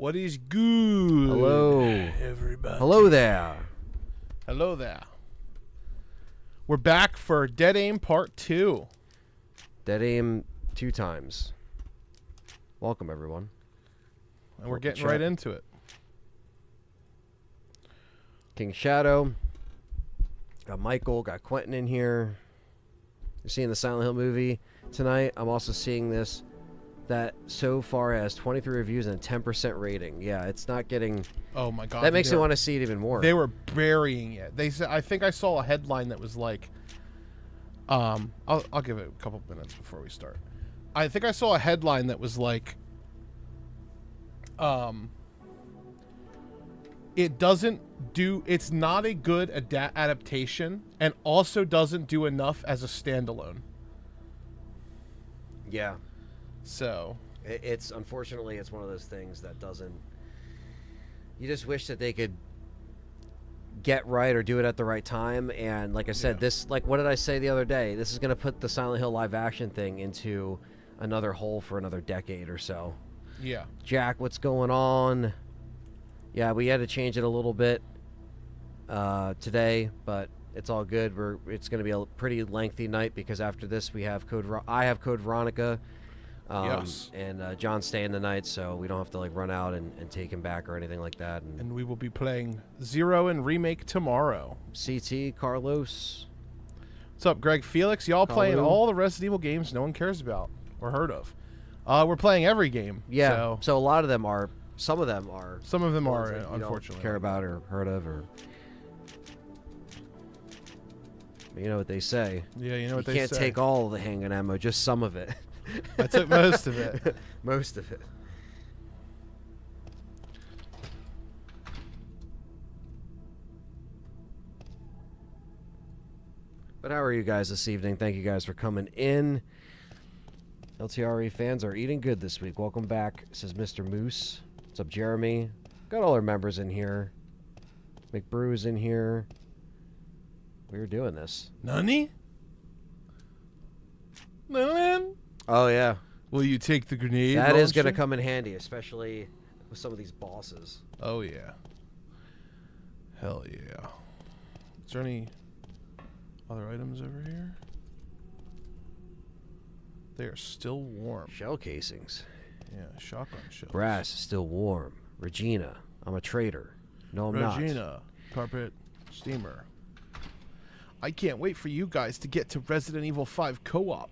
What is good? Hello. Everybody. Hello there. Hello there. We're back for Dead Aim Part 2. Dead Aim 2 times. Welcome, everyone. And we're getting right into it. King Shadow. Got Michael. Got Quentin in here. You're seeing the Silent Hill movie tonight. I'm also seeing this that so far has 23 reviews and a 10% rating. Yeah, it's not getting... Oh my god. That makes me want to see it even more. They were burying it. They said, I think I saw a headline that was like... I'll give it a couple minutes before we start. I think I saw a headline that was like... It doesn't do... It's not a good adaptation and also doesn't do enough as a standalone. Yeah. So... It's unfortunately, it's one of those things that doesn't... You just wish that they could get right or do it at the right time. And like I said, this, like, what did I say the other day? This is going to put the Silent Hill live action thing into another hole for another decade or so. Yeah. Jack, what's going on? Yeah, we had to change it a little bit today, but it's all good. It's going to be a pretty lengthy night because after this we have I have Code Veronica. Yes. And John's staying the night, so we don't have to like run out and take him back or anything like that. And we will be playing Zero and Remake tomorrow. CT, Carlos. What's up, Greg Felix? Y'all playing all the Resident Evil games no one cares about or heard of. We're playing every game. Yeah, so a lot of them are, some of them are. Some of them are, that unfortunately. Don't care about or heard of or... You know what they say. Yeah, you know what they say. You can't take all of the handgun ammo, just some of it. I took most of it. Most of it. But how are you guys this evening? Thank you guys for coming in. LTRE fans are eating good this week. Welcome back, says Mr. Moose. What's up, Jeremy? Got all our members in here. McBrew's in here. We're doing this. Nani? None? Oh, yeah. Will you take the grenade That launcher? is going to come in handy, especially with some of these bosses. Oh, yeah. Hell yeah. Is there any other items over here? They are still warm. Shell casings. Yeah, shotgun shells. Brass is still warm. Regina, I'm a traitor. No, I'm not. Regina, carpet steamer. I can't wait for you guys to get to Resident Evil 5 co-op.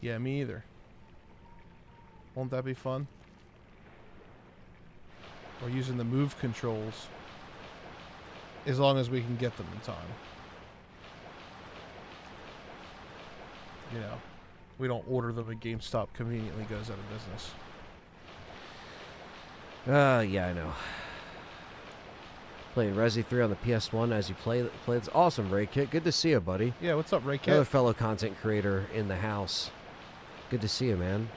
Yeah, me either. Won't that be fun? Or using the move controls. As long as we can get them in time. You know, we don't order them and GameStop conveniently goes out of business. Yeah, I know. Playing Resi 3 on the PS1 as you play. It's awesome, Ray Kit. Good to see you, buddy. Yeah, what's up, Ray Kit? Another fellow content creator in the house. Good to see you, man.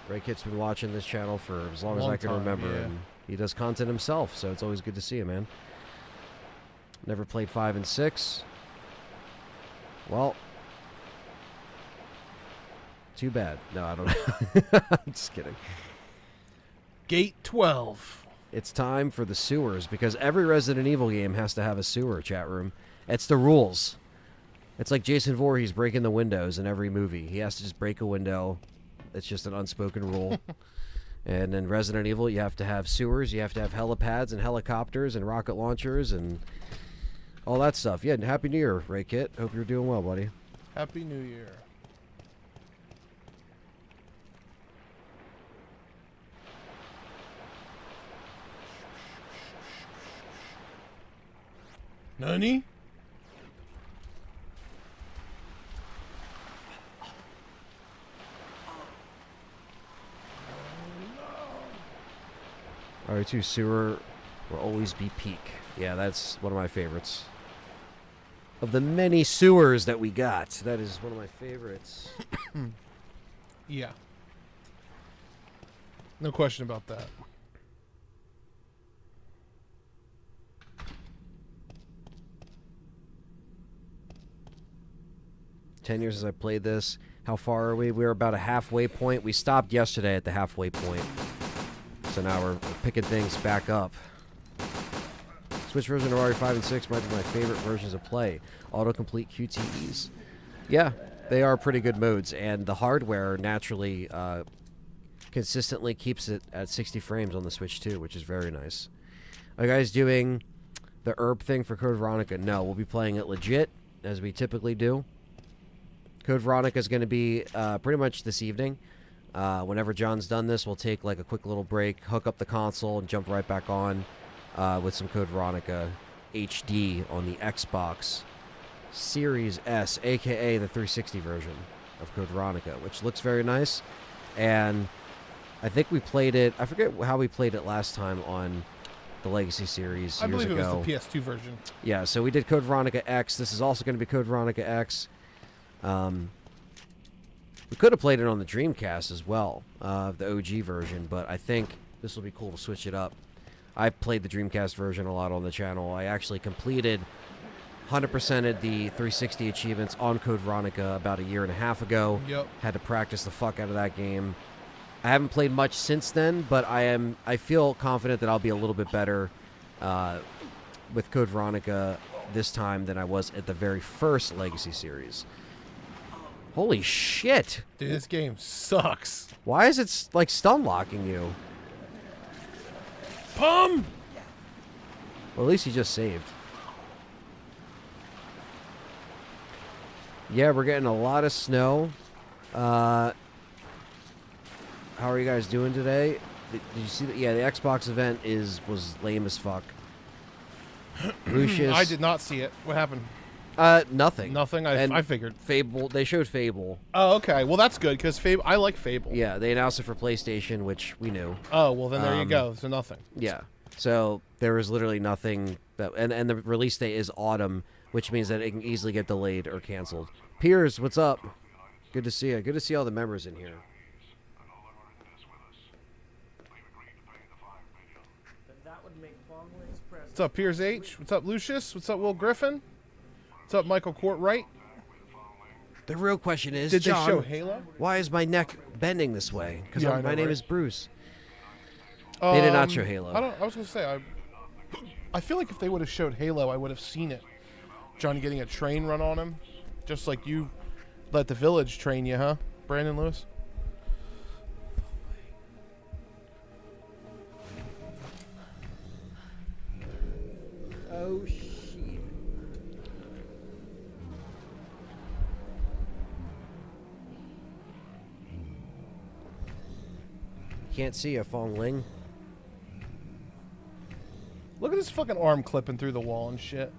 Ray Kit's been watching this channel for as long as I can remember. Yeah. And he does content himself, so it's always good to see you, man. Never played 5 and 6. Well, too bad. No, I don't know. I'm just kidding. Gate 12. It's time for the sewers, because every Resident Evil game has to have a sewer, chat room. It's the rules. It's like Jason Voorhees breaking the windows in every movie. He has to just break a window. It's just an unspoken rule. And in Resident Evil, you have to have sewers, you have to have helipads and helicopters and rocket launchers and all that stuff. Yeah, and Happy New Year, Ray Kit. Hope you're doing well, buddy. Happy New Year. Nani? RE2 sewer will always be peak. Yeah, that's one of my favorites. Of the many sewers that we got, that is one of my favorites. Yeah. No question about that. "10 years since I played this. How far are we? We're about a halfway point. We stopped yesterday at the halfway point. So now we're picking things back up. Switch version of RE5 and 6 might be my favorite versions of play. Autocomplete QTEs. Yeah, they are pretty good modes, and the hardware naturally consistently keeps it at 60 frames on the Switch too, which is very nice. Are you guys doing the herb thing for Code Veronica? No, we'll be playing it legit, as we typically do. Code Veronica is going to be pretty much this evening. Whenever John's done this, we'll take like a quick little break, hook up the console, and jump right back on with some Code Veronica HD on the Xbox Series S, aka the 360 version of Code Veronica, which looks very nice. And I think we played it, I forget how we played it last time on the Legacy series I years believe ago. it was the PS2 version. Yeah, so we did Code Veronica X. This is also going to be Code Veronica X. We could have played it on the Dreamcast as well, the OG version, but I think this will be cool to switch it up. I've played the Dreamcast version a lot on the channel. I actually completed 100%ed the 360 achievements on Code Veronica about a year and a half ago. Yep. Had to practice the fuck out of that game. I haven't played much since then, but I feel confident that I'll be a little bit better with Code Veronica this time than I was at the very first Legacy series. Holy shit. Dude, this game sucks. Why is it like stun locking you? Pum! Well, at least you just saved. Yeah, we're getting a lot of snow. How are you guys doing today? Did you see that? Yeah, the Xbox event was lame as fuck. Lucius. I did not see it. What happened? Nothing. Nothing? I figured. Fable. They showed Fable. Oh, okay. Well, that's good, because I like Fable. Yeah, they announced it for PlayStation, which we knew. Oh, well, then there you go. So nothing. Yeah. So there was literally nothing. And the release date is autumn, which means that it can easily get delayed or canceled. Piers, what's up? Good to see you. Good to see all the members in here. What's up, Piers H? What's up, Lucius? What's up, Will Griffin? What's up, Michael Courtwright? The real question is, Did John, they show Halo? why is my neck bending this way? Because Yeah, I know, my name right? is Bruce. They did not show Halo. I was gonna say I feel like if they would have showed Halo, I would have seen it. John getting a train run on him, just like you let the Village train you, huh, Brandon Lewis? Oh shit! Can't see a Fong Ling. Look at this fucking arm clipping through the wall and shit.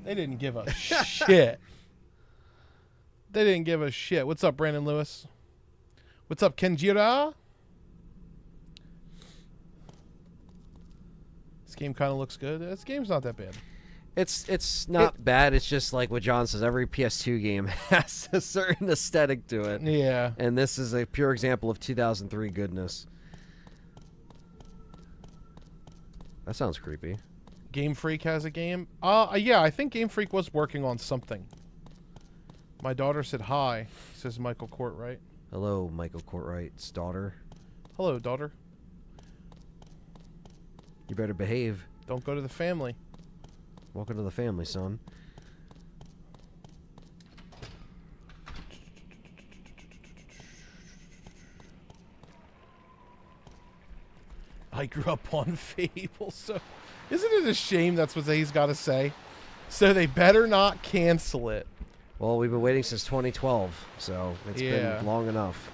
They didn't give a shit. They didn't give a shit. What's up, Brandon Lewis? What's up, Kenjira? This game kind of looks good. This game's not that bad. It's not bad. It's just like what John says. Every PS2 game has a certain aesthetic to it. Yeah. And this is a pure example of 2003 goodness. That sounds creepy. Game Freak has a game? Yeah, I think Game Freak was working on something. My daughter said hi, says Michael Courtwright. Hello, Michael Courtwright's daughter. Hello, daughter. You better behave. Don't go to the family. Welcome to the family, son. I grew up on Fable, so... Isn't it a shame that's what he's got to say? So they better not cancel it. Well, we've been waiting since 2012, so it's Yeah. been long enough.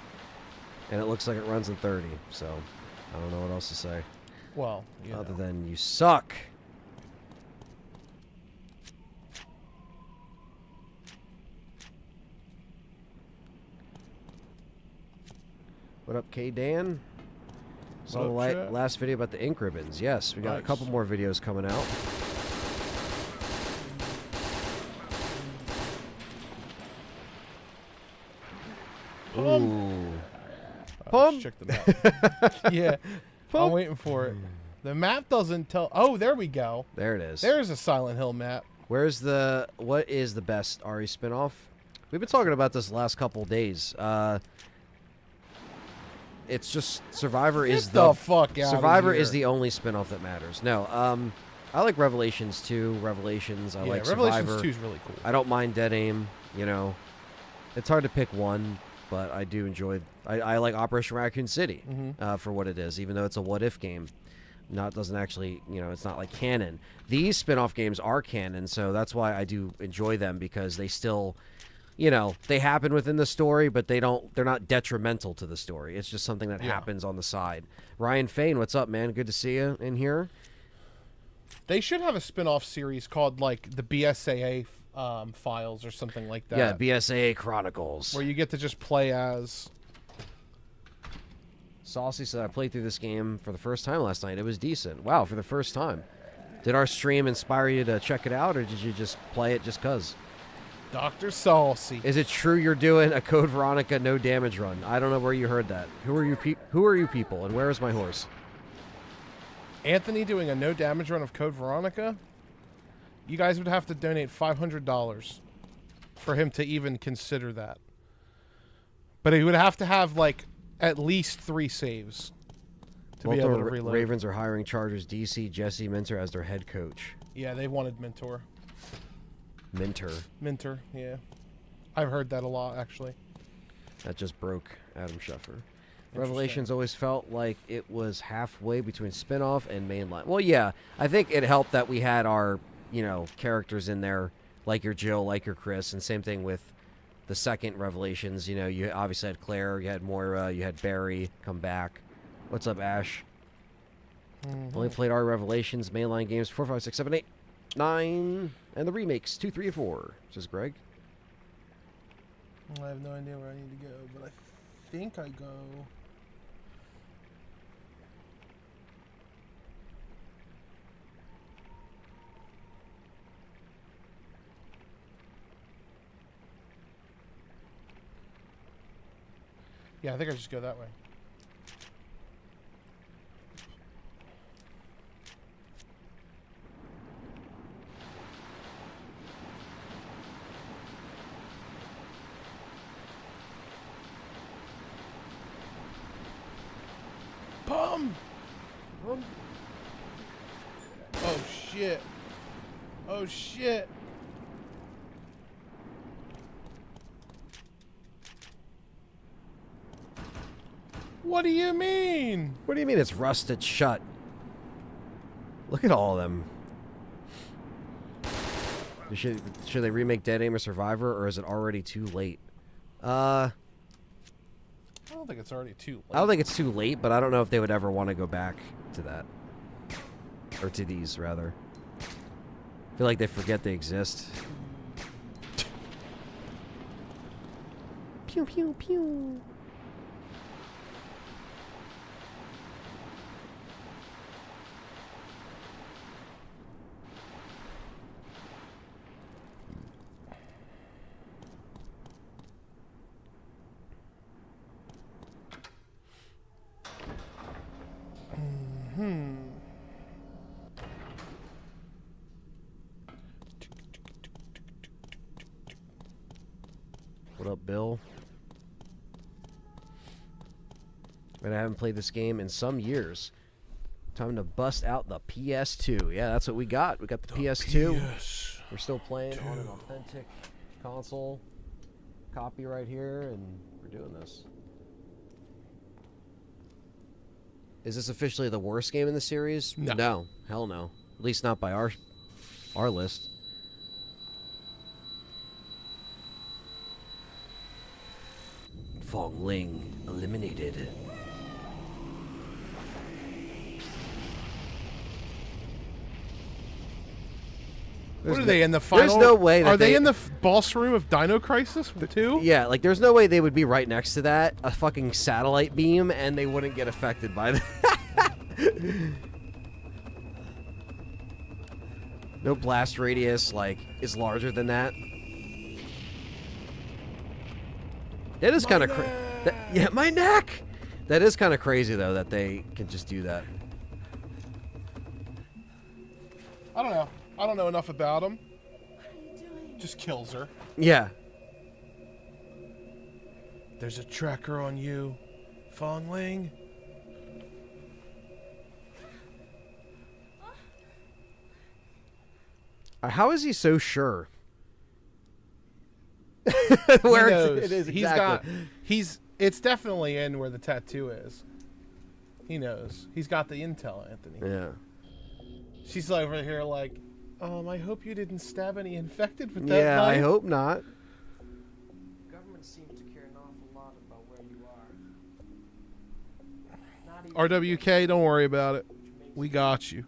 And it looks like it runs in 30, so I don't know what else to say. Well, Other than you suck. What up, K-Dan? Saw the What up, chat? last video about the ink ribbons. Yes, we got a Nice. couple more videos coming out. Ooh. Let's check the map. Yeah. I'm waiting for it. The map doesn't tell... Oh, there we go. There it is. There's a Silent Hill map. What is the best RE spinoff? We've been talking about this the last couple of days. It's just Survivor is Get the fuck out of Survivor here. is the only spinoff that matters. No, I like Revelations 2, Revelations. I like Revelations Survivor. 2 is really cool. I don't mind Dead Aim. You know, it's hard to pick one, but I do enjoy. I like Operation Raccoon City for what it is, even though it's a what if game. Doesn't actually, it's not like canon. These spin-off games are canon, so that's why I do enjoy them, because they still, they happen within the story, but they're not detrimental to the story. It's just something that happens on the side. Ryan Fain, what's up, man? Good to see you in here. They should have a spin-off series called like the BSAA files or something like that. Yeah, BSAA Chronicles. Where you get to just play as. Saucy said, I played through this game for the first time last night. It was decent. Wow, for the first time. Did our stream inspire you to check it out, or did you just play it just cuz? Dr. Saucy. Is it true you're doing a Code Veronica no damage run? I don't know where you heard that. Who are you people, and where is my horse? Anthony doing a no damage run of Code Veronica? You guys would have to donate $500 for him to even consider that. But he would have to have like at least 3 saves to be able to reload. Ravens are hiring Chargers DC Jesse Minter as their head coach. Yeah, they wanted Mentor. Minter. Yeah. I've heard that a lot, actually. That just broke Adam Schefter. Revelations always felt like it was halfway between spin-off and mainline. Well, yeah, I think it helped that we had our, characters in there, like your Jill, like your Chris, and same thing with the second Revelations. You obviously had Claire, you had Moira, you had Barry come back. What's up, Ash? Only played our Revelations mainline games 4, 5, 6, 7, 8, 9, and the remakes 2, 3, and 4. Says Greg. I have no idea where I need to go, but I think I go. Yeah, I think I just go that way. Bum! Oh shit. Oh shit. What do you mean? What do you mean it's rusted shut? Look at all of them. Should they remake Dead Aim or Survivor, or is it already too late? I don't think it's already too late. I don't think it's too late, but I don't know if they would ever want to go back to that. Or to these, rather. I feel like they forget they exist. Pew, pew, pew. What up, Bill? And I haven't played this game in some years. Time to bust out the PS2. Yeah, that's what we got. We got the PS2. We're still playing on an authentic console. Copy right here, and we're doing this. Is this officially the worst game in the series? No. Hell no. At least not by our list. Fong Ling eliminated. What are they in the final? There's no way that are they in the boss room of Dino Crisis too? Yeah, like there's no way they would be right next to that, a fucking satellite beam, and they wouldn't get affected by that. No blast radius, like, is larger than that. That is kind of yeah, my neck. That is kind of crazy though that they can just do that. I don't know. I don't know enough about him. Just kills her. Yeah. There's a tracker on you. Fong Ling. How is he so sure? Where it is exactly. It's definitely in where the tattoo is. He knows. He's got the intel, Anthony. Yeah. She's over here like, I hope you didn't stab any infected with that Yeah, knife. I hope not. The government seems to care an awful lot about where you are. Not even RWK, don't worry about it. We got you.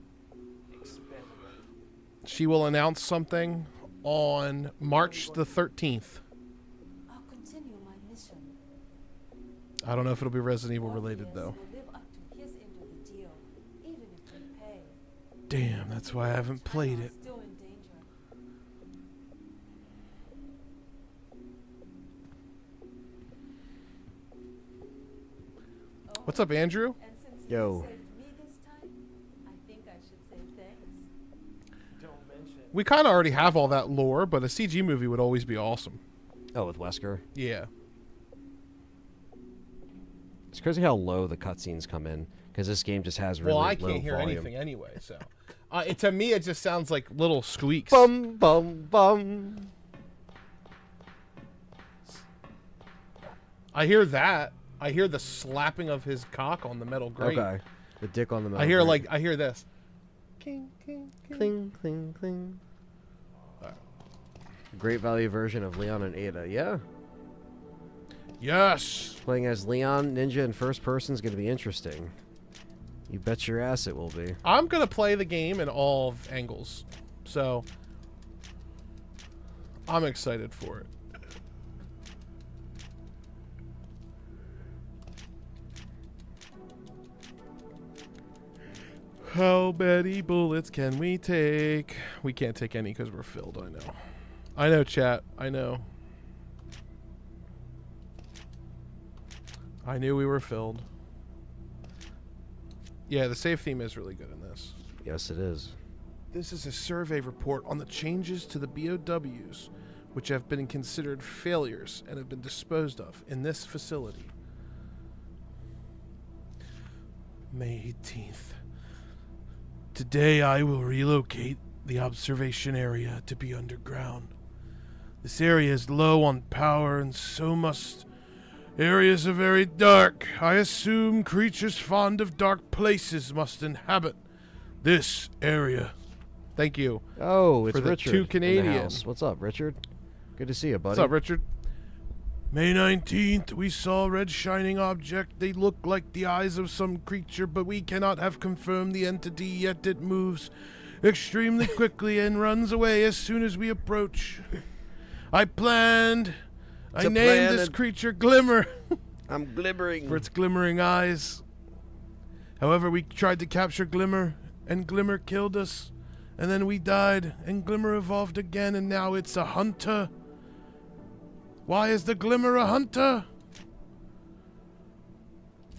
expendable. She will announce something on March the 13th. I'll continue my mission. I don't know if it'll be Resident Evil related, though. Will live up to his end of the deal, even if we pay. Damn, that's why I haven't played China it. is still in danger. Oh, What's up, Andrew? and since Yo. you saved me this time, I think I should say thanks. Don't mention. We kind of already have all that lore, but a CG movie would always be awesome. Oh, with Wesker. Yeah. It's crazy how low the cutscenes come in because this game just has really Well, I low can't hear volume. anything anyway, so. To me, it just sounds like little squeaks. Bum bum bum. I hear that. I hear the slapping of his cock on the metal grate. Okay. The dick on the metal. I hear this. King, king, king. cling cling cling. Great value version of Leon and Ada. Yeah. Yes. Playing as Leon Ninja in first person is going to be interesting. You bet your ass it will be. I'm going to play the game in all angles. So, I'm excited for it. How many bullets can we take? We can't take any because we're filled, I know. I know, chat. I know. I knew we were filled. Yeah, the save theme is really good in this. Yes, it is. This is a survey report on the changes to the BOWs, which have been considered failures and have been disposed of in this facility. May 18th. Today I will relocate the observation area to be underground. This area is low on power and so must... Areas are very dark. I assume creatures fond of dark places must inhabit this area. Thank you. Oh, it's For the Richard. two in the Canadians. house. What's up, Richard? Good to see you, buddy. What's up, Richard? May 19th, we saw a red shining object. They look like the eyes of some creature, but we cannot have confirmed the entity, yet it moves extremely quickly and runs away as soon as we approach. I named this creature Glimmer I'm glimmering. for its glimmering eyes. However, we tried to capture Glimmer, and Glimmer killed us. And then we died, and Glimmer evolved again, and now it's a hunter. Why is the Glimmer a hunter?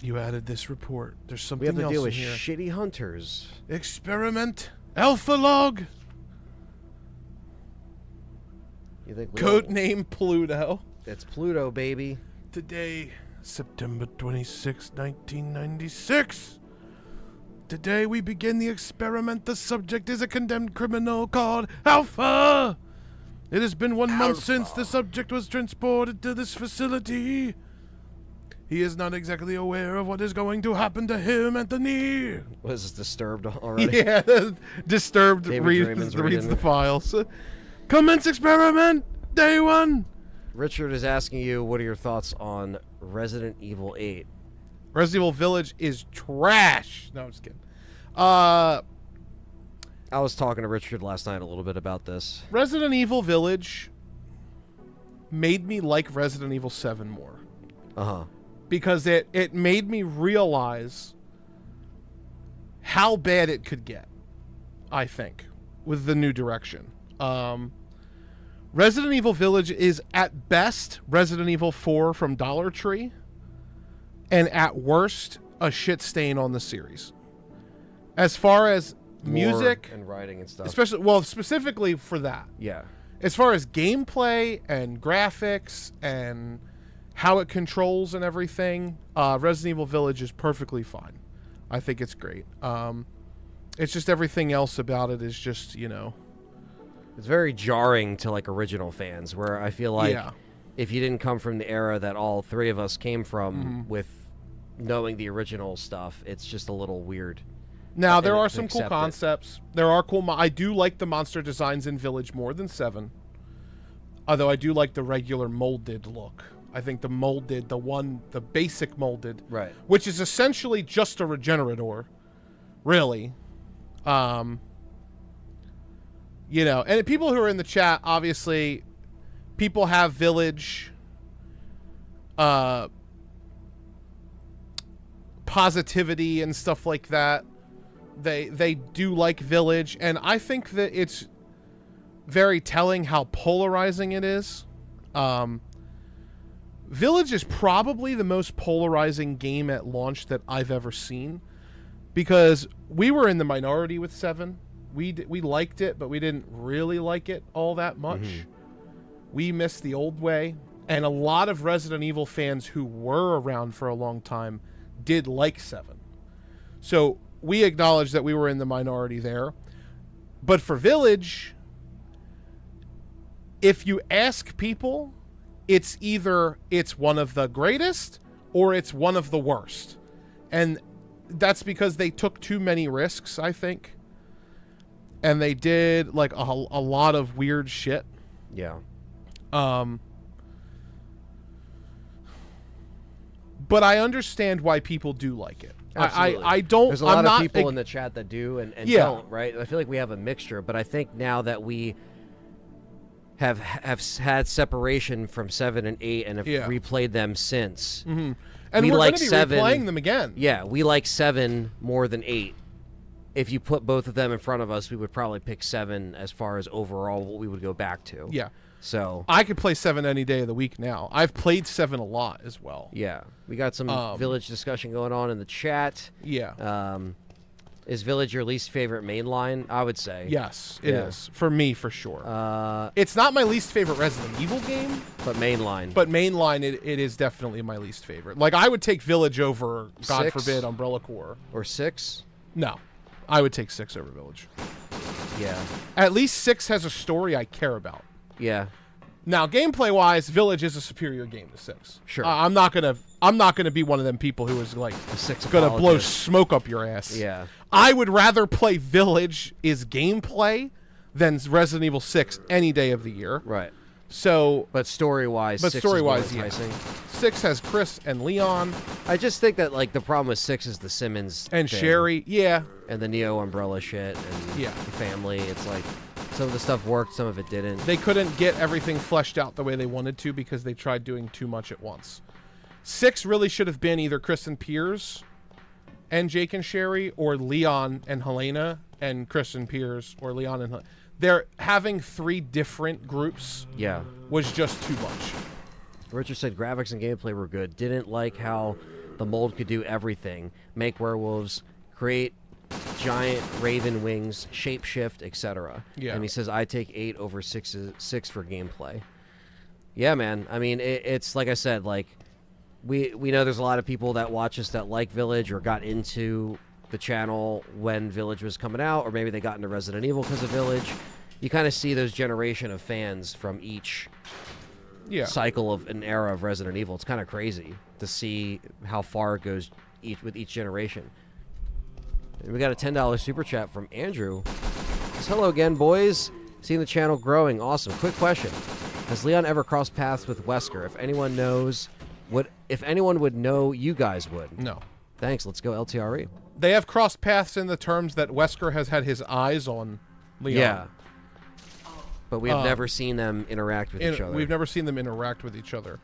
You added this report. There's We something have to else deal in with here. shitty hunters. Experiment Alpha Log. You think Code name Pluto. It's Pluto, baby. Today, September 26, 1996. Today we begin the experiment. The subject is a condemned criminal called Alpha. It has been 1 month since the subject was transported to this facility. He is not exactly aware of what is going to happen to him, Anthony. Was disturbed already? Yeah, Disturbed David reads Draymond's reading. the files. Commence experiment, day 1. Richard is asking you, what are your thoughts on Resident Evil 8? Resident Evil Village is trash. No, I'm just kidding. I was talking to Richard last night a little bit about this. Resident Evil Village made me like Resident Evil 7 more. Uh-huh. Because it made me realize how bad it could get, I think, with the new direction. Resident Evil Village is, at best, Resident Evil 4 from Dollar Tree, and at worst, a shit stain on the series. As far as music... More and writing and stuff. Specifically for that. Yeah. As far as gameplay and graphics and how it controls and everything, Resident Evil Village is perfectly fine. I think it's great. It's just everything else about it is just, you know... It's very jarring to, like, original fans, where I feel like if you didn't come from the era that all three of us came from with knowing the original stuff, it's just a little weird. Now, there are some cool accept it. concepts. There are cool... I do like the monster designs in Village more than 7. Although I do like the regular molded look. I think the molded, the basic molded, Right. which is essentially just a regenerator, really. You know, and people who are in the chat, obviously, people have Village positivity and stuff like that. They do like Village, and I think that it's very telling how polarizing it is. Village is probably the most polarizing game at launch that I've ever seen, because we were in the minority with 7. We liked it, but we didn't really like it all that much. We missed the old way, and a lot of Resident Evil fans who were around for a long time did like 7. So we acknowledge that we were in the minority there. But for Village, if you ask people, it's either it's one of the greatest or it's one of the worst. And that's because they took too many risks, I think. And they did like a lot of weird shit. Yeah. But I understand why people do like it. Absolutely. I don't. There's a lot of people in the chat that do and don't, right? I feel like we have a mixture, but I think now that we have had separation from 7 and 8 and have replayed them since, and we we're like going to be 7 replaying them again. Yeah, we like 7 more than 8. If you put both of them in front of us, we would probably pick 7 as far as overall what we would go back to. Yeah. So I could play 7 any day of the week now. I've played 7 a lot as well. Yeah. We got some Village discussion going on in the chat. Yeah. Is Village your least favorite mainline? I would say. Yes, it is. For me, for sure. It's It's not my least favorite Resident Evil game, but mainline. but mainline, it is definitely my least favorite. Like, I would take Village over, God 6? forbid, Umbrella Corps. Or 6? No. I would take 6 over Village. Yeah. At least 6 has a story I care about. Yeah. Now, gameplay-wise, Village is a superior game to 6. Sure. I'm not gonna be one of them people who is like A 6 gonna blow apologist. smoke up your ass. Yeah. I would rather play Village is gameplay than Resident Evil 6 any day of the year. Right. So, But story-wise, but 6 is more story-wise, yeah. enticing. 6 has Chris and Leon I just think that like the problem with 6 is the Simmons and thing, Sherry. Yeah, and the Neo Umbrella shit and Yeah. the family. It's like some of the stuff worked, some of it didn't. they couldn't get everything fleshed out the way they wanted to because they tried doing too much at once. 6 really should have been either Chris and Piers and Jake and Sherry, or Leon and Helena and Chris and Piers, or Leon and they're having 3 different groups Yeah. was just too much. Richard said graphics and gameplay were good. Didn't like how the mold could do everything. Make werewolves, create giant raven wings, shapeshift, etc. Yeah. And he says, I take 8 over 6 for gameplay. Yeah, man. I mean, it's like I said, like, we know there's a lot of people that watch us that like Village or got into the channel when Village was coming out, or maybe they got into Resident Evil because of Village. You kind of see those generation of fans from each cycle of an era of Resident Evil. It's kind of crazy to see how far it goes with each generation. And we got a $10 super chat from Andrew. Says, hello again, boys. Seeing the channel growing. Awesome. Quick question. Has Leon ever crossed paths with Wesker? If anyone would know, you guys would. No. Thanks. Let's go LTRE. They have crossed paths in the terms that Wesker has had his eyes on Leon. Yeah. But we have never seen them interact with each other. We've never seen them interact with each other.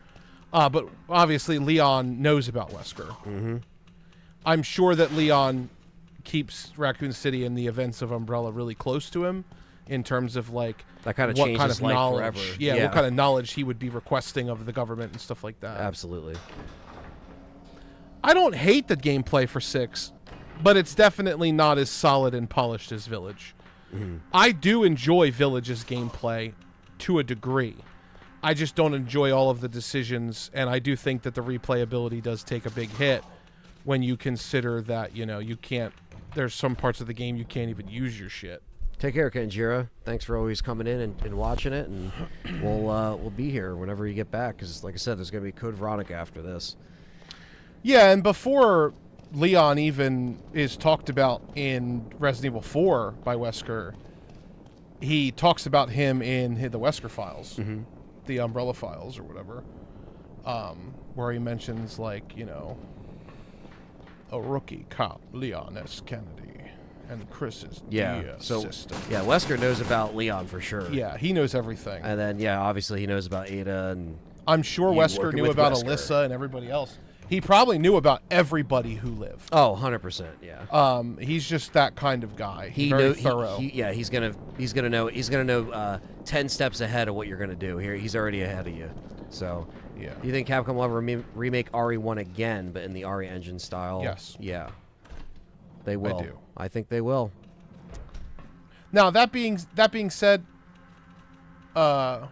But obviously Leon knows about Wesker. Mm-hmm. I'm sure that Leon keeps Raccoon City and the events of Umbrella really close to him in terms of like that kind of what changed kind his of life knowledge. forever. Yeah, what kind of knowledge he would be requesting of the government and stuff like that. Absolutely. I don't hate the gameplay for 6, but it's definitely not as solid and polished as Village. Mm-hmm. I do enjoy Village's gameplay to a degree. I just don't enjoy all of the decisions, and I do think that the replayability does take a big hit when you consider that, you know, you can't, there's some parts of the game you can't even use your shit. Take care, Kenjiro. Thanks for always coming in and watching it, and we'll be here whenever you get back, because like I said, there's going to be Code Veronica after this. Yeah, and before Leon even is talked about in Resident Evil 4 by Wesker, he talks about him in the Wesker files, the Umbrella files or whatever, where he mentions, like, you know, a rookie cop, Leon S. Kennedy, and Chris's system. Yeah, Wesker knows about Leon for sure. Yeah, he knows everything. And then, yeah, obviously he knows about Ada, and I'm sure Wesker knew about Alyssa and everybody else. He probably knew about everybody who lived. Oh, 100%, yeah. He's just that kind of guy. He's very thorough. He's gonna know 10 steps ahead of what you're gonna do. Here, he's already ahead of you. So, yeah. Do you think Capcom will ever remake RE1 again, but in the RE engine style? Yes. Yeah. They will. I do. I think they will. Now that being said, I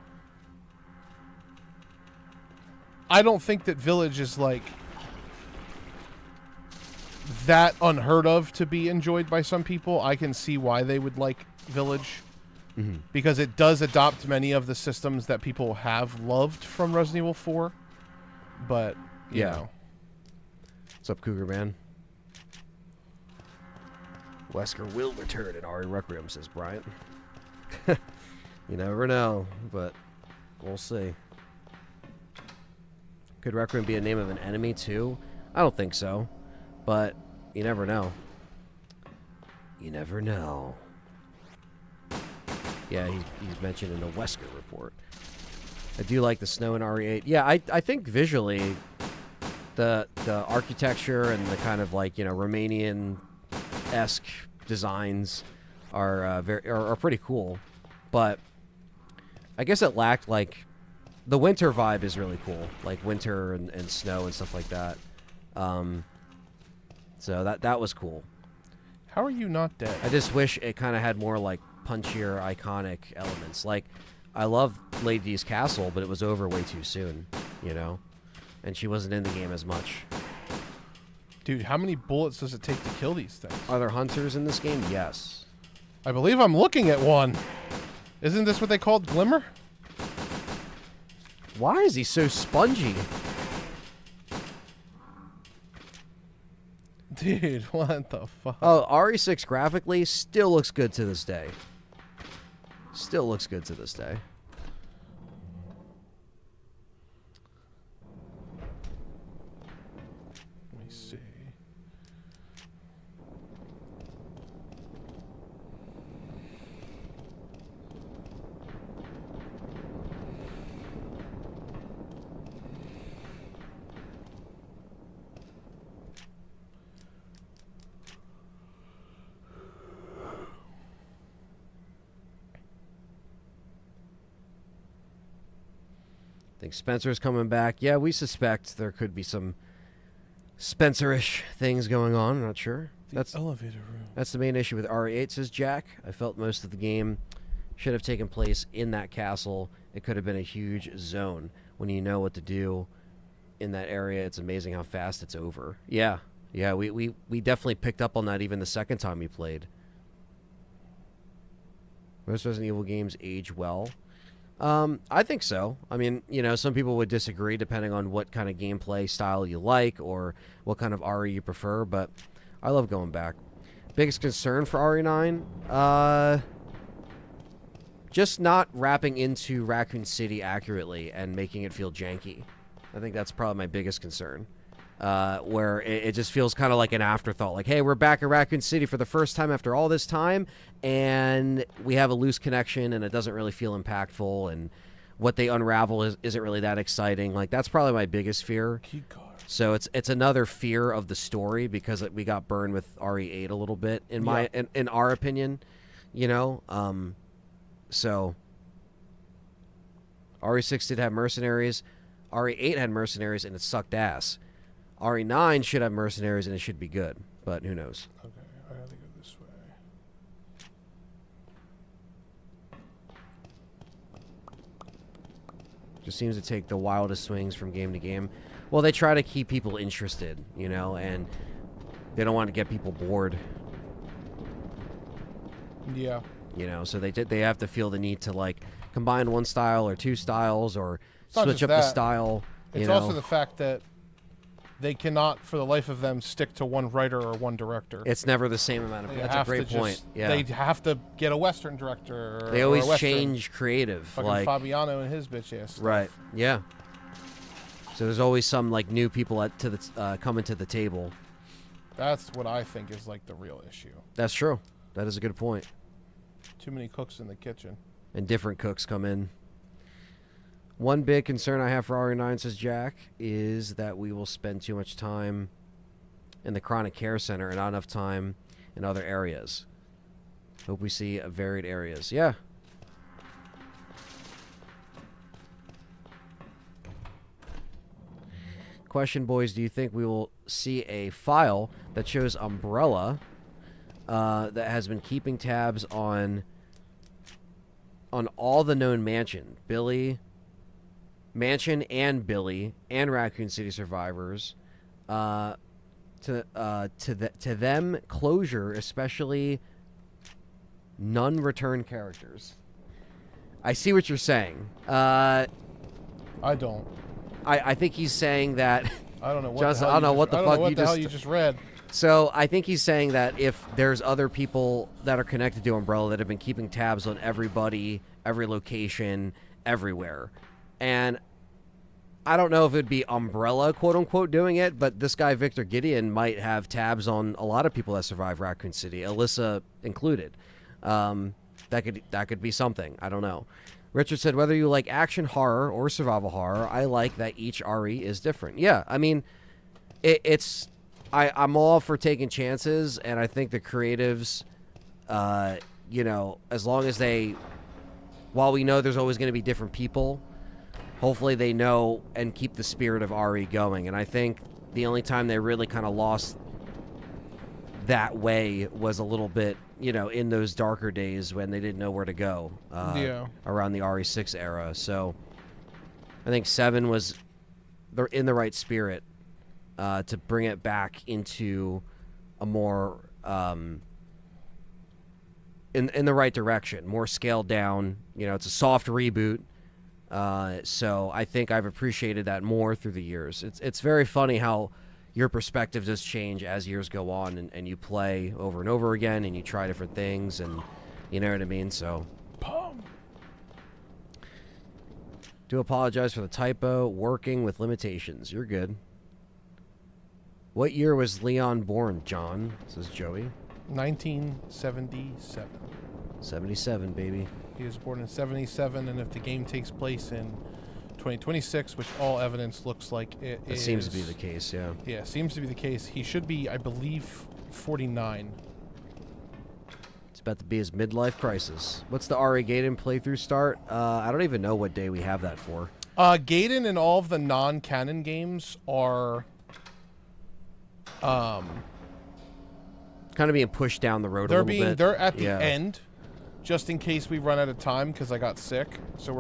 don't think that Village is like that unheard of to be enjoyed by some people. I can see why they would like Village, because it does adopt many of the systems that people have loved from Resident Evil 4. But you know. What's up, Cougar Man? Wesker will return in RE Requiem, says Bryant. You never know, but we'll see. Could Requiem be a name of an enemy, too? I don't think so, but you never know. You never know. Yeah, he's mentioned in the Wesker report. I do like the snow in RE8. Yeah, I think visually, the architecture and the kind of, like, you know, Romanian-esque designs are pretty cool, but I guess it lacked, like, the winter vibe is really cool, like winter and snow and stuff like that. So that was cool. How are you not dead? I just wish it kind of had more, like, punchier, iconic elements. Like, I love Lady D's castle, but it was over way too soon, you know? And she wasn't in the game as much. Dude, how many bullets does it take to kill these things? Are there hunters in this game? Yes. I believe I'm looking at one. Isn't this what they called Glimmer? Why is he so spongy? Dude, what the fuck? Oh, RE6 graphically still looks good to this day. Still looks good to this day. Let me see. I think Spencer's coming back. Yeah, we suspect there could be some Spencer-ish things going on. I'm not sure. That's elevator room. That's the main issue with RE8, says Jack. I felt most of the game should have taken place in that castle. It could have been a huge zone. When you know what to do in that area, it's amazing how fast it's over. Yeah, we definitely picked up on that even the second time we played. Most Resident Evil games age well. I think so. I mean, you know, some people would disagree depending on what kind of gameplay style you like or what kind of RE you prefer, but I love going back. Biggest concern for RE9? Just not wrapping into Raccoon City accurately and making it feel janky. I think that's probably my biggest concern. Where it just feels kind of like an afterthought. Like, hey, we're back at Raccoon City for the first time after all this time, and we have a loose connection, and it doesn't really feel impactful, and what they unravel isn't really that exciting. Like, that's probably my biggest fear. So it's another fear of the story because we got burned with RE8 a little bit, in our opinion, you know? So RE6 did have mercenaries. RE8 had mercenaries, and it sucked ass. RE9 should have mercenaries, and it should be good, but who knows? Okay, I gotta go this way. Just seems to take the wildest swings from game to game. Well, they try to keep people interested, you know, and they don't want to get people bored. Yeah. You know, so they have to feel the need to like combine one style or two styles or It's not switch just up the that. style. It's you know? also the fact that they cannot, for the life of them, stick to one writer or one director. It's never the same amount of. They That's a have great to point. just- Yeah, They have to get a Western director. they or always a Western. change creative. Fucking Like Fabiano and his bitch ass stuff. right, yeah. So there's always some like new people coming to the table. That's what I think is like the real issue. That's true. That is a good point. Too many cooks in the kitchen. And different cooks come in. One big concern I have for RE9, says Jack, is that we will spend too much time in the chronic care center and not enough time in other areas. Hope we see varied areas. Yeah. Question, boys, do you think we will see a file that shows Umbrella that has been keeping tabs on all the known Mansion and Billy and Raccoon City survivors, to them closure, especially non-return characters? I see what you're saying. I don't. I think he's saying that. I don't know what Justin, the hell I don't know you what just, the I don't fuck know what you the hell just- you just read. So I think he's saying that if there's other people that are connected to Umbrella that have been keeping tabs on everybody, every location, everywhere, and I don't know if it would be Umbrella, quote unquote, doing it, but this guy Victor Gideon might have tabs on a lot of people that survive Raccoon City, Alyssa included. That could be something. I don't know. Richard said, whether you like action horror or survival horror, I like that each RE is different. Yeah, I mean, I'm all for taking chances, and I think the creatives, you know, as long as while we know there's always going to be different people, hopefully they know and keep the spirit of RE going. And I think the only time they really kind of lost that way was a little bit, you know, in those darker days when they didn't know where to go around the RE6 era. So I think 7 was in the right spirit to bring it back into a more in the right direction, more scaled down. You know, it's a soft reboot. So I think I've appreciated that more through the years. It's very funny how your perspective does change as years go on, and you play over and over again, and you try different things, and you know what I mean? So, do apologize for the typo. Working with limitations. You're good. What year was Leon born, John? Says Joey. 1977. 77, baby. He was born in 77, and if the game takes place in 2026, which all evidence looks like it is... That seems to be the case, yeah. Yeah, seems to be the case. He should be, I believe, 49. It's about to be his midlife crisis. What's the RE Gaiden playthrough start? I don't even know what day we have that for. Gaiden and all of the non-canon games are... kind of being pushed down the road a little bit. They're at the end, just in case we run out of time, because I got sick. So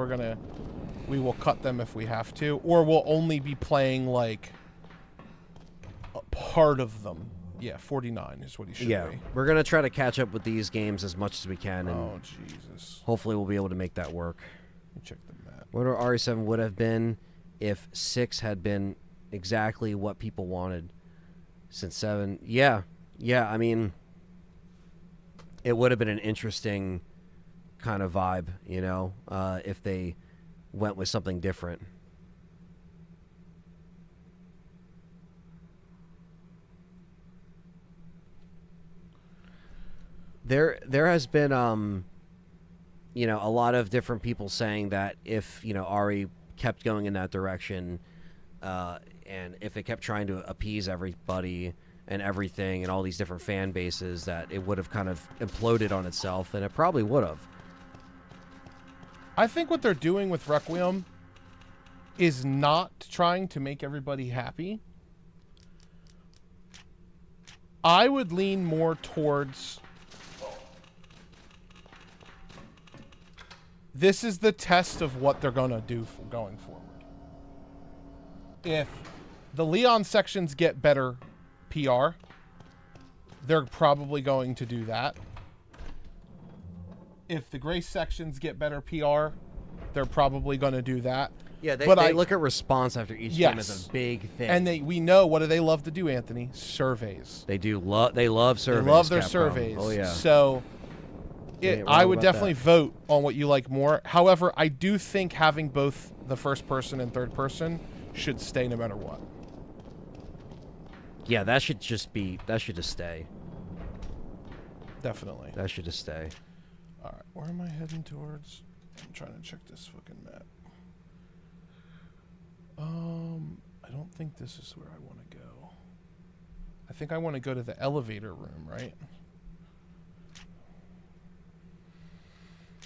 we will cut them if we have to, or we'll only be playing like a part of them. Yeah, 49 is what he should be. We're gonna try to catch up with these games as much as we can, and Oh Jesus! hopefully we'll be able to make that work. Let me check the map. What RE7 would have been if 6 had been exactly what people wanted since 7. Yeah. I mean, it would have been an interesting kind of vibe, you know, if they went with something different. There has been, you know, a lot of different people saying that if, you know, RE kept going in that direction, and if it kept trying to appease everybody and everything and all these different fan bases, that it would have kind of imploded on itself, and it probably would have. I think what they're doing with Requiem is not trying to make everybody happy. I would lean more towards this is the test of what they're going to do going forward. If the Leon sections get better PR, they're probably going to do that. If the Grace sections get better PR, they're probably going to do that. Yeah, they But look at response after each game as a big thing. And we know, what do they love to do, Anthony? Surveys. They love surveys. They love their Capcom. surveys. Oh yeah. So I would definitely vote on what you like more. However, I do think having both the first person and third person should stay no matter what. Yeah, that should just stay. Definitely. That should just stay. All right, where am I heading towards? I'm trying to check this fucking map. I don't think this is where I want to go. I think I want to go to the elevator room, right?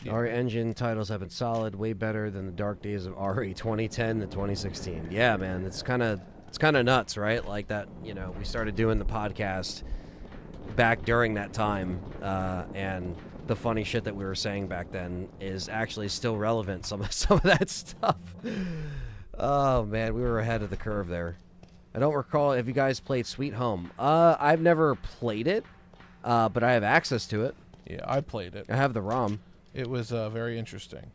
Yeah. RE Engine titles have been solid, way better than the dark days of RE 2010 to 2016. Yeah, man, it's kind of nuts, right? Like that, we started doing the podcast back during that time, and the funny shit that we were saying back then is actually still relevant. Some of that stuff. Oh man, we were ahead of the curve there. I don't recall if you guys played Sweet Home. I've never played it, but I have access to it. Yeah, I played it. I have the ROM. It was very interesting.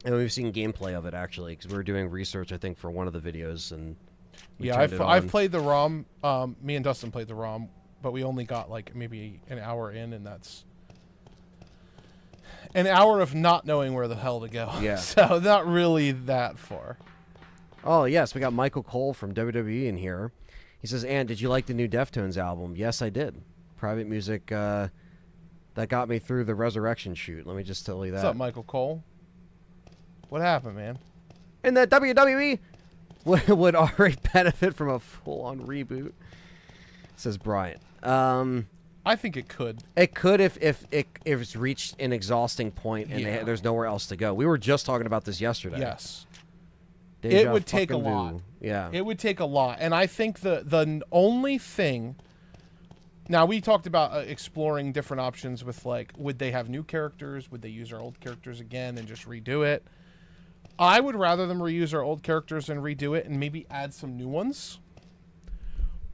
And we've seen gameplay of it actually, because we were doing research, I think, for one of the videos, and yeah, I've played the ROM. Me and Dustin played the ROM, but we only got like maybe an hour in, and that's an hour of not knowing where the hell to go. Yeah. So not really that far. Oh yes, we got Michael Cole from WWE in here. He says, "And did you like the new Deftones album?" Yes, I did. Private music that got me through the Resurrection shoot. Let me just tell you that. What's up, Michael Cole? What happened, man? In the WWE, would already benefit from a full-on reboot? Says Bryant. I think it could. It could if it's reached an exhausting point and there's nowhere else to go. We were just talking about this yesterday. Yes. Deja It would take a fucking lot. vu. Yeah. It would take a lot. And I think the only thing... Now, we talked about exploring different options with, like, would they have new characters? Would they use our old characters again and just redo it? I would rather them reuse our old characters and redo it and maybe add some new ones.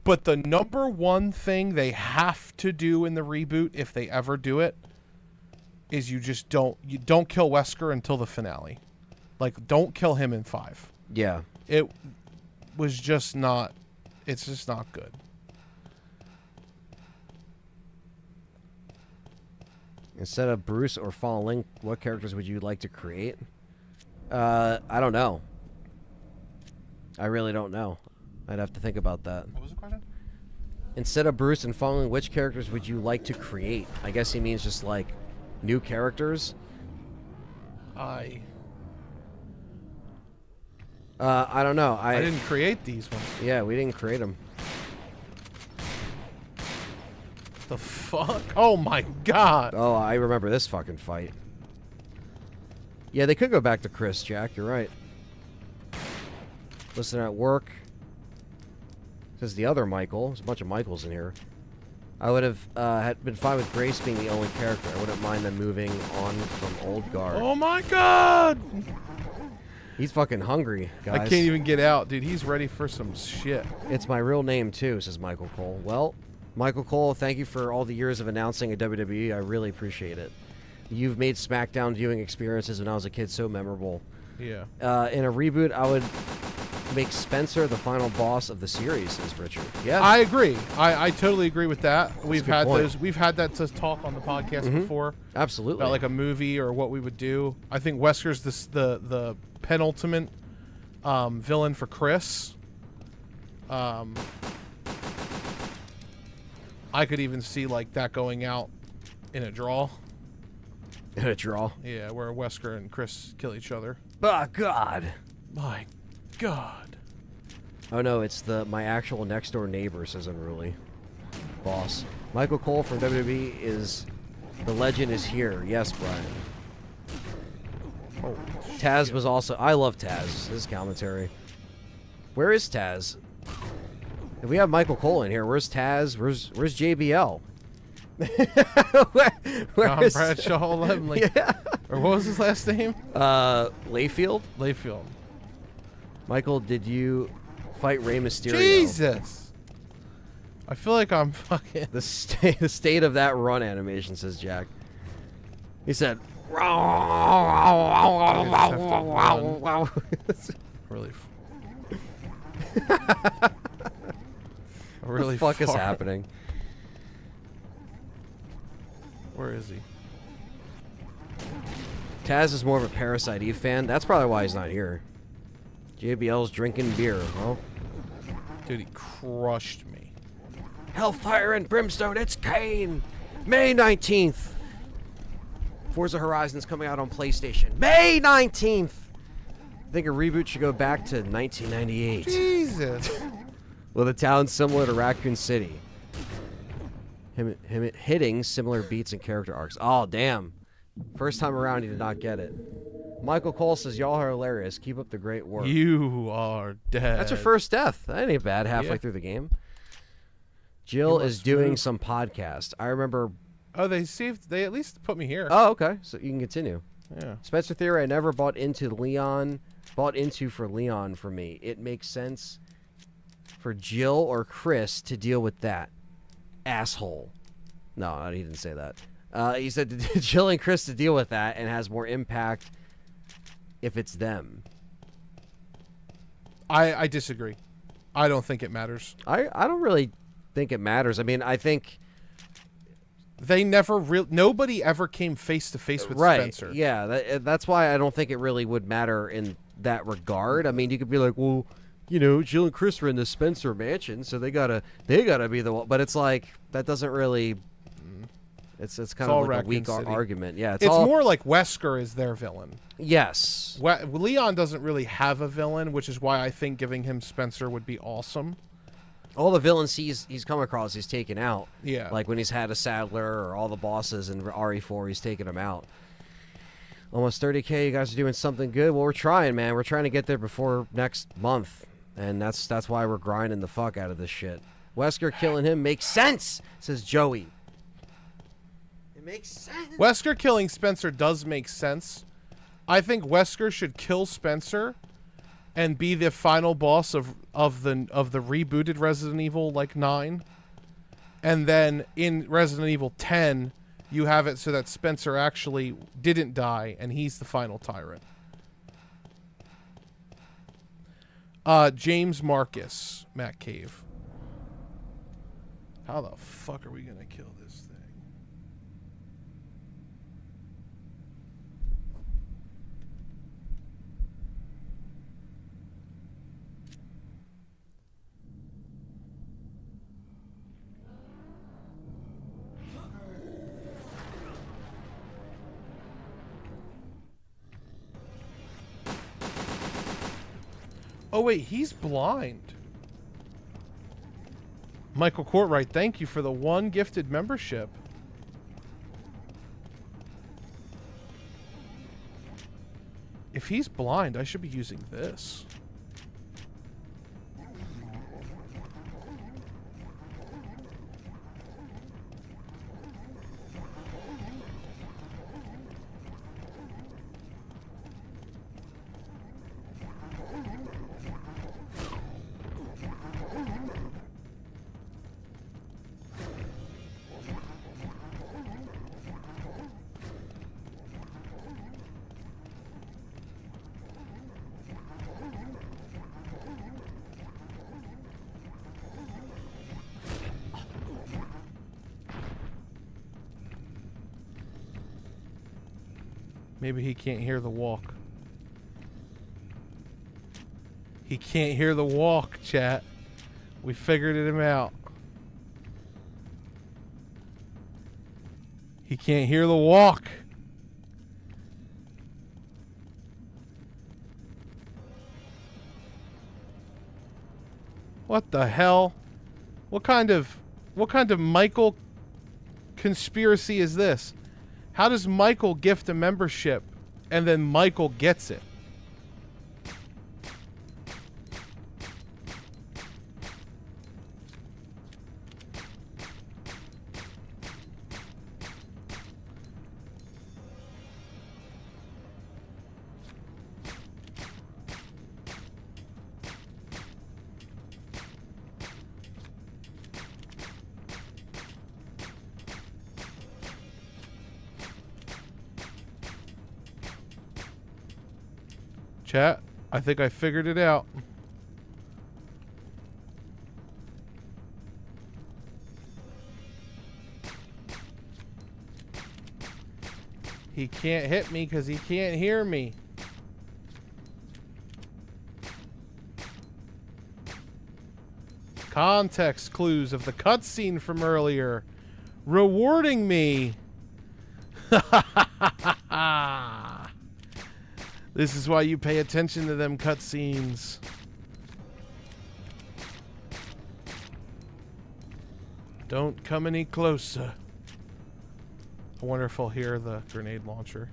But the number one thing they have to do in the reboot, if they ever do it, is you don't kill Wesker until the finale. Like, don't kill him in 5. Yeah. It was just not... It's just not good. Instead of Bruce or Fallen Link, what characters would you like to create? I don't know. I really don't know. I'd have to think about that. What was the question? Instead of Bruce and Fallen Link, which characters would you like to create? I guess he means just like new characters. I don't know. I didn't create these ones. Yeah, we didn't create them. The fuck? Oh my god. Oh, I remember this fucking fight. Yeah, they could go back to Chris, Jack. You're right. Listen at work. Says the other Michael. There's a bunch of Michaels in here. I would have had been fine with Grace being the only character. I wouldn't mind them moving on from Old Guard. Oh my god. He's fucking hungry, guys. I can't even get out, dude. He's ready for some shit. It's my real name, too, says Michael Cole. Well, Michael Cole, thank you for all the years of announcing a WWE. I really appreciate it. You've made SmackDown viewing experiences when I was a kid so memorable. Yeah. In a reboot, I would make Spencer the final boss of the series, says Richard. Yeah. I agree. I totally agree with that. We've a good had point. those. We've had that to talk on the podcast before Absolutely. about like a movie or what we would do. I think Wesker's the penultimate villain for Chris. I could even see like that going out in a draw. In a draw. Yeah, where Wesker and Chris kill each other. Oh, God. My God. Oh, no, it's my actual next-door neighbor, says Unruly. Boss. Michael Cole from WWE is... The legend is here. Yes, Brian. Oh, Taz was also... I love Taz. His commentary. Where is Taz? If we have Michael Cole in here, where's Taz? Where's JBL? Where Tom is- Bradshaw, Lemley. Yeah. Or what was his last name? Layfield? Layfield. Michael, did you fight Rey Mysterio? Jesus! I feel like I'm fucking... The state of that run animation, says Jack. He said... really... really what the fuck is happening? Where is he? Taz is more of a Parasite Eve fan. That's probably why he's not here. JBL's drinking beer. Well, Dude, he crushed me. Hellfire and Brimstone, it's Kane! May 19th! Forza Horizon's coming out on PlayStation. May 19th! I think a reboot should go back to 1998. Jesus! With a town similar to Raccoon City. Him hitting similar beats and character arcs. Oh, damn. First time around, he did not get it. Michael Cole says, y'all are hilarious. Keep up the great work. You are dead. That's her first death. That ain't bad halfway through the game. Jill is doing some podcast. I remember... Oh, they at least put me here. Oh, okay. So you can continue. Yeah. Spencer Theory, I never bought into for Leon for me. It makes sense for Jill or Chris to deal with that. Asshole. No, he didn't say that. He said Jill and Chris to deal with that and has more impact if it's them. I disagree. I don't think it matters. I don't really think it matters. I mean, I think... They never nobody ever came face to face with Spencer. Yeah, that's why I don't think it really would matter in that regard. I mean, you could be like, well, you know, Jill and Chris were in the Spencer mansion, so they gotta be the one. But it's like that doesn't really. It's kind of like a weak argument. Yeah, it's more like Wesker is their villain. Yes. Leon doesn't really have a villain, which is why I think giving him Spencer would be awesome. All the villains he's come across, he's taken out. Yeah. Like when he's had a Sadler or all the bosses in RE4, he's taken them out. Almost 30K, you guys are doing something good. Well, we're trying, man. We're trying to get there before next month. And that's why we're grinding the fuck out of this shit. Wesker killing him makes sense, says Joey. It makes sense. Wesker killing Spencer does make sense. I think Wesker should kill Spencer and be the final boss of the rebooted Resident Evil 9. And then in Resident Evil 10, you have it so that Spencer actually didn't die and he's the final tyrant. James Marcus, Matt Cave. How the fuck are we gonna kill this thing? Oh, wait, he's blind. Michael Courtwright, thank you for the 1 gifted membership. If he's blind, I should be using this. Maybe he can't hear the walk. He can't hear the walk, chat. We figured him out. He can't hear the walk. What the hell? What kind of Michael conspiracy is this? How does Michael gift a membership and then Michael gets it? Chat, I think I figured it out. He can't hit me because he can't hear me. Context clues of the cutscene from earlier. Rewarding me. This is why you pay attention to them cutscenes. Don't come any closer. I wonder if I'll hear the grenade launcher.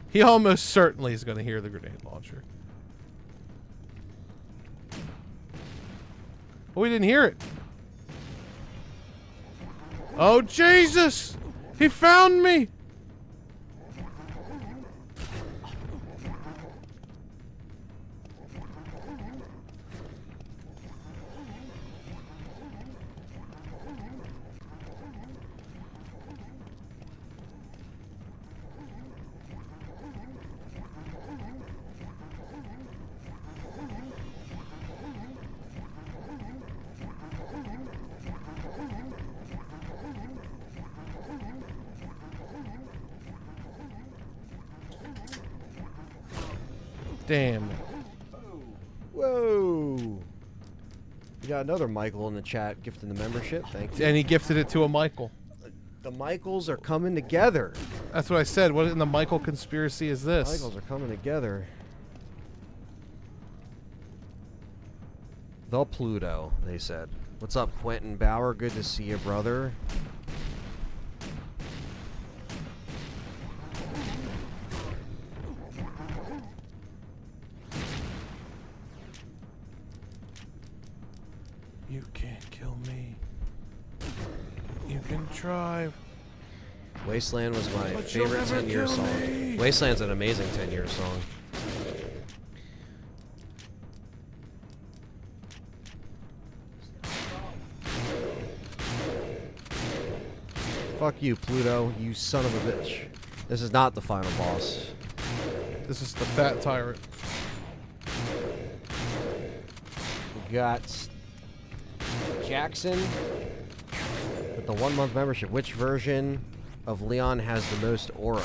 He almost certainly is going to hear the grenade launcher. Oh, we didn't hear it. Oh, Jesus! He found me! Damn. Whoa. We got another Michael in the chat gifting the membership. Thank you. And he gifted it to a Michael. The Michaels are coming together. That's what I said. What in the Michael conspiracy is this? Michaels are coming together. The Pluto, they said. What's up, Quentin Bauer? Good to see you, brother. You can't kill me. You can try. Wasteland was my But you'll favorite never 10-year kill song. me. Wasteland's an amazing 10-year song. Fuck you, Pluto, you son of a bitch. This is not the final boss. This is the fat tyrant. We got Jackson with the 1-month membership. Which version of Leon has the most aura?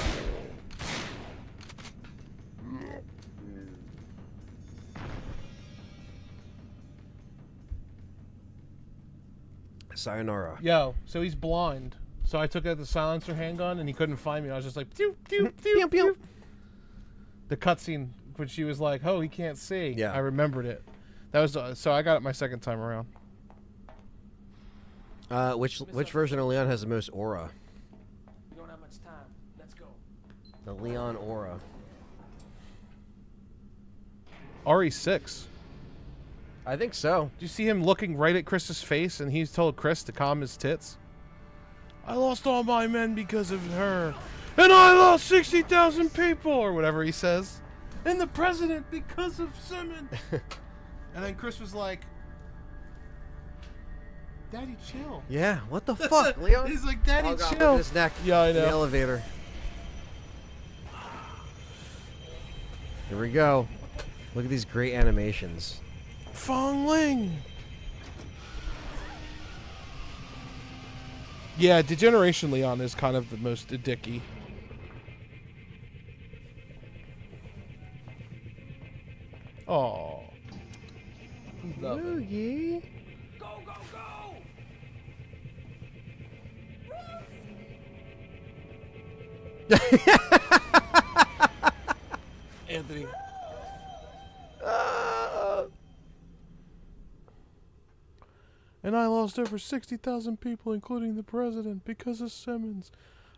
Sayonara. Yo, so he's blind. So I took out the silencer handgun and he couldn't find me. I was just like, pew, pew, pew, pew. The cutscene when she was like, "Oh, he can't see." Yeah. I remembered it. That was so I got it my second time around. Which version of Leon has the most aura? We don't have much time. Let's go. The Leon aura. RE6. I think so. Do you see him looking right at Chris's face and he's told Chris to calm his tits? I lost all my men because of her. And I lost 60,000 people, or whatever he says. And the president because of Simmons. And then Chris was like, Daddy, chill. Yeah, what the fuck, Leon? He's like, Daddy, Oh God, look chill. at his neck. Yeah, I in the know. elevator. Here we go. Look at these great animations. Fong Ling. Yeah, Degeneration Leon is kind of the most dicky. Oh. Boogie. Go, go, go! Anthony. And I lost over 60,000 people, including the president, because of Simmons.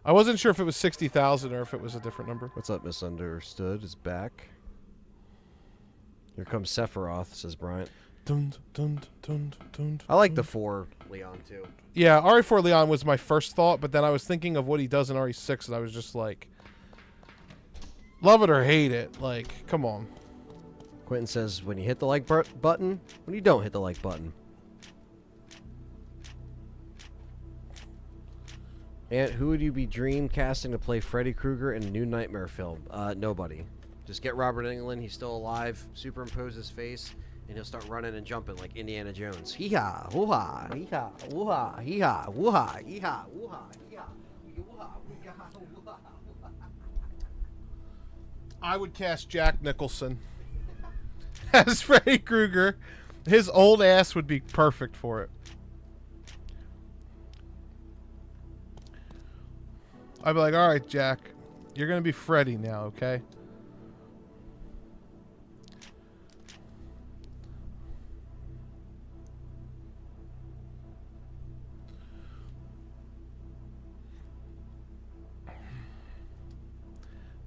I wasn't sure if it was 60,000 or if it was a different number. What's up, Misunderstood? Is back. Here comes Sephiroth, says Bryant. Dun, dun, dun, dun, I like the 4 Leon too. Yeah, RE4 Leon was my first thought, but then I was thinking of what he does in RE6, and I was just like, love it or hate it. Like, come on. Quentin says, when you hit the like button, when you don't hit the like button. And who would you be dream casting to play Freddy Krueger in a new Nightmare film? Nobody. Just get Robert Englund. He's still alive. Superimpose his face, and he'll start running and jumping like Indiana Jones. Hee-ha, woo-ha, hee-ha, woo-ha, hee-ha, woo-ha, hee-ha, woo-ha, hee-ha, woo-ha, hee-ha, woo-ha. I would cast Jack Nicholson as Freddy Krueger. His old ass would be perfect for it. I'd be like, all right, Jack, you're going to be Freddy now, okay?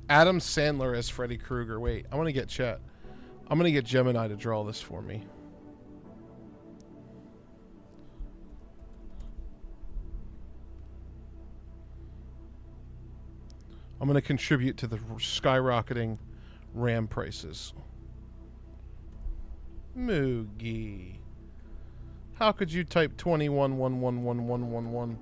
Adam Sandler as Freddy Krueger. Wait, I'm going to get Chet. I'm going to get Gemini to draw this for me. I'm going to contribute to the skyrocketing RAM prices. Moogie. How could you type 21111111?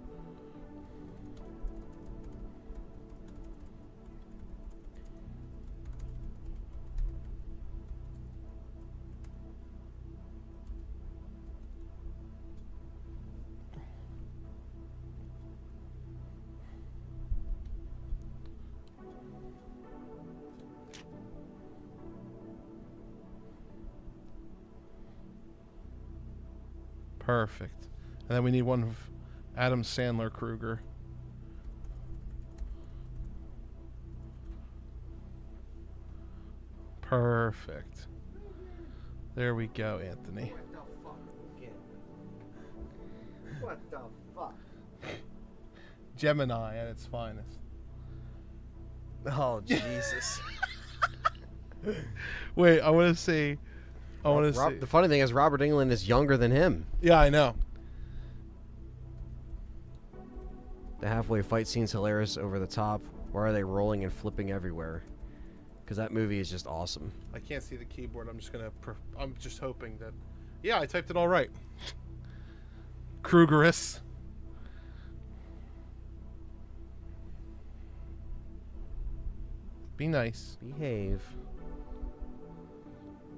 Perfect. And then we need one of Adam Sandler Krueger. Perfect. There we go, Anthony. What the fuck? Gemini at its finest. Oh, Jesus. Wait, I want to see. I want to see. The funny thing is, Robert Englund is younger than him. Yeah, I know. The halfway fight scene's hilarious, over the top. Why are they rolling and flipping everywhere? Because that movie is just awesome. I can't see the keyboard. I'm just gonna. I'm just hoping that. Yeah, I typed it all right. Krugerus. Be nice. Behave.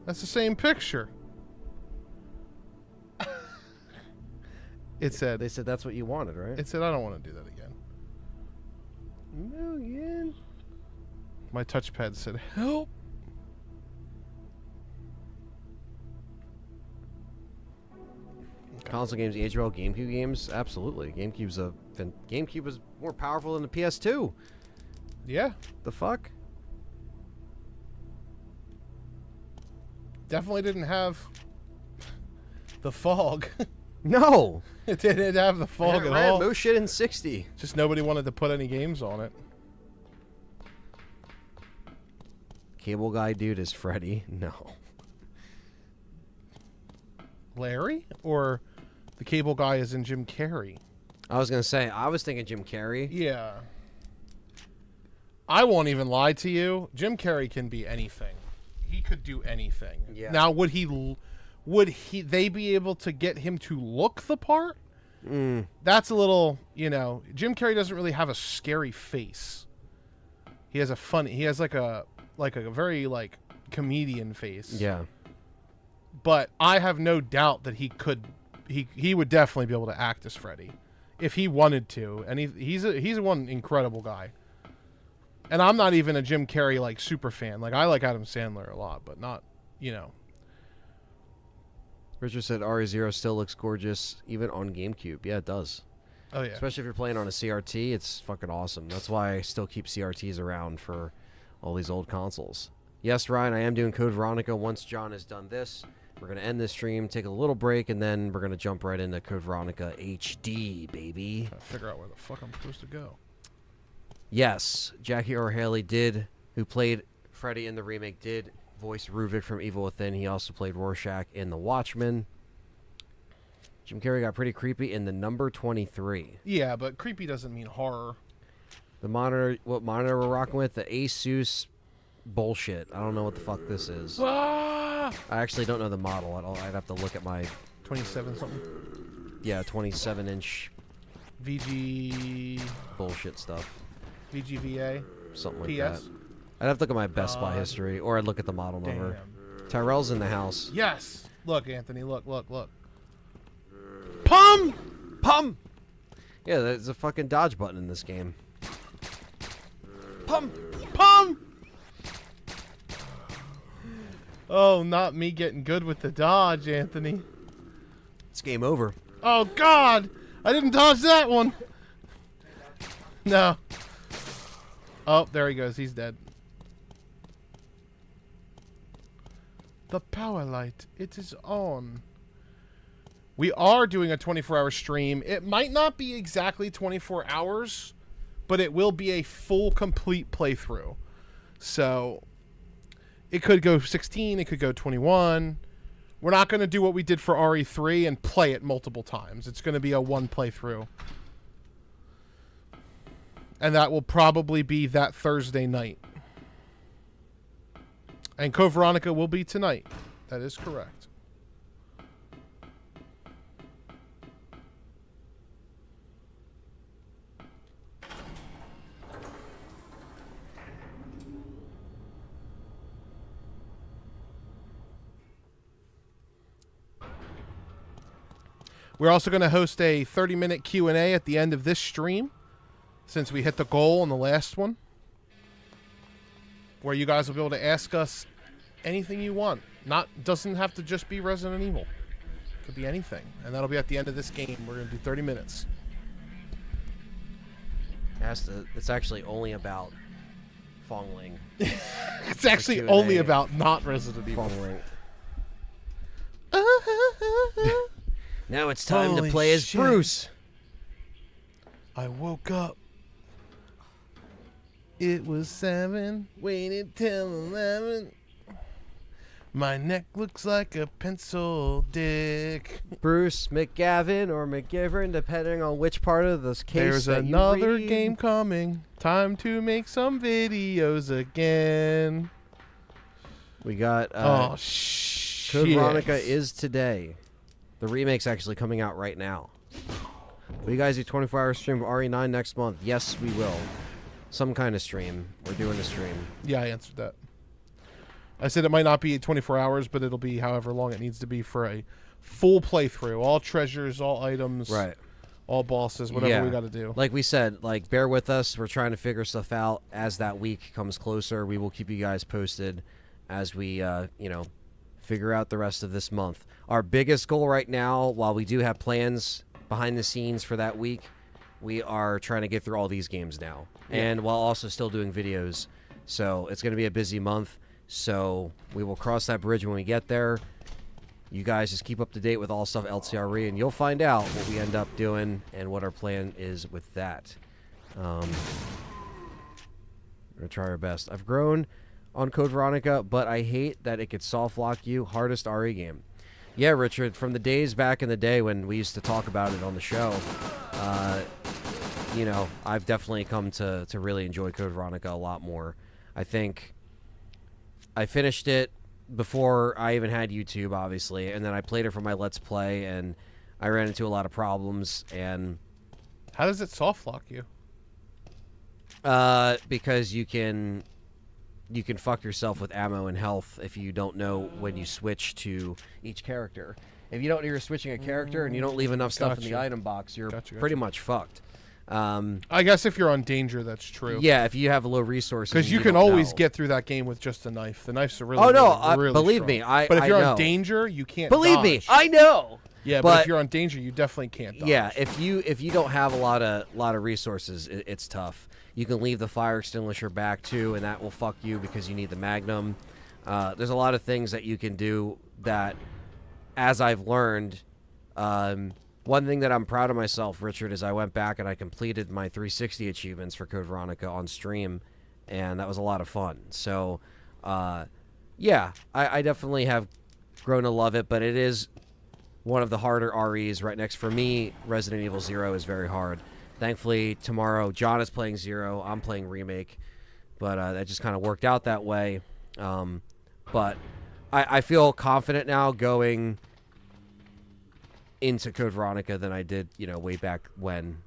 That's the same picture. It said. They said that's what you wanted, right? It said I don't want to do that again. No, again. My touchpad said help. Console games age well. GameCube games, absolutely. GameCube was more powerful than the PS2. Yeah, The fuck? definitely didn't have the fog. No. It didn't have the fog It at ran all. most shit in 60. Just nobody wanted to put any games on it. Cable guy dude is Freddy. No. Larry? Or the cable guy is in Jim Carrey? I was gonna say, I was thinking Jim Carrey. Yeah. I won't even lie to you. Jim Carrey can be anything. He could do anything. Yeah. Now, would they be able to get him to look the part? That's a little, Jim Carrey doesn't really have a scary face. He has like a very like comedian face. Yeah. But I have no doubt that he would definitely be able to act as Freddy if he wanted to. And he's one incredible guy. And I'm not even a Jim Carrey like super fan. Like I like Adam Sandler a lot, but not, Richard said RE0 still looks gorgeous, even on GameCube. Yeah, it does. Oh yeah. Especially if you're playing on a CRT, it's fucking awesome. That's why I still keep CRTs around for all these old consoles. Yes, Ryan, I am doing Code Veronica. Once John has done this, we're going to end this stream, take a little break, and then we're going to jump right into Code Veronica HD, baby. Trying to figure out where the fuck I'm supposed to go. Yes, Jackie Earle Haley who played Freddy in the remake, did voice Ruvik from Evil Within. He also played Rorschach in The Watchmen. Jim Carrey got pretty creepy in The Number 23. Yeah, but creepy doesn't mean horror. The monitor, what monitor we're rocking with? The Asus bullshit. I don't know what the fuck this is. Ah! I actually don't know the model at all. I'd have to look at my 27 something. Yeah, 27-inch VG. bullshit stuff. VGVA. Something like PS. that. I'd have to look at my Best Buy history, or I'd look at the model number. Damn. Tyrell's in the house. Yes. Look, Anthony. Look. Pum! Pum! Yeah, there's a fucking dodge button in this game. Pum! Pum! Oh, not me getting good with the dodge, Anthony. It's game over. Oh, God! I didn't dodge that one. No. Oh, there he goes. He's dead. The power light. It is on. We are doing a 24-hour stream. It might not be exactly 24 hours, but it will be a full, complete playthrough. So, it could go 16. It could go 21. We're not going to do what we did for RE3 and play it multiple times. It's going to be a one playthrough. And that will probably be that Thursday night. And Code Veronica will be tonight. That is correct. We're also going to host a 30-minute Q&A at the end of this stream, since we hit the goal on the last one, where you guys will be able to ask us anything you want. Doesn't have to just be Resident Evil. Could be anything. And that'll be at the end of this game. We're going to do 30 minutes. It's actually only about Fongling. It's actually Q&A. only about not Resident Evil. Fongling. Now it's time Holy to play as shit. Bruce. I woke up. It was 7. Waited till 11. My neck looks like a pencil dick. Bruce McGavin or McGivern, depending on which part of this case There's that you another read. game coming. Time to make some videos again. We got Oh, shit. Code Veronica is today. The remake's actually coming out right now. Will you guys do 24-hour stream of RE9 next month? Yes, we will. Some kind of stream. We're doing a stream. Yeah, I answered that. I said it might not be 24 hours, but it'll be however long it needs to be for a full playthrough. All treasures, all items, Right. all bosses, whatever we got to do. Like we said, bear with us. We're trying to figure stuff out as that week comes closer. We will keep you guys posted as we, figure out the rest of this month. Our biggest goal right now, while we do have plans behind the scenes for that week, we are trying to get through all these games now. Yeah. And while also still doing videos. So it's going to be a busy month. So we will cross that bridge when we get there. You guys just keep up to date with all stuff LTRE, and you'll find out what we end up doing and what our plan is with that. We're going to try our best. I've grown on Code Veronica, but I hate that it could soft lock you. Hardest RE game. Yeah, Richard, from the days back in the day when we used to talk about it on the show, I've definitely come to really enjoy Code Veronica a lot more. I think I finished it before I even had YouTube, obviously, and then I played it for my Let's Play, and I ran into a lot of problems, and How does it soft lock you? because you can fuck yourself with ammo and health if you don't know when you switch to each character. If you don't know you're switching a character and you don't leave enough stuff in the Gotcha. item box, you're Gotcha. pretty much fucked. I guess if you're on danger, that's true. Yeah, if you have low resources, Because and you can don't always know. get through that game with just a knife. The knifes are really, Oh, no, really, really believe strong. me, But if I you're know. on danger, you can't Believe me, dodge. I know. Yeah, but but if you're on danger, you definitely can't dodge. Yeah, if you don't have a lot of resources, it's tough. You can leave the fire extinguisher back too, and that will fuck you because you need the Magnum. There's a lot of things that you can do that, as I've learned. One thing that I'm proud of myself, Richard, is I went back and I completed my 360 achievements for Code Veronica on stream, and that was a lot of fun. So, yeah, I definitely have grown to love it, but it is one of the harder REs right next. For me, Resident Evil 0 is very hard. Thankfully, tomorrow, John is playing 0. I'm playing Remake, but that just kind of worked out that way. But I feel confident now going into Code Veronica than I did, way back when.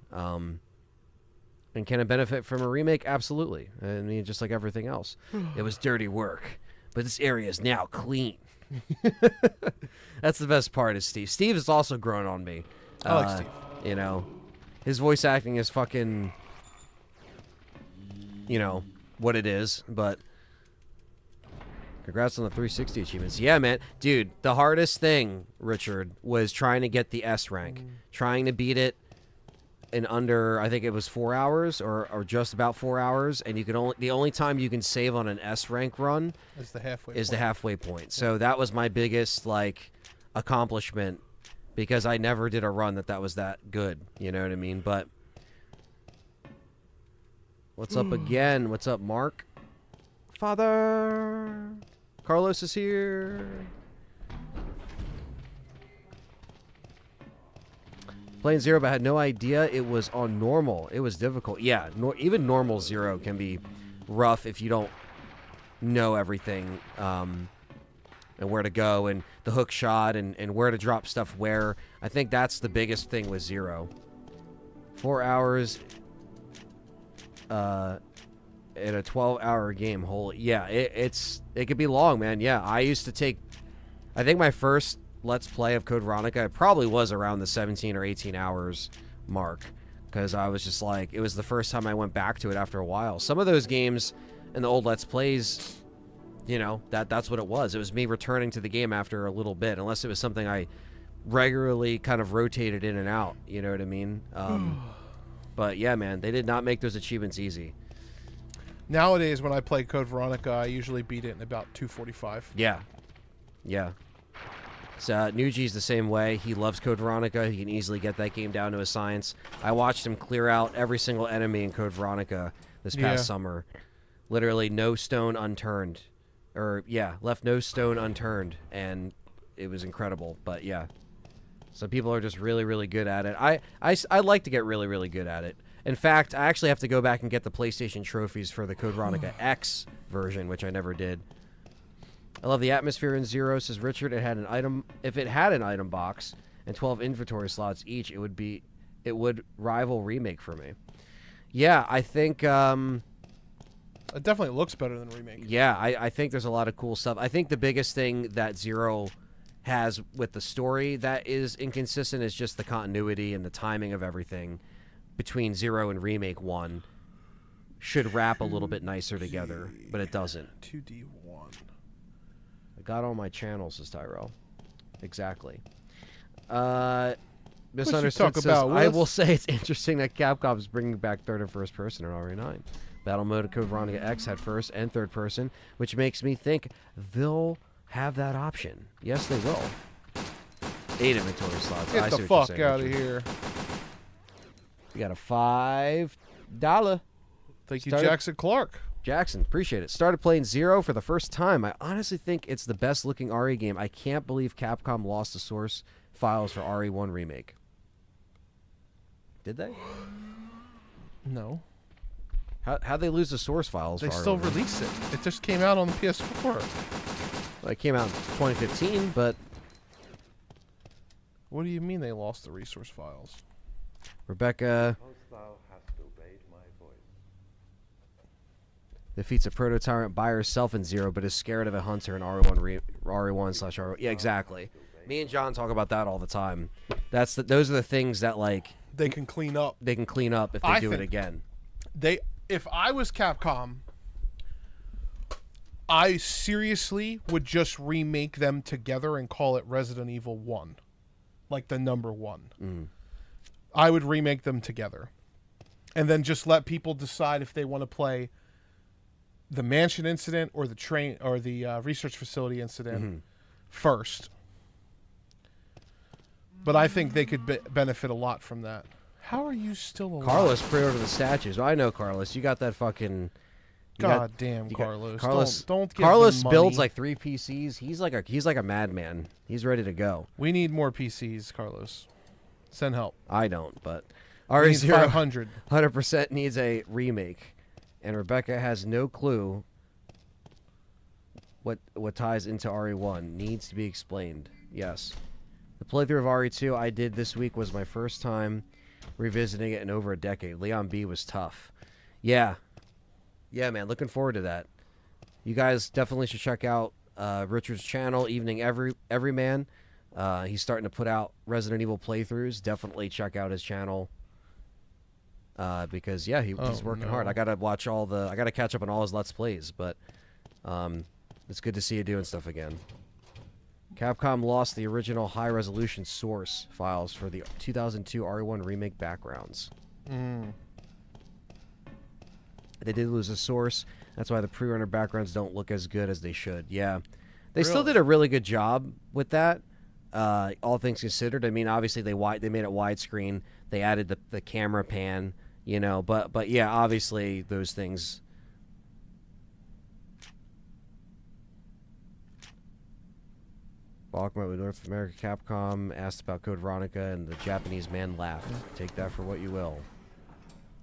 And can it benefit from a remake? Absolutely. I mean, just like everything else. It was dirty work, but this area is now clean. That's the best part is Steve. Steve has also grown on me. I like Steve. You know, his voice acting is fucking, you know, what it is, but congrats on the 360 achievements. Yeah, man. Dude, the hardest thing, Richard, was trying to get the S rank. Trying to beat it in under, I think it was 4 hours or just about 4 hours, and you can only, the only time you can save on an S rank run Is the halfway is point. the halfway point. So that was my biggest like accomplishment, because I never did a run that was that good. You know what I mean? But what's up again? What's up, Mark? Father Carlos is here. Playing Zero, but I had no idea it was on normal. It was difficult. Yeah, even normal Zero can be rough if you don't know everything and where to go and the hook shot and where to drop stuff where. I think that's the biggest thing with Zero. 4 hours in a 12-hour game. Holy, yeah, it could be long, man. Yeah, I used to take, I think my first Let's Play of Code Veronica, it probably was around the 17 or 18 hours mark, because I was just like, it was the first time I went back to it after a while. Some of those games in the old Let's Plays, you know, that's what it was. It was me returning to the game after a little bit, unless it was something I regularly kind of rotated in and out, you know what I mean? But yeah, man, they did not make those achievements easy. Nowadays, when I play Code Veronica, I usually beat it in about 2:45. Yeah. Yeah. So Nuji's the same way. He loves Code Veronica. He can easily get that game down to a science. I watched him clear out every single enemy in Code Veronica this past summer. Literally no stone unturned. Or, yeah, left no stone unturned. And it was incredible. But, yeah. Some people are just really, really good at it. I like to get really, really good at it. In fact, I actually have to go back and get the PlayStation trophies for the Code Veronica X version, which I never did. I love the atmosphere in Zero, says Richard. It had an item. If it had an item box and 12 inventory slots each, it would rival Remake for me. Yeah, I think. It definitely looks better than Remake. Yeah, I think there's a lot of cool stuff. I think the biggest thing that Zero has with the story that is inconsistent is just the continuity and the timing of everything between Zero and Remake 1 should wrap a little bit nicer together, but it doesn't. 2D1. I got all my channels, says Tyrell. Exactly. Misunderstood talk says, about, I Willis? will say it's interesting that Capcom is bringing back third and first person in RE9. Battle mode of Code Veronica X had first and third person, which makes me think they'll have that option. Yes, they will. 8 inventory slots. Get I the see what you're fuck saying, out of Richard. here. We got a $5. Thank you, Started- Jackson Clark. Jackson, appreciate it. Started playing Zero for the first time. I honestly think it's the best looking RE game. I can't believe Capcom lost the source files for RE1 Remake. Did they? No. How'd they lose the source files They for still RE1? released it. It just came out on the PS4. Well, it came out in 2015, but What do you mean they lost the resource files? Rebecca defeats a proto-tyrant by herself in Zero, but is scared of a hunter in RE1/RE1. Yeah, exactly. Me and John talk about that all the time. Those are the things that like They can clean up. they can clean up if they I do it think- again. If I was Capcom, I seriously would just remake them together and call it Resident Evil 1. Like the number 1. I would remake them together. And then just let people decide if they want to play the mansion incident or the train or the research facility incident first. But I think they could benefit a lot from that. How are you still alive? Carlos pre-ordered the statues. Well, I know Carlos. You got that fucking. God damn, Carlos. Carlos. Don't give Carlos them builds money. like 3 PCs. He's like a madman. He's ready to go. We need more PCs, Carlos. Send help. I don't, but We need RE0 500. 100% needs a remake, and Rebecca has no clue what ties into RE1. Needs to be explained. Yes. The playthrough of RE2 I did this week was my first time revisiting it in over a decade. Leon B was tough. Yeah. Yeah, man. Looking forward to that. You guys definitely should check out Richard's channel, Evening Everyman. He's starting to put out Resident Evil playthroughs. Definitely check out his channel. Because yeah, he's working hard. I gotta catch up on all his Let's Plays, but it's good to see you doing stuff again. Capcom lost the original high-resolution source files for the 2002 RE1 remake backgrounds. They did lose the source. That's why the pre-rendered backgrounds don't look as good as they should. Yeah, they still did a really good job with that. All things considered, I mean, obviously they made it widescreen. They added the camera pan, you know. But yeah, obviously those things. Balkman with North America Capcom asked about Code Veronica, and the Japanese man laughed. Take that for what you will.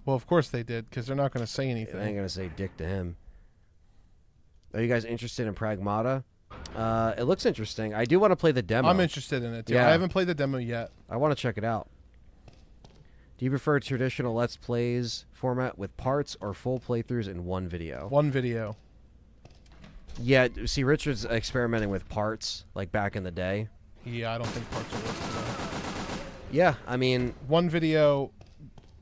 Well, of course they did, because they're not going to say anything. They ain't going to say dick to him. Are you guys interested in Pragmata? It looks interesting. I do want to play the demo. I'm interested in it, too. Yeah. I haven't played the demo yet. I want to check it out. Do you prefer traditional Let's Plays format with parts or full playthroughs in one video? One video. Yeah, see, Richard's experimenting with parts, like back in the day. Yeah, I don't think parts will work for that. Yeah, I mean... One video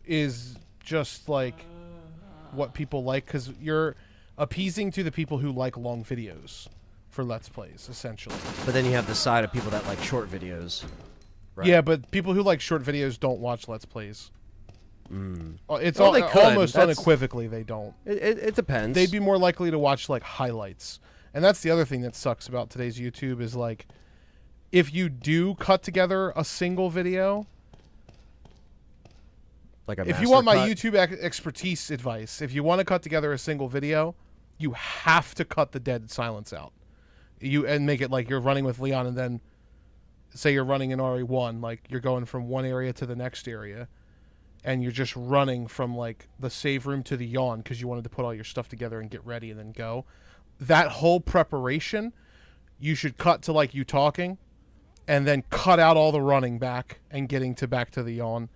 is just, like, what people like, because you're appeasing to the people who like long videos for Let's Plays, essentially. But then you have the side of people that like short videos. Right. Yeah, but people who like short videos don't watch Let's Plays. It's Well, they could. almost That's- unequivocally they don't. It depends. They'd be more likely to watch, like, highlights. And that's the other thing that sucks about today's YouTube is, like, if you do cut together a single video, like a if you want my master cut. YouTube expertise advice, if you want to cut together a single video, you have to cut the dead silence out. And make it like you're running with Leon, and then say you're running in RE1, like you're going from one area to the next area, and you're just running from, like, the save room to the yawn because you wanted to put all your stuff together and get ready and then go. That whole preparation, you should cut to, like, you talking, and then cut out all the running back and getting back to the yawn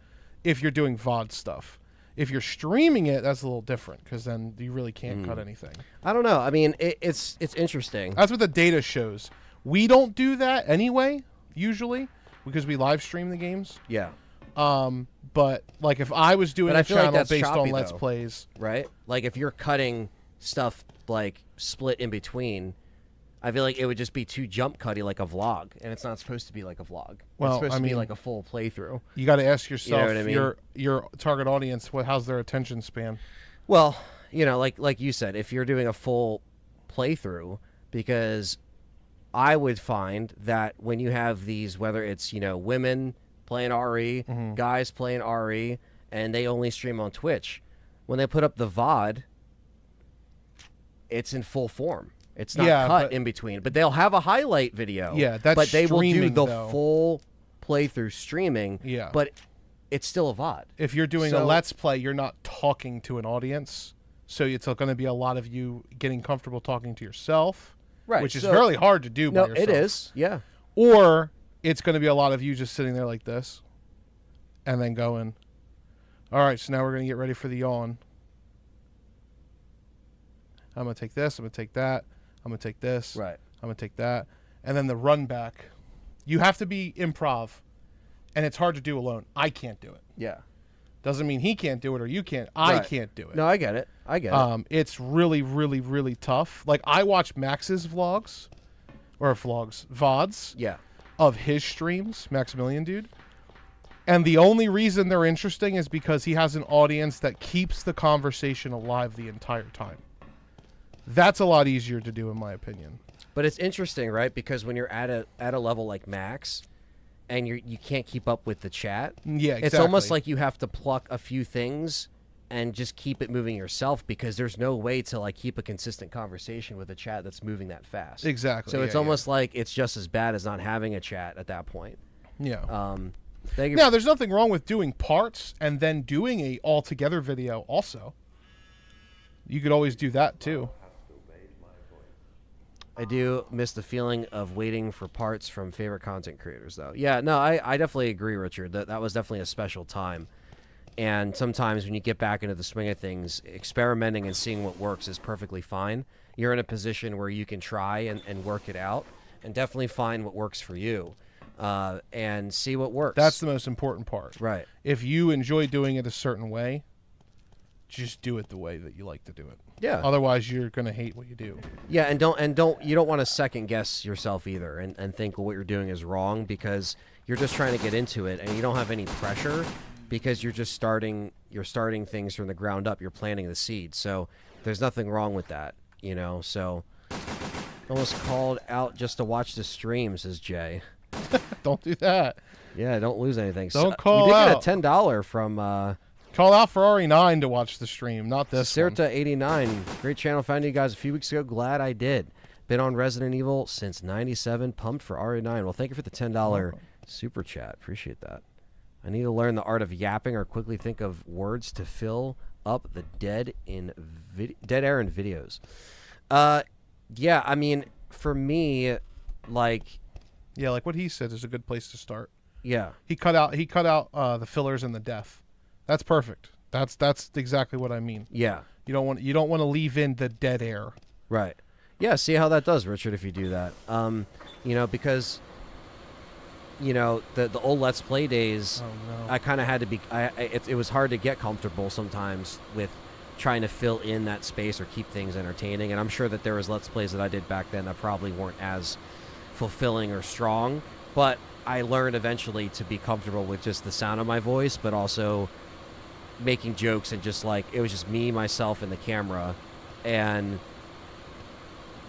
if you're doing VOD stuff. If you're streaming it, that's a little different because then you really can't cut anything. I don't know. I mean, it's interesting. That's what the data shows. We don't do that anyway, usually, because we live stream the games. Yeah. But, like, if I was doing But I a feel like channel that's based choppy, on Let's though. Plays, Right? Like, if you're cutting stuff, like, split in between, I feel like it would just be too jump cutty like a vlog, and it's not supposed to be like a vlog. Well, it's supposed I to be mean- like a full playthrough. you got to ask yourself, what I mean? your target audience, how's their attention span? Well, you know, like you said, if you're doing a full playthrough, because I would find that when you have these, whether it's, you know, women playing RE, guys playing RE, and they only stream on Twitch, when they put up the VOD, it's in full form. It's not Yeah, cut but- in between, but they'll have a highlight video. Yeah, that's but they will do streaming, the though. full playthrough streaming. Yeah. but it's still a VOD. If you're doing a So- Let's Play, you're not talking to an audience, so it's going to be a lot of you getting comfortable talking to yourself, Right, which is so- fairly hard to do by No, yourself. it is. Yeah. Or it's going to be a lot of you just sitting there like this and then going, all right, so now we're going to get ready for the yawn. I'm going to take this. I'm going to take that. I'm going to take this. Right. I'm going to take that. And then the run back. You have to be improv, and it's hard to do alone. I can't do it. Yeah. Doesn't mean he can't do it or you can't. I Right. can't do it. No, I get it. I get it. It's really, really, really tough. Like, I watch Max's VODs, Yeah. of his streams, Maximilian dude. And the only reason they're interesting is because he has an audience that keeps the conversation alive the entire time. That's a lot easier to do, in my opinion. But it's interesting, right? Because when you're at a level like Max, and you can't keep up with the chat, Yeah, exactly. it's almost like you have to pluck a few things and just keep it moving yourself, because there's no way to, like, keep a consistent conversation with a chat that's moving that fast. Exactly. So yeah, it's yeah. almost like it's just as bad as not having a chat at that point. Yeah. Thank you. Now, there's nothing wrong with doing parts and then doing a all-together video also. You could always do that, too. I do miss the feeling of waiting for parts from favorite content creators, though. Yeah, no, I definitely agree, Richard. That was definitely a special time. And sometimes when you get back into the swing of things, experimenting and seeing what works is perfectly fine. You're in a position where you can try and work it out and definitely find what works for you and see what works. That's the most important part. Right. If you enjoy doing it a certain way, just do it the way that you like to do it. Yeah. Otherwise, you're going to hate what you do. Yeah, and you don't want to second guess yourself either and think, well, what you're doing is wrong, because you're just trying to get into it and you don't have any pressure because you're starting things from the ground up. You're planting the seed. So there's nothing wrong with that, you know. So almost called out just to watch the stream, says Jay. Don't do that. Yeah, don't lose anything. Don't call we did out. get a $10 from Call out for RE9 to watch the stream, not this one. Serta89. Great channel. Found you guys a few weeks ago. Glad I did. Been on Resident Evil since '97. Pumped for RE9. Well, thank you for the $10 super chat. Appreciate that. I need to learn the art of yapping or quickly think of words to fill up the dead air in videos. Yeah, I mean, for me, like... Yeah, like what he said is a good place to start. Yeah. He cut out the fillers and the death. That's perfect. That's exactly what I mean. Yeah. You don't want to leave in the dead air. Right. Yeah, see how that does, Richard, if you do that. You know, because... You know, the old Let's Play days, I kind of had to be... it was hard to get comfortable sometimes with trying to fill in that space or keep things entertaining. And I'm sure that there was Let's Plays that I did back then that probably weren't as fulfilling or strong. But I learned eventually to be comfortable with just the sound of my voice, but also making jokes and just like... It was just me, myself, and the camera. And,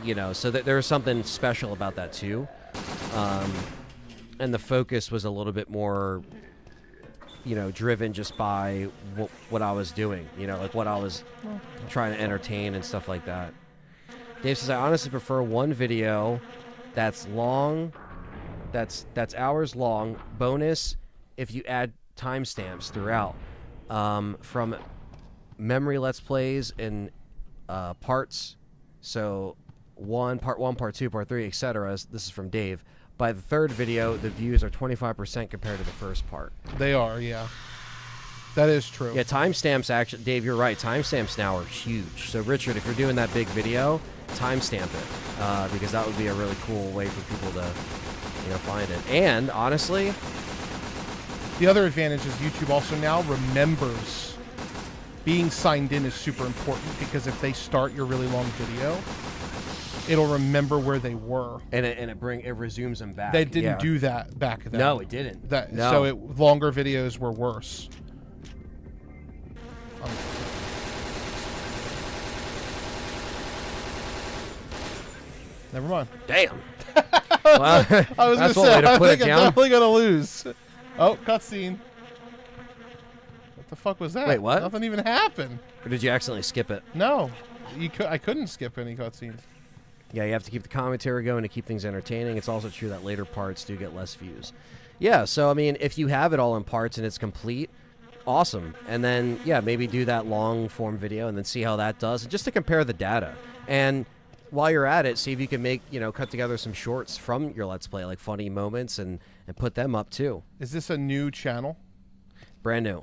you know, so there was something special about that too. And the focus was a little bit more, you know, driven just by what I was doing, you know, like what I was trying to entertain and stuff like that. Dave says, I honestly prefer one video that's long, that's hours long, bonus if you add timestamps throughout, from memory Let's Plays in parts. So part 1, part 2, part 3, etc. This is from Dave. By the third video, the views are 25% compared to the first part. They are, yeah. That is true. Yeah, timestamps actually, Dave, you're right. Timestamps now are huge. So, Richard, if you're doing that big video, timestamp it, because that would be a really cool way for people to, you know, find it. And honestly, the other advantage is YouTube also now remembers being signed in is super important, because if they start your really long video, it'll remember where they were, and it resumes them back. They didn't do that back then. No, it didn't. No. So longer videos were worse. Never mind. Damn. Well, I was that's gonna one say, way to I put think it I'm down. definitely gonna lose. Oh, cutscene. What the fuck was that? Wait, what? Nothing even happened. Or did you accidentally skip it? No, I couldn't skip any cutscenes. Yeah, you have to keep the commentary going to keep things entertaining. It's also true that later parts do get less views. Yeah, so, I mean, if you have it all in parts and it's complete, awesome. And then, yeah, maybe do that long-form video and then see how that does, just to compare the data. And while you're at it, see if you can make, you know, cut together some shorts from your Let's Play, like funny moments, and put them up, too. Is this a new channel? Brand new.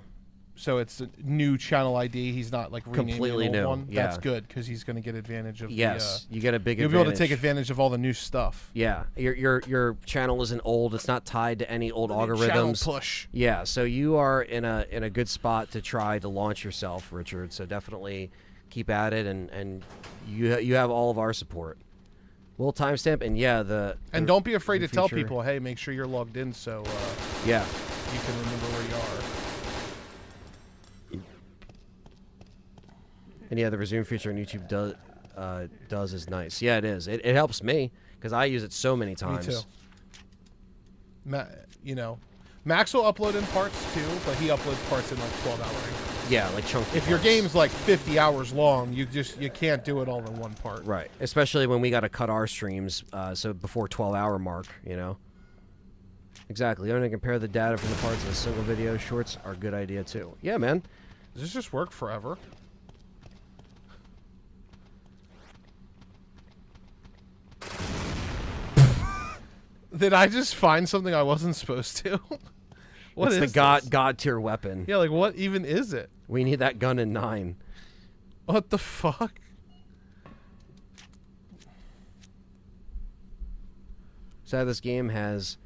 So it's a new channel ID. He's not like renaming Completely an old new, one. yeah. That's good, because he's going to get advantage of. Yes, you get a big you'll advantage. be able to take advantage of all the new stuff. Yeah, your channel isn't old. It's not tied to any old algorithms. Channel push. Yeah, so you are in a good spot to try to launch yourself, Richard. So definitely keep at it, and you have all of our support. We'll timestamp, and yeah, and don't be afraid to tell feature. people, hey, make sure you're logged in, so yeah, you can remember where you are. And yeah, the resume feature on YouTube does is nice. Yeah, it is. It helps me because I use it so many times. Me too. You know, Max will upload in parts too, but he uploads parts in like 12-hour increments. Yeah, like chunky. If your game's like 50 hours long, you can't do it all in one part. Right. Especially when we got to cut our streams, so before 12-hour mark, you know. Exactly. You want to compare the data from the parts in a single video. Shorts are a good idea too. Yeah, man. Does this just work forever? Did I just find something I wasn't supposed to? What it's is the this? god tier weapon. Yeah, like what even is it? We need that gun in 9. What the fuck? Sad this game has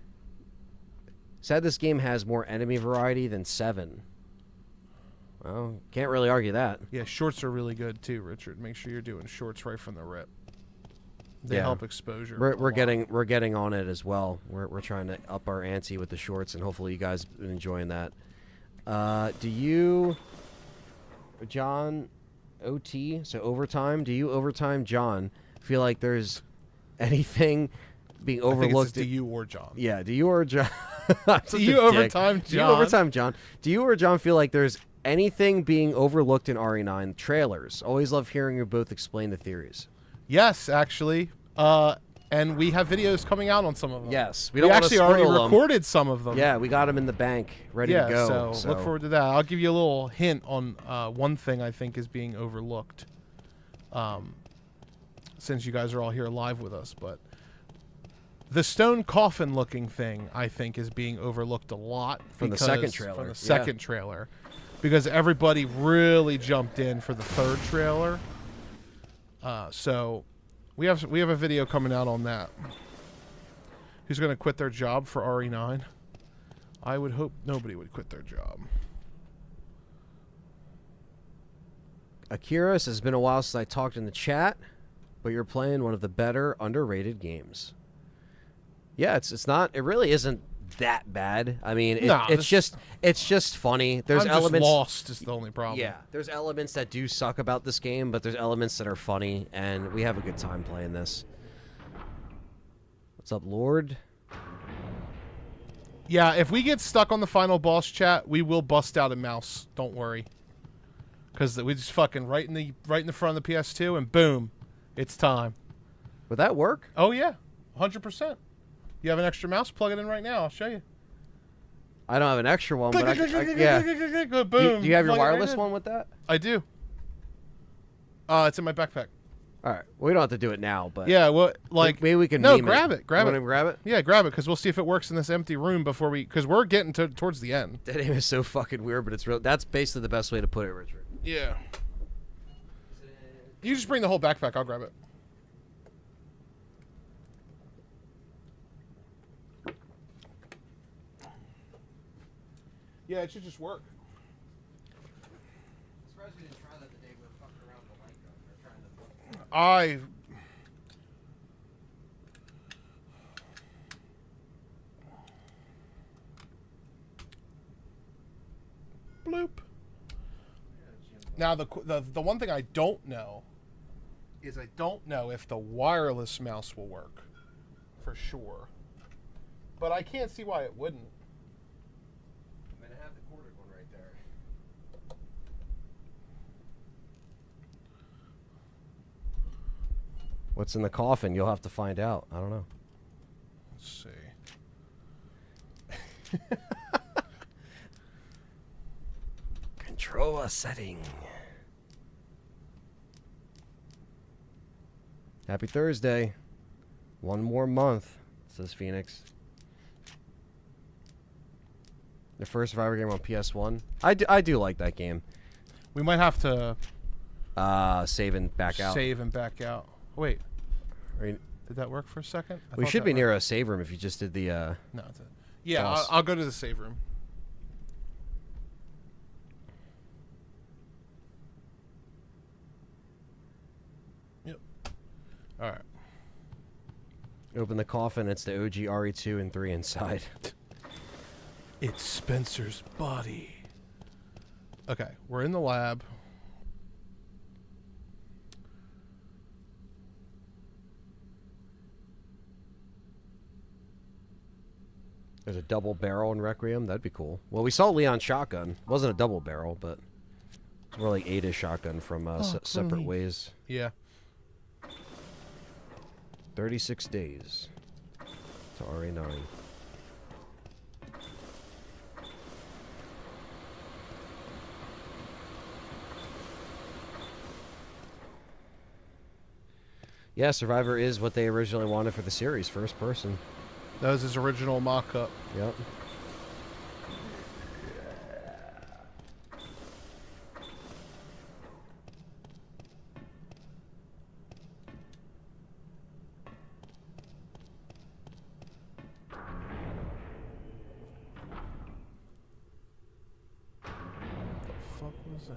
more enemy variety than 7. Well, can't really argue that. Yeah, shorts are really good too, Richard. Make sure you're doing shorts right from the rip. They Yeah. help exposure. We're a lot. getting on it as well. We're trying to up our ante with the shorts, and hopefully you guys have been enjoying that. Do you, John, OT? So overtime. Do you overtime, John? Feel like there's anything being I think it's overlooked? just, do you or John? Yeah. Do you or John? Do you overtime, Do you John? overtime, John? Do you or John feel like there's anything being overlooked in RE9 trailers? Always love hearing you both explain the theories. Yes, actually. And we have videos coming out on some of them. Yes, We don't wanna actually already spoil 'em. recorded some of them. Yeah, we got them in the bank, ready Yeah, to go. so look forward to that. I'll give you a little hint on one thing I think is being overlooked. Since you guys are all here live with us, but the stone coffin looking thing I think is being overlooked a lot From the second because- trailer, From the yeah. second trailer, because everybody really jumped in for the third trailer. So we have a video coming out on that. Who's going to quit their job for RE9? I would hope nobody would quit their job. Akira says, it's been a while since I talked in the chat, but you're playing one of the better underrated games. Yeah, it really isn't that bad. I mean, it's just funny. There's I'm elements just lost is the only problem. Yeah, there's elements that do suck about this game, but there's elements that are funny, and we have a good time playing this. What's up, Lord? Yeah, if we get stuck on the final boss chat, we will bust out a mouse. Don't worry. Because we just fucking right in the front of the PS2, and boom, it's time. Would that work? Oh yeah, 100%. You have an extra mouse? Plug it in right now. I'll show you. I don't have an extra one, but yeah. Boom. Do you have your Plug it right wireless in. one with that? I do. It's in my backpack. All right. Well, we don't have to do it now, but Yeah, well, like maybe we can. no, meme grab it. Grab You it. wanna grab it. Yeah, grab it because we'll see if it works in this empty room before because we're getting towards the end. That name is so fucking weird, but it's real. That's basically the best way to put it, Richard. Yeah. You just bring the whole backpack. I'll grab it. Yeah, it should just work. I'm surprised we didn't try that the day we were fucking around with the light gun. We were trying to. Bloop. Now the one thing I don't know is I don't know if the wireless mouse will work for sure, but I can't see why it wouldn't. I'm gonna have the corded one right there. What's in the coffin? You'll have to find out. I don't know. Let's see. Controller setting. Happy Thursday. One more month, says Phoenix. The first Survivor game on PS1. I do like that game. We might have to Save and back out. save and back out. Wait, I mean, did that work for a second? I we thought should that be worked. near a save room if you just did the. No, it's a, yeah, Boss. I'll go to the save room. Yep. All right. Open the coffin. It's the OG RE2 and 3 inside. It's Spencer's body. Okay, we're in the lab. There's a double barrel in Requiem. That'd be cool. Well, we saw Leon's shotgun. It wasn't a double barrel, but it's more like Ada's shotgun from Separate clean. Ways. Yeah. 36 days to RE9. Yeah, Survivor is what they originally wanted for the series, first person. That was his original mock-up. Yep. fuck was that?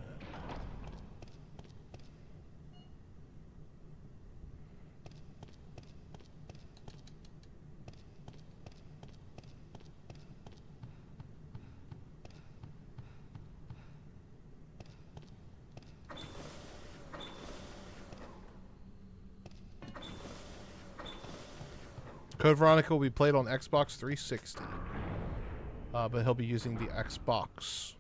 Code Veronica will be played on Xbox 360. But he'll be using the Xbox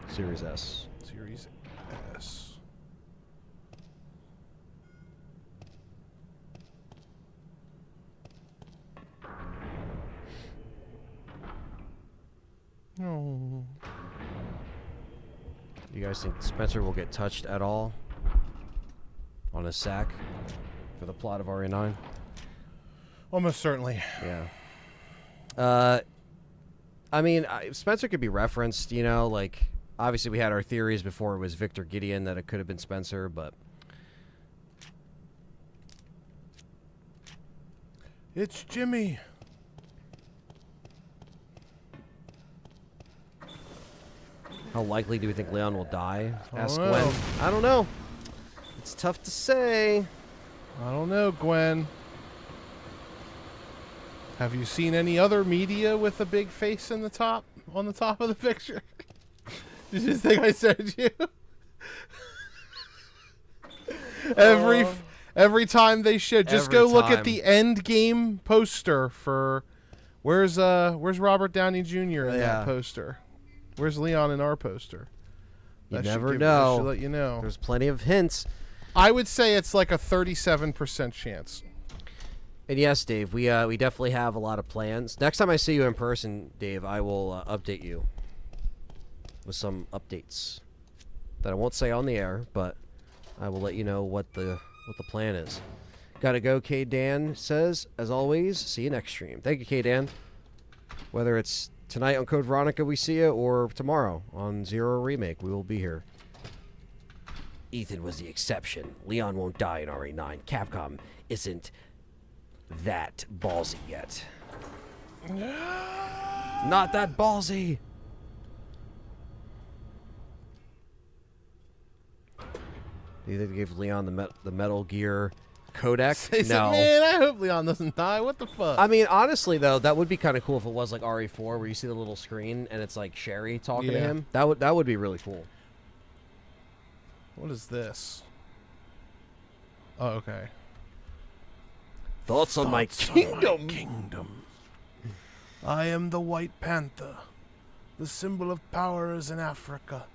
Series S. Series S. Oh. You guys think Spencer will get touched at all on his sack for the plot of RE9? Almost certainly. Yeah. I mean, Spencer could be referenced, you know, like, obviously we had our theories before it was Victor Gideon that it could have been Spencer, but... It's Jimmy. How likely do we think Leon will die? Ask know. Gwen. I don't know. It's tough to say. I don't know, Gwen. Have you seen any other media with a big face in the top, on the top of the picture? Did you think I said you? Every time they should just Every go look at time. the end game poster for where's Robert Downey Jr. in Yeah. that poster? Where's Leon in our poster? You That should never that know. should let you know. There's plenty of hints. I would say it's like a 37% chance. And yes, Dave, we definitely have a lot of plans. Next time I see you in person, Dave, I will update you with some updates that I won't say on the air, but I will let you know what the plan is. Gotta go, K Dan says. As always, see you next stream. Thank you, K Dan. Whether it's tonight on Code Veronica we see you, or tomorrow on Zero Remake, we will be here. Ethan was the exception. Leon won't die in RE9. Capcom isn't that ballsy yet. Not that ballsy. Do you think they gave Leon the Metal Gear codec? They said, man, I hope Leon doesn't die. What the fuck? I mean, honestly, though, that would be kind of cool if it was like RE4, where you see the little screen and it's like Sherry talking to Yeah. him. That would be really cool. What is this? Oh, okay. Thoughts on my Thoughts on kingdom. my kingdom. I am the White Panther. The symbol of power is in Africa.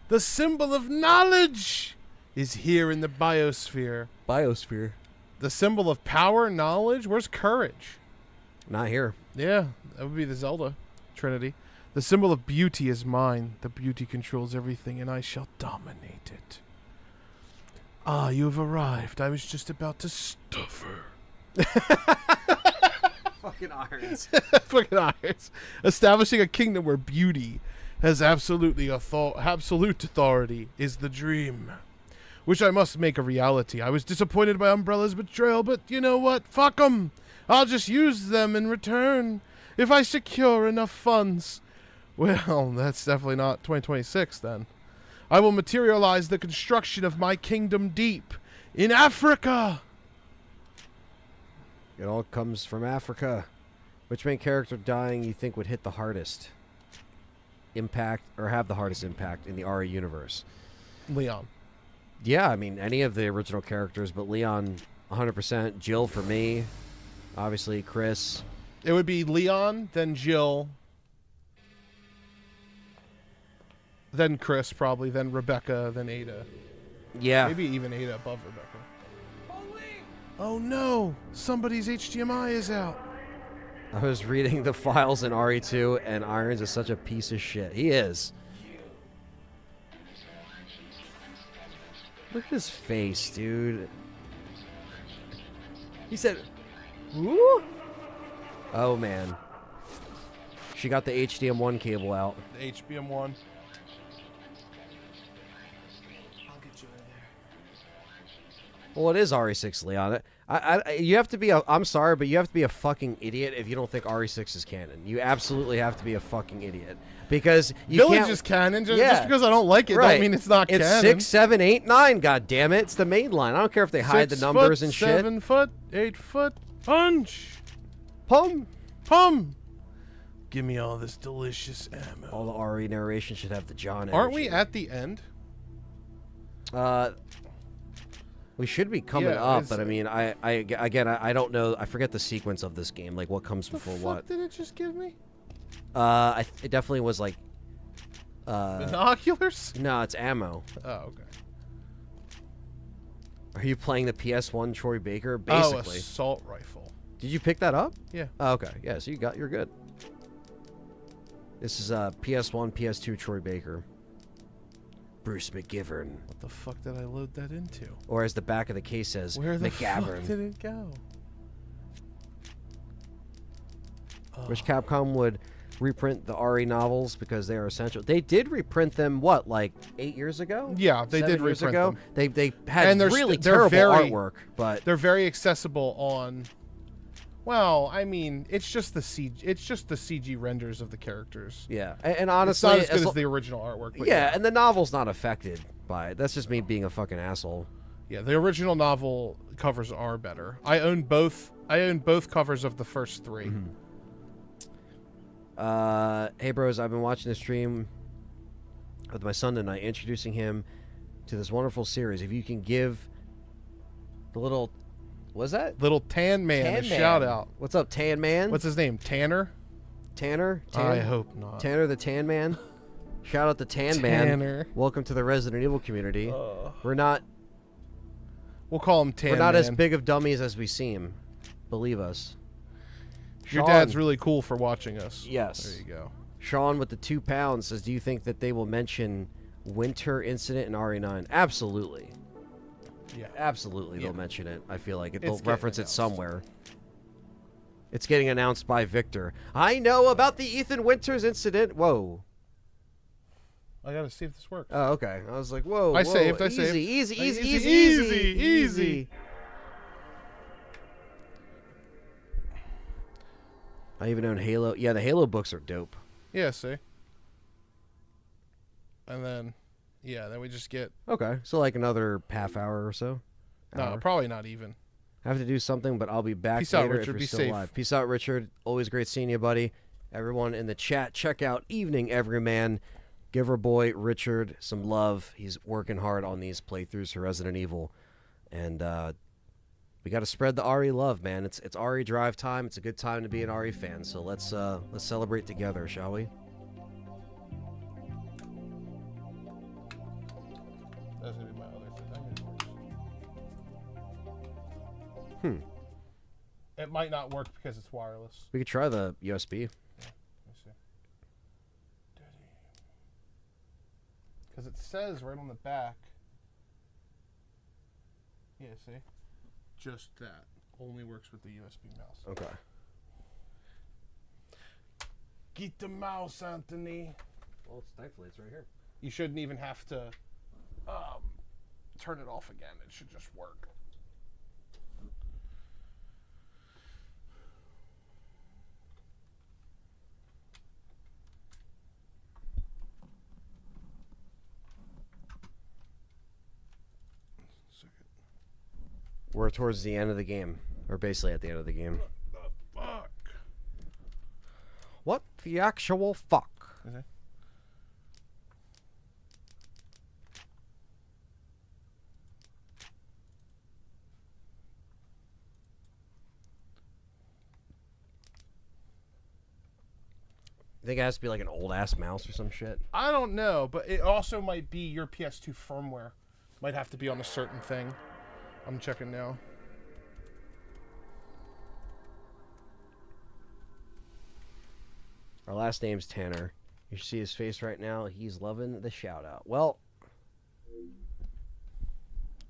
The symbol of knowledge is here in the biosphere. Biosphere. The symbol of power, knowledge, where's courage? Not here. Yeah, that would be the Zelda Trinity. The symbol of beauty is mine. The beauty controls everything, and I shall dominate it. Ah, you have arrived. I was just about to stuff her. Fucking irons. Fucking irons. Establishing a kingdom where beauty has absolute authority is the dream, which I must make a reality. I was disappointed by Umbrella's betrayal, but you know what? Fuck 'em. I'll just use them in return if I secure enough funds. Well, that's definitely not 2026 then. I will materialize the construction of my kingdom deep in Africa. It all comes from Africa. Which main character dying you think would hit the hardest impact, or have the hardest impact in the RE universe? Leon. Yeah, I mean, any of the original characters, but Leon, 100%. Jill for me. Obviously, Chris. It would be Leon, then Jill, then Chris probably, then Rebecca, then Ada. Yeah. Maybe even Ada above Rebecca. Oh no! Somebody's HDMI is out. I was reading the files in RE2, and Irons is such a piece of shit. He is. Look at his face, dude. He said, "Woo." Oh, man. She got the HDM1 cable out. The HBM1. I'll get you in there. Well, it is RE6, Leon. You have to be I'm sorry, but you have to be a fucking idiot if you don't think RE6 is canon. You absolutely have to be a fucking idiot because you Village can't. is canon. Just Yeah. because I don't like it, Right. don't mean it's not It's canon. 6, 7, 8, 9. God damn it! It's the main line. I don't care if they hide the 6 numbers foot, and shit. 7 foot, 8 foot, punch, Pum. pum. Give me all this delicious ammo. All the RE narration should have the John. Aren't we energy. at the end? We should be coming Yeah, up, it's- but I mean, I don't know. I forget the sequence of this game, like what comes The before fuck what. did it just give me? It definitely was like. Binoculars? No, it's ammo. Oh, okay. Are you playing the PS1 Troy Baker? Oh, Basically. assault rifle. Did you pick that up? Yeah. Oh, okay. Yeah, so you're good. This is PS1, PS2 Troy Baker. Bruce McGivern. What the fuck did I load that into? Or as the back of the case says, Where the McGavern. fuck did it go? Which Capcom would reprint the RE novels because they are essential. They did reprint them, what, like 8 years ago? Yeah, they 7 did years reprint ago. them. They had And they're really they're terrible very- artwork, but They're very accessible on. Well, I mean, it's just the CG renders of the characters. yeah. And It's honestly, not as good as as the original artwork. But yeah, and the novel's not affected by it. That's just me being a fucking asshole. yeah, the original novel covers are better. I own both. I own both covers of the first 3. Hey bros, I've been watching the stream with my son tonight, introducing him to this wonderful series. If you can give the little, what's that? Little Tan Man Tan a Man. shout out. What's up, Tan Man? What's his name? Tanner? Tanner? I hope not. Tanner the Tan Man. Shout out to Tan Man. Tanner. Welcome to the Resident Evil community. We're not We'll call him Tan we're not Man. as big of dummies as we seem. Believe us. Your Sean. dad's really cool for watching us. Yes. There you go. Sean with the 2 pounds says, "Do you think that they will mention winter incident in RE9?" Absolutely. Yeah. Absolutely, Yeah. they'll mention it. I feel like It's they'll getting reference it announced. somewhere. It's getting announced by Victor. I know about the Ethan Winters incident. Whoa. I gotta see if this works. Oh, okay. I was like, whoa. I whoa. saved, I Easy, saved. easy, easy, Easy, easy, easy, easy, easy. I even own Halo. Yeah, the Halo books are dope. Yeah, see. And then, yeah, then we just get Okay, so like another half hour or so. no, Hour. probably not even. I have to do something, but I'll be back Peace out, later Richard. if you're Be still safe. alive. Peace out, Richard. Always great seeing you, buddy. Everyone in the chat, check out Evening Everyman. Give our boy Richard some love. He's working hard on these playthroughs for Resident Evil, and we got to spread the RE love, man. It's RE drive time. It's a good time to be an RE fan. So let's celebrate together, shall we? That's gonna be my other thing. I'm gonna Hmm. It might not work because it's wireless. We could try the USB. Let me see. Because it says right on the back. Yeah, see? Just that. Only works with the USB mouse. Okay. Get the mouse, Anthony. Well, thankfully it's right here. You shouldn't even have to turn it off again. It should just work. We're towards the end of the game. Or basically at the end of the game. The fuck? What the actual fuck? Okay. You think it has to be like an old ass mouse or some shit? I don't know, but it also might be your PS2 firmware. Might have to be on a certain thing. I'm checking now. Our last name's Tanner. You should see his face right now. He's loving the shout out. Well,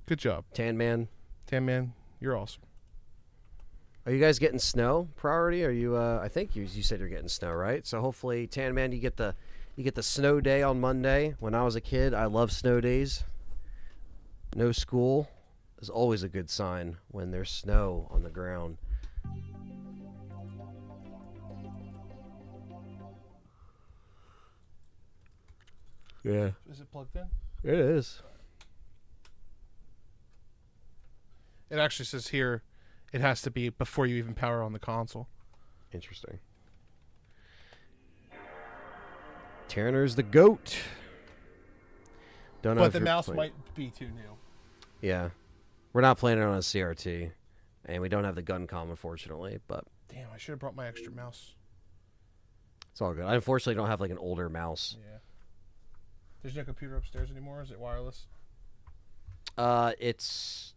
Good job. Tan Man, Tan Man, you're awesome. are you guys getting snow priority? Are you I think you said you're getting snow, right? So hopefully, Tan Man, you get the snow day on Monday. When I was a kid, I loved snow days. No school. is always a good sign when there's snow on the ground. Yeah, Is it plugged in? it is. It actually says here it has to be before you even power on the console. Interesting. Tanner's the GOAT. Don't know But if the you're mouse playing- might be too new. Yeah. We're not playing it on a CRT. And we don't have the gun comm, unfortunately. But Damn, I should have brought my extra mouse. it's all good. I unfortunately don't have like an older mouse. Yeah. There's no computer upstairs anymore? Is it wireless? It's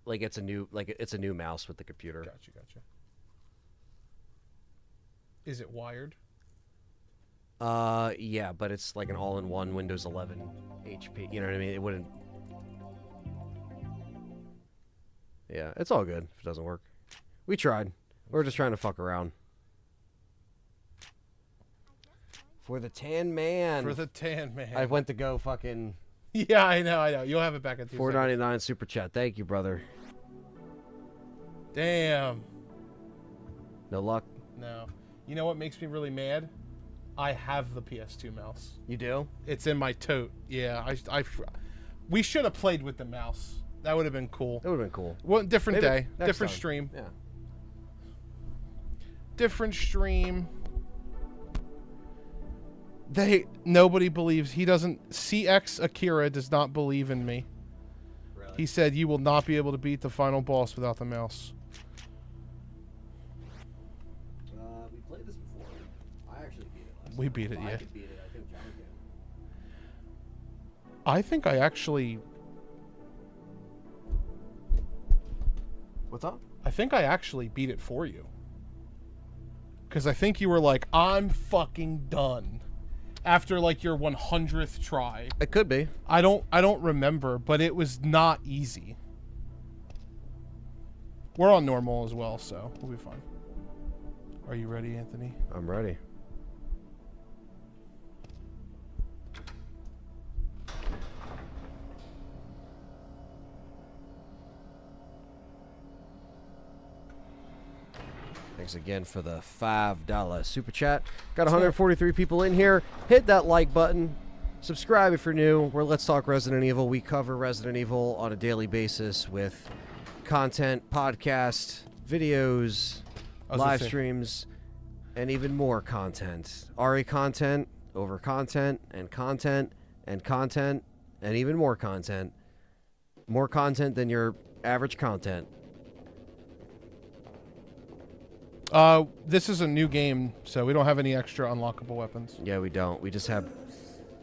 like it's a new mouse with the computer. Gotcha. Is it wired? Yeah, but it's like an all-in-one Windows 11 HP. You know what I mean? It wouldn't. Yeah, it's all good if it doesn't work. We tried. We're just trying to fuck around. For the tan man. For the tan man. I went to go fucking Yeah, I know. You'll have it back in 2 seconds. $4.99 super chat. Thank you, brother. Damn. No luck. No. You know what makes me really mad? I have the PS2 mouse. You do? It's in my tote. Yeah, we should have played with the mouse. That would have been cool. That would have been cool. Well, different Maybe day, next different time. stream. Yeah. Different stream. Nobody believes. He doesn't. CX Akira does not believe in me. Really? He said you will not be able to beat the final boss without the mouse. We played this before. I actually beat it last We time. beat it, If yeah. I could beat it. I think John can. I think I actually. What's up? I think I actually beat it for you. Because I think you were like, I'm fucking done. After like your 100th try. It could be. I don't remember, but it was not easy. We're on normal as well, so we'll be fine. Are you ready, Anthony? I'm ready. Thanks again for the $5 super chat. Got 143 people in here. Hit that like button. Subscribe if you're new. We're Let's Talk Resident Evil. We cover Resident Evil on a daily basis with content, podcast, videos, I was gonna live say- streams, and even more content. RE content, over content, and content, and content, and even more content. More content than your average content. This is a new game, so we don't have any extra unlockable weapons. Yeah, we don't. We just have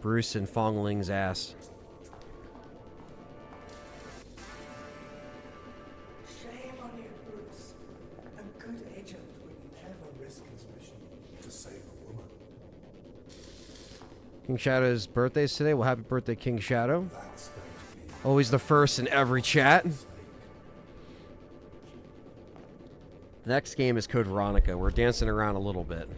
Bruce and Fong Ling's ass. Shame on you, Bruce. A good agent would never risk his mission to save a woman. King Shadow's birthday's today. Well, happy birthday, King Shadow. That's going to be Always the first in every chat. The next game is Code Veronica. We're dancing around a little bit.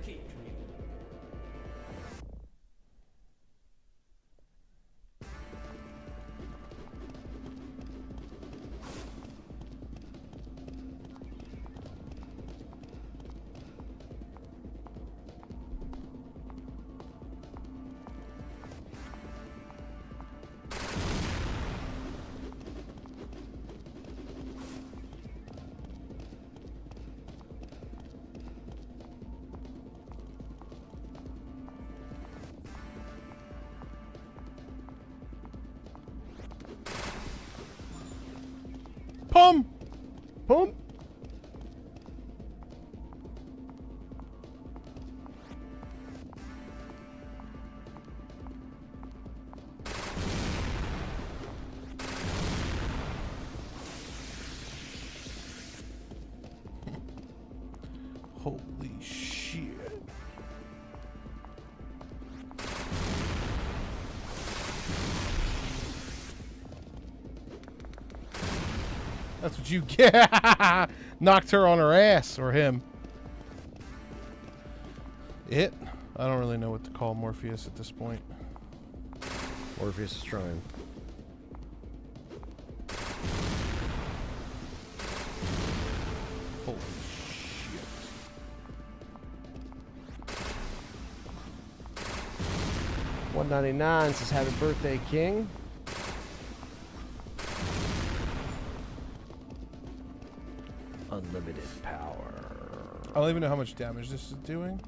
Pum! Boom. Holy shit. That's what you get. Knocked her on her ass, or him. It? I don't really know what to call Morpheus at this point. Morpheus is trying. $1.99 says happy birthday, King. Unlimited power. I don't even know how much damage this is doing.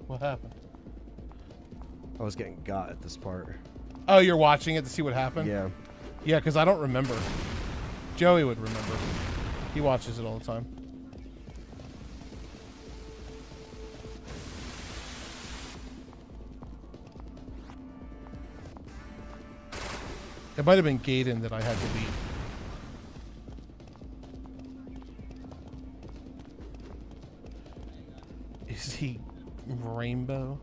What happened? I was getting got at this part. Oh, you're watching it to see what happened? Yeah. Yeah, because I don't remember. Joey would remember. He watches it all the time. It might have been Gaiden that I had to beat. Is he rainbow?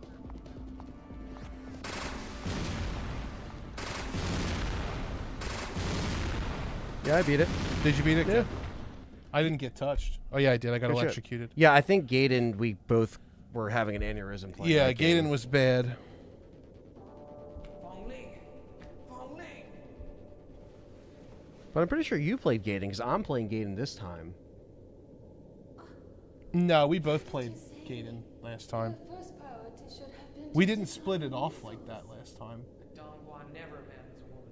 Yeah, I beat it. Did you beat it? Yeah. I didn't get touched. Oh yeah, I did. I got Good shit. electrocuted. Yeah, I think Gaiden, we both were having an aneurysm playing. Yeah, that game. Gaiden was bad. But I'm pretty sure you played Gaiden, because I'm playing Gaiden this time. No, we both played Gaiden last time. The first priority should have been We to didn't defeat split it the off monster. like that last time. Don Juan never abandons a woman.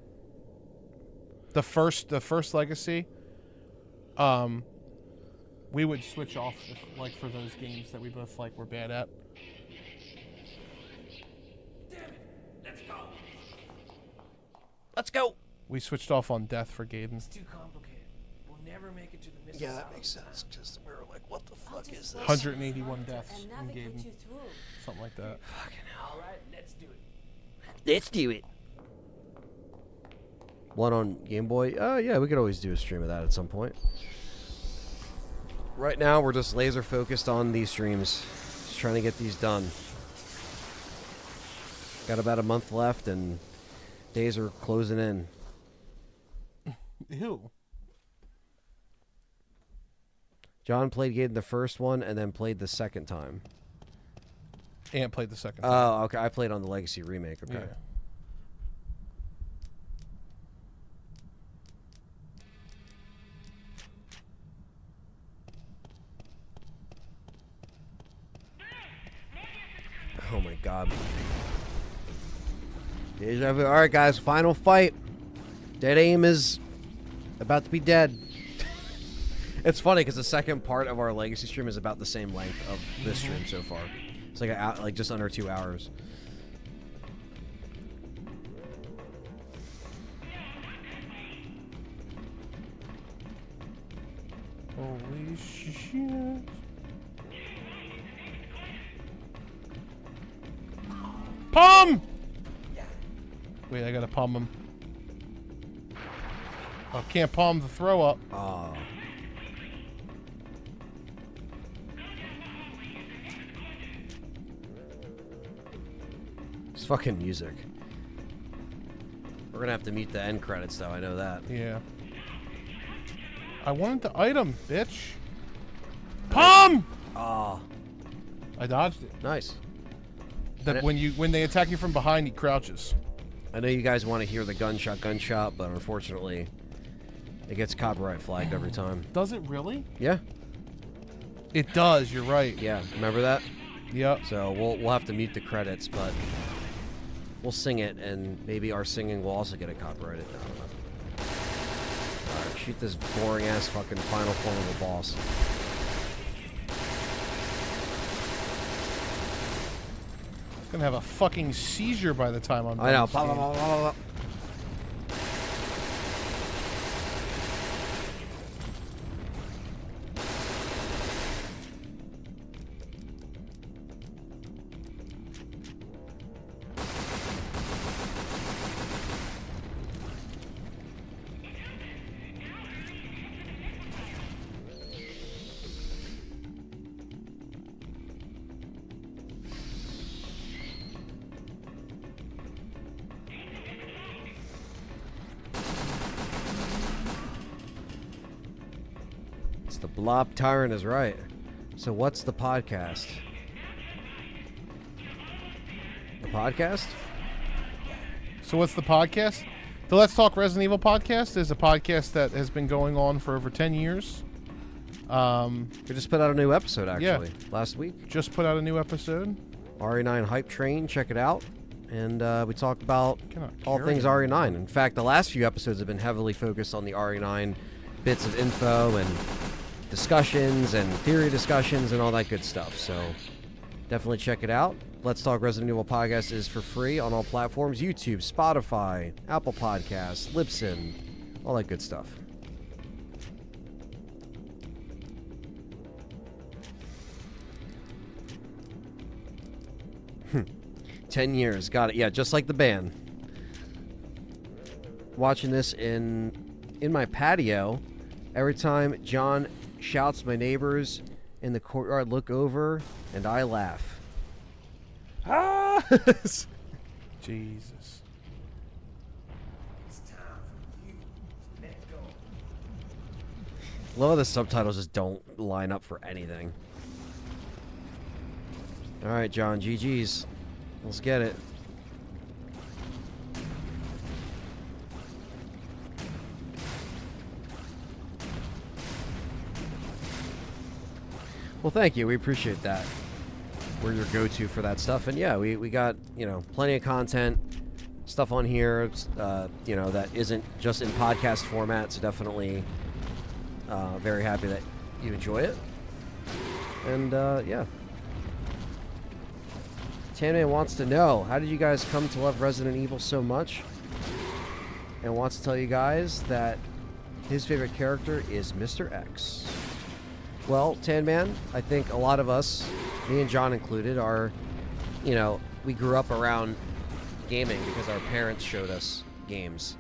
The first Legacy, we would switch off if, like for those games that we both like were bad at. Damn it! Let's go! Let's go! We switched off on Death for Gaiden. It's too complicated. We'll never make it to the missile. Yeah, that makes sense. Just we were like, what the I'll fuck just is walk this? 181 and deaths in navigate Gaiden. you through. Something like that. Fucking hell. Alright, let's do it. Let's do it. One on Game Boy? Oh, yeah, we could always do a stream of that at some point. Right now, we're just laser focused on these streams. Just trying to get these done. Got about a month left, and days are closing in. Ew. John played Gaiden the first one, and then played the second time. Ant played the second time. Oh, okay. I played on the Legacy remake. Okay. Yeah. Oh my god. Deja vu. Alright, guys. Final fight. Dead Aim is about to be dead. It's funny because the second part of our Legacy stream is about the same length of this stream so far. It's like like just under 2 hours. Holy shit. Palm! Wait, I gotta palm him. Oh, can't palm the throw up. Oh. It's fucking music. We're gonna have to meet the end credits, though. I know that. Yeah. I wanted the item, bitch. Palm! Oh, I dodged it. nice. That when they attack you from behind, he crouches. I know you guys want to hear the gunshot, but unfortunately, it gets copyright flagged every time. Does it really? Yeah, It does. You're right. yeah. Remember that? Yep. So we'll have to mute the credits, but we'll sing it, and maybe our singing will also get it copyrighted. I don't know. Alright, shoot this boring ass fucking final form of a boss. Gonna have a fucking seizure by the time I'm done. I know. with this game. The Blob Tyrant is right. So what's the podcast? podcast. So what's the podcast? The Let's Talk Resident Evil podcast is a podcast that has been going on for over 10 years. We just put out a new episode, actually, last week. Just put out a new episode. RE9 Hype Train, check it out. And we talk about Cannot all carry things it. RE9. In fact, the last few episodes have been heavily focused on the RE9 bits of info and discussions and theory discussions and all that good stuff. So definitely check it out. Let's Talk Resident Evil podcast is for free on all platforms: YouTube, Spotify, Apple Podcasts, Libsyn, all that good stuff. Hmm. 10 years, got it. Yeah, just like the band. Watching this in my patio, every time John shouts, my neighbors in the courtyard look over, and I laugh. Ah! Jesus. It's time for you to let go. A lot of the subtitles just don't line up for anything. All right, John, GG's. Let's get it. Well, thank you. We appreciate that. We're your go-to for that stuff. And yeah, we got, plenty of content, stuff on here, that isn't just in podcast format. So definitely very happy that you enjoy it. And yeah. Tanman wants to know, how did you guys come to love Resident Evil so much? And wants to tell you guys that his favorite character is Mr. X. Well, Tanman, I think a lot of us, me and John included, are, we grew up around gaming because our parents showed us games.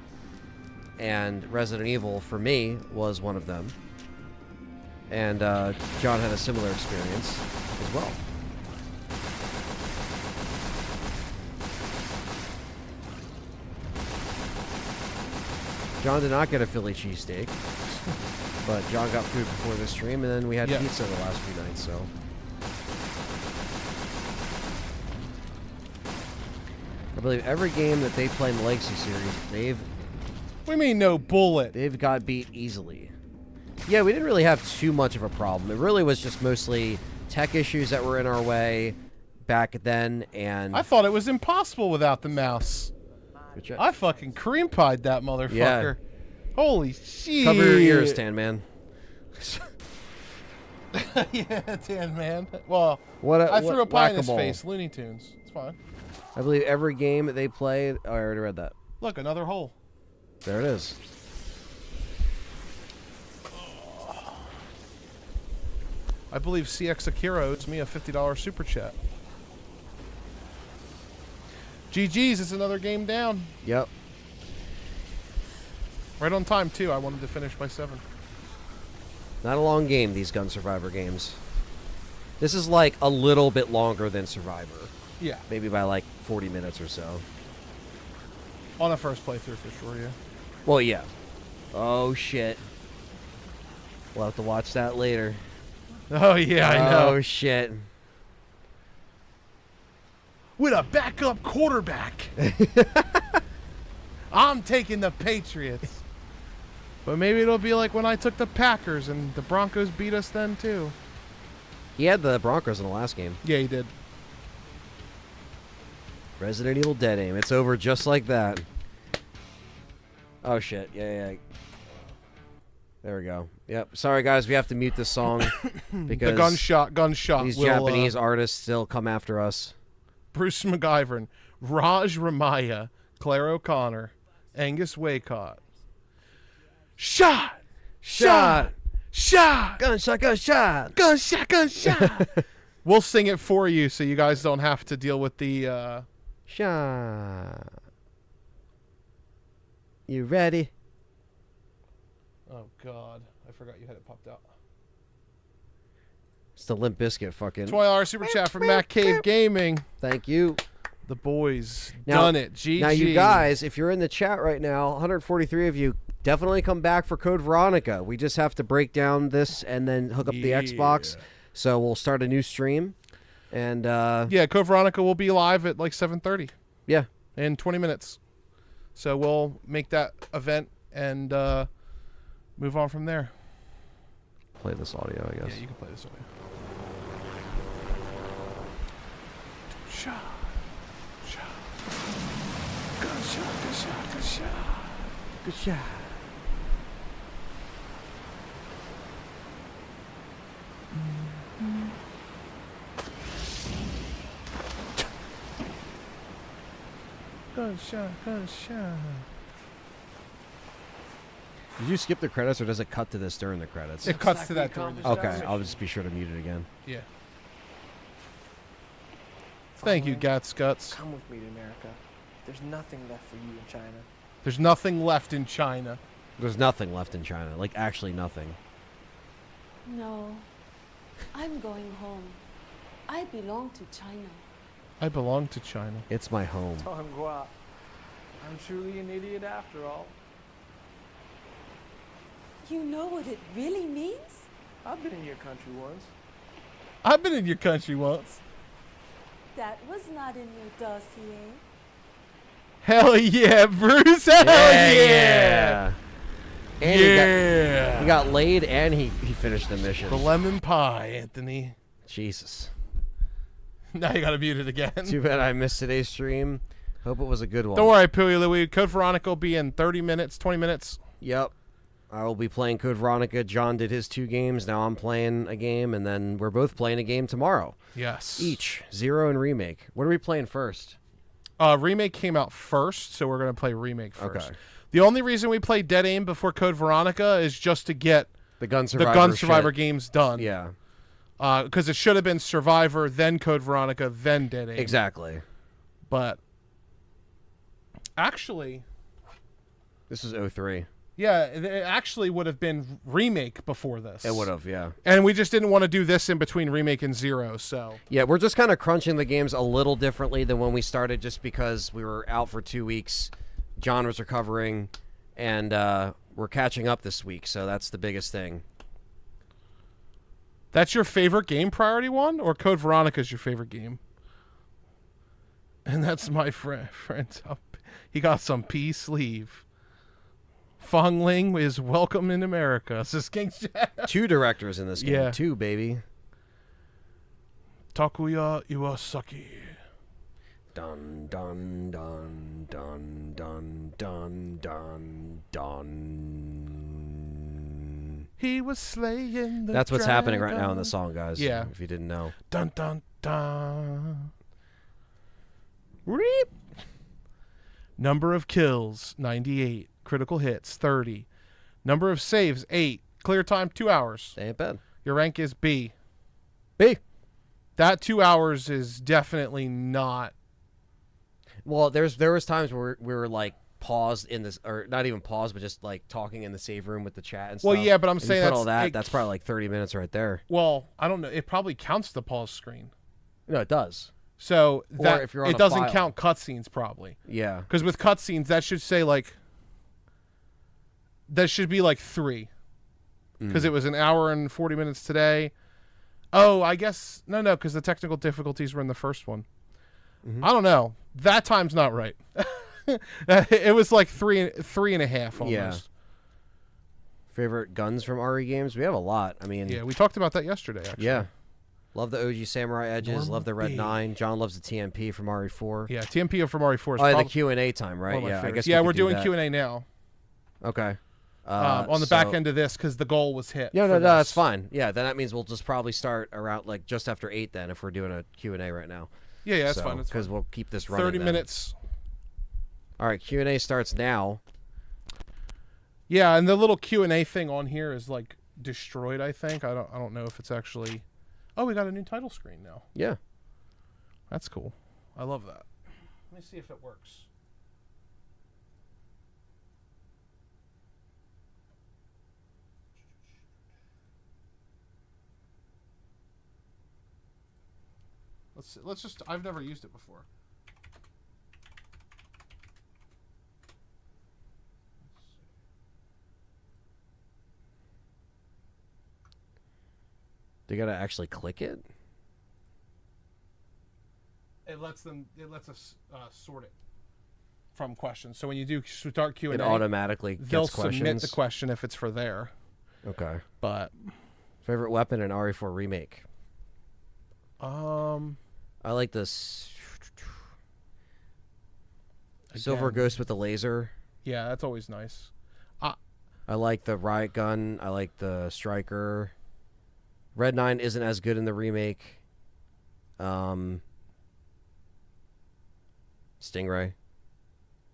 And Resident Evil, for me, was one of them. And John had a similar experience as well. John did not get a Philly cheesesteak, but John got food before the stream, and then we had pizza the last few nights, so. I believe every game that they play in the Legacy series, We mean no bullet. they've got beat easily. Yeah, we didn't really have too much of a problem. It really was just mostly tech issues that were in our way back then, and I thought it was impossible without the mouse. I fucking cream pied that motherfucker. Yeah. Holy shit. cover your ears, Tan Man. Yeah, Tan Man. Well, What I threw a pie in his whack-a-mole. face. Looney Tunes. It's fine. I believe every game that they played. Oh, I already read that. Look, another hole. There it is. I believe CX Akira owes me a $50 super chat. GG's, it's another game down. Yep. Right on time, too. I wanted to finish by 7. Not a long game, these Gun Survivor games. This is like a little bit longer than Survivor. Yeah. Maybe by like 40 minutes or so. On a first playthrough, for sure, yeah. Well, yeah. Oh, shit. We'll have to watch that later. Oh, yeah, I know. Oh, shit. With a backup quarterback. I'm taking the Patriots. But maybe it'll be like when I took the Packers and the Broncos beat us then, too. He had the Broncos in the last game. Yeah, he did. Resident Evil Dead Aim. It's over just like that. Oh, shit. Yeah. There we go. Yep. Sorry, guys. We have to mute this song because The gunshot. these will, Japanese artists still come after us. Bruce McGyvern, Raj Ramaya, Claire O'Connor, Angus Waycott. Shot! Shot! Shot! Gunshot! Gunshot! Gunshot! Gunshot! We'll sing it for you so you guys don't have to deal with the... Shot. You ready? Oh, God. I forgot you had it popped out. It's the Limp Bizkit fucking. $20 super chat from Matt Cave Gaming. Thank you. The boys Now- done it. GG. Now, you guys, if you're in the chat right now, 143 of you, definitely come back for Code Veronica. We just have to break down this and then hook up the Xbox. So we'll start a new stream. And Yeah, Code Veronica will be live at like 7:30 yeah, in 20 minutes. So we'll make that event and move on from there. play this audio, I guess. Yeah, you can play this audio. Good shot. Good shot. Did you skip the credits, or does it cut to this during the credits? It cuts to that during the Okay, I'll just be sure to mute it again. Yeah. Thank you, Gats Guts. Come with me to America. There's nothing left for you in China. There's nothing left in China. There's nothing left in China. Like, actually nothing. No, I'm going home. I belong to China. I belong to China. It's my home. Tonghua. I'm truly an idiot after all. You know what it really means? I've been in your country once. I've been in your country once. That was not in your dossier. Hell yeah, Bruce. Hell yeah. And Yeah. he got laid and he finished the mission. The lemon pie, Anthony. Jesus. Now you gotta mute it again. Too bad I missed today's stream. Hope it was a good one. Don't worry, Pooey Louie. Code Veronica will be in 30 minutes, 20 minutes. Yep. I will be playing Code Veronica. John did his 2 games. Now I'm playing a game, and then we're both playing a game tomorrow. Yes. Each. Zero and Remake. What are we playing first? Remake came out first, so we're gonna play Remake first. Okay. The only reason we played Dead Aim before Code Veronica is just to get The Gun the Survivor Gun Survivor shit. games done. Yeah. Because it should have been Survivor, then Code Veronica, then Dead Aim. Exactly. But actually, This is 03. yeah, it actually would have been Remake before this. It would have, yeah. And we just didn't want to do this in between Remake and Zero, so. Yeah, we're just kind of crunching the games a little differently than when we started, just because we were out for 2 weeks. John was recovering, and we're catching up this week, so that's the biggest thing. That's your favorite game, Priority One? Or Code Veronica's your favorite game? And that's my friend. He got some pea sleeve. Fong Ling is welcome in America. Says King Chat. 2 directors in this game. Yeah. 2, baby. Takuya Iwasaki. Dun, dun, dun, dun, dun, dun, dun, dun. He was slaying the That's what's happening right now in dragon. the song, guys. Yeah. If you didn't know. Dun dun dun. Reep. Number of kills 98. Critical hits 30. Number of saves 8. Clear time 2 hours. They ain't bad. Your rank is B. B. That 2 hours is definitely not. Well, there was times where we were like paused in this, or not even paused, but just like talking in the save room with the chat and stuff. Well, yeah, but I'm If you saying put that's all that. it- That's probably like 30 minutes right there. Well, I don't know. It probably counts the pause screen. No, it does. So that if you're on it a doesn't file. count cutscenes probably. Yeah. Because with cutscenes, that should say like. That should be like 3. Because it was an hour and 40 minutes today. Oh, I guess no, because the technical difficulties were in the first one. I don't know. That time's not right. It was like 3.5 almost. Yeah. Favorite guns from RE games? We have a lot. I mean, Yeah, we talked about that yesterday. Actually. yeah. Love the OG Samurai Edges. Normal Love the Red B. 9. John loves the TMP from RE4. Yeah, TMP from RE4 is Oh, yeah, probably the Q&A time, right? one of my Yeah, I favorites. guess. Yeah, we we're could do doing that. Q&A now. Okay. On the back end of this because the goal was hit. Yeah, for no, that's this. fine. Yeah, then that means we'll just probably start around like just after 8 then if we're doing a Q&A right now. Yeah, that's fine. That's Because fine. we'll keep this running 30 then. minutes. All right, Q&A starts now. Yeah, and the little Q&A thing on here is like destroyed, I think. I don't know if it's actually. Oh, we got a new title screen now. Yeah. That's cool. I love that. Let me see if it works. Let's just. I've never used it before. They got to actually click it? it lets us sort it from questions. So when you do start Q&A, It automatically they'll gets questions. submit the question if it's for there. Okay. But Favorite weapon in RE4 Remake? um, I like this Silver again, Ghost with the laser. Yeah, that's always nice. I like the riot gun. I like the striker. Red 9 isn't as good in the remake. Stingray.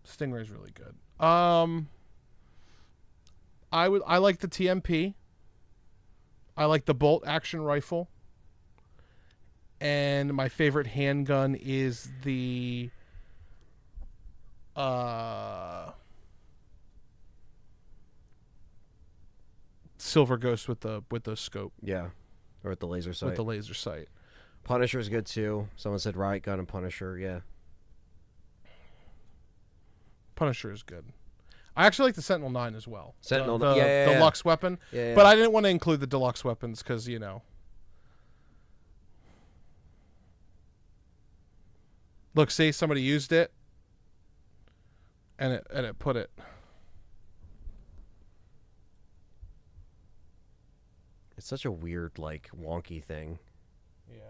Stingray's really good. I like the TMP. I like the bolt action rifle. And my favorite handgun is the Silver Ghost with the scope, Yeah. Or with the laser sight. with the laser sight. Punisher's good too. Someone said riot gun and Punisher. Yeah. Punisher is good. I actually like the Sentinel 9 as well. Sentinel, the yeah. deluxe weapon. Yeah. But I didn't want to include the deluxe weapons because, Look, see, somebody used it, and it put it. It's such a weird, like, wonky thing. Yeah.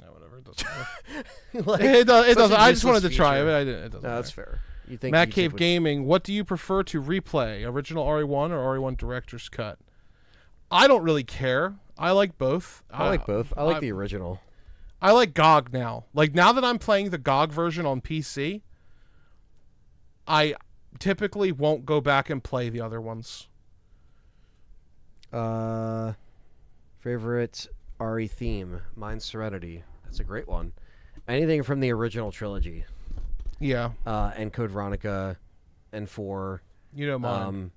No, whatever. It doesn't matter. Like, It such doesn't. a I just wanted to useless try it, feature. but I didn't. It doesn't. No, that's matter. fair. You think Matt YouTube Cave would- Gaming. What do you prefer to replay? Original RE1 or RE1 Director's Cut? I don't really care. I like both. I like both. I like the original. I like GOG now. Like, now that I'm playing the GOG version on PC, I typically won't go back and play the other ones. Favorite RE theme? Mine's Serenity. That's a great one. Anything from the original trilogy. Yeah. And Code Veronica and 4. You know mine.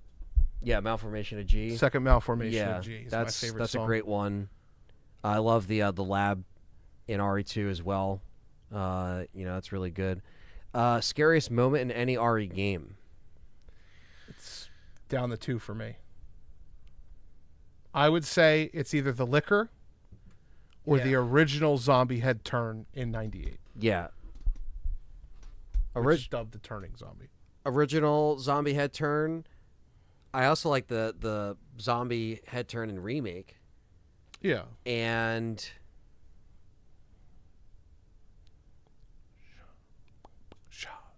Yeah, Malformation of G. Second Malformation Yeah, of G is that's my favorite that's song. a great one. I love the lab in RE2 as well. It's really good. Scariest moment in any RE game? It's down the 2 for me. I would say it's either the liquor or the original zombie head turn in 98. Yeah. Which is dubbed the turning zombie. Original zombie head turn. I also like the zombie head turn in remake. Yeah. And Shot.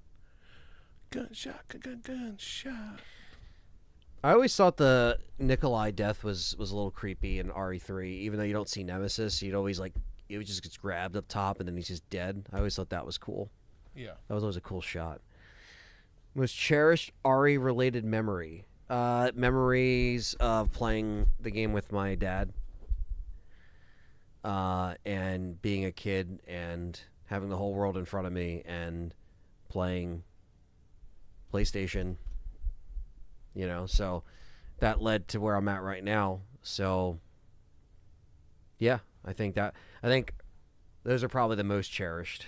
Gunshot. Gunshot. I always thought the Nikolai death was a little creepy in RE3. Even though you don't see Nemesis, it just gets grabbed up top and then he's just dead. I always thought that was cool. Yeah. That was always a cool shot. Most cherished RE related memory. Memories of playing the game with my dad. And being a kid and having the whole world in front of me and playing PlayStation. So that led to where I'm at right now. So yeah, I think those are probably the most cherished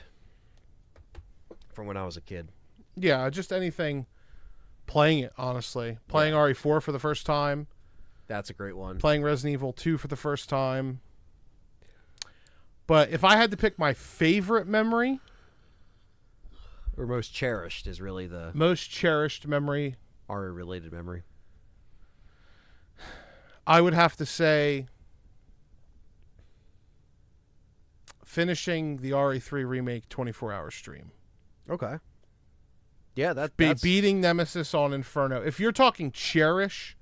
from when I was a kid. Yeah, just anything playing it, honestly. Playing RE4 for the first time. That's a great one. Playing Resident Evil 2 for the first time. But if I had to pick my favorite memory, Or most cherished is really the most cherished memory, RE related memory. I would have to say finishing the RE3 remake 24-hour stream. Okay. Yeah, that's Beating Nemesis on Inferno. If you're talking cherish,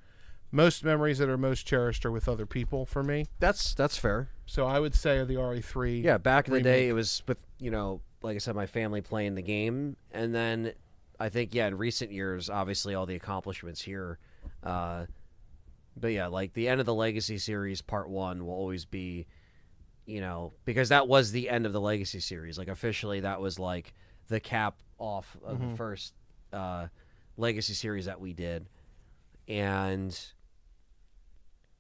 most memories that are most cherished are with other people for me. that's fair. So I would say the RE3. Yeah, back in the day remake. it was with, like I said, my family playing the game, and then I think in recent years, obviously all the accomplishments here. But yeah, like the end of the Legacy series, Part 1 will always be, because that was the end of the Legacy series. Like officially, that was like the cap off of the first Legacy series that we did, and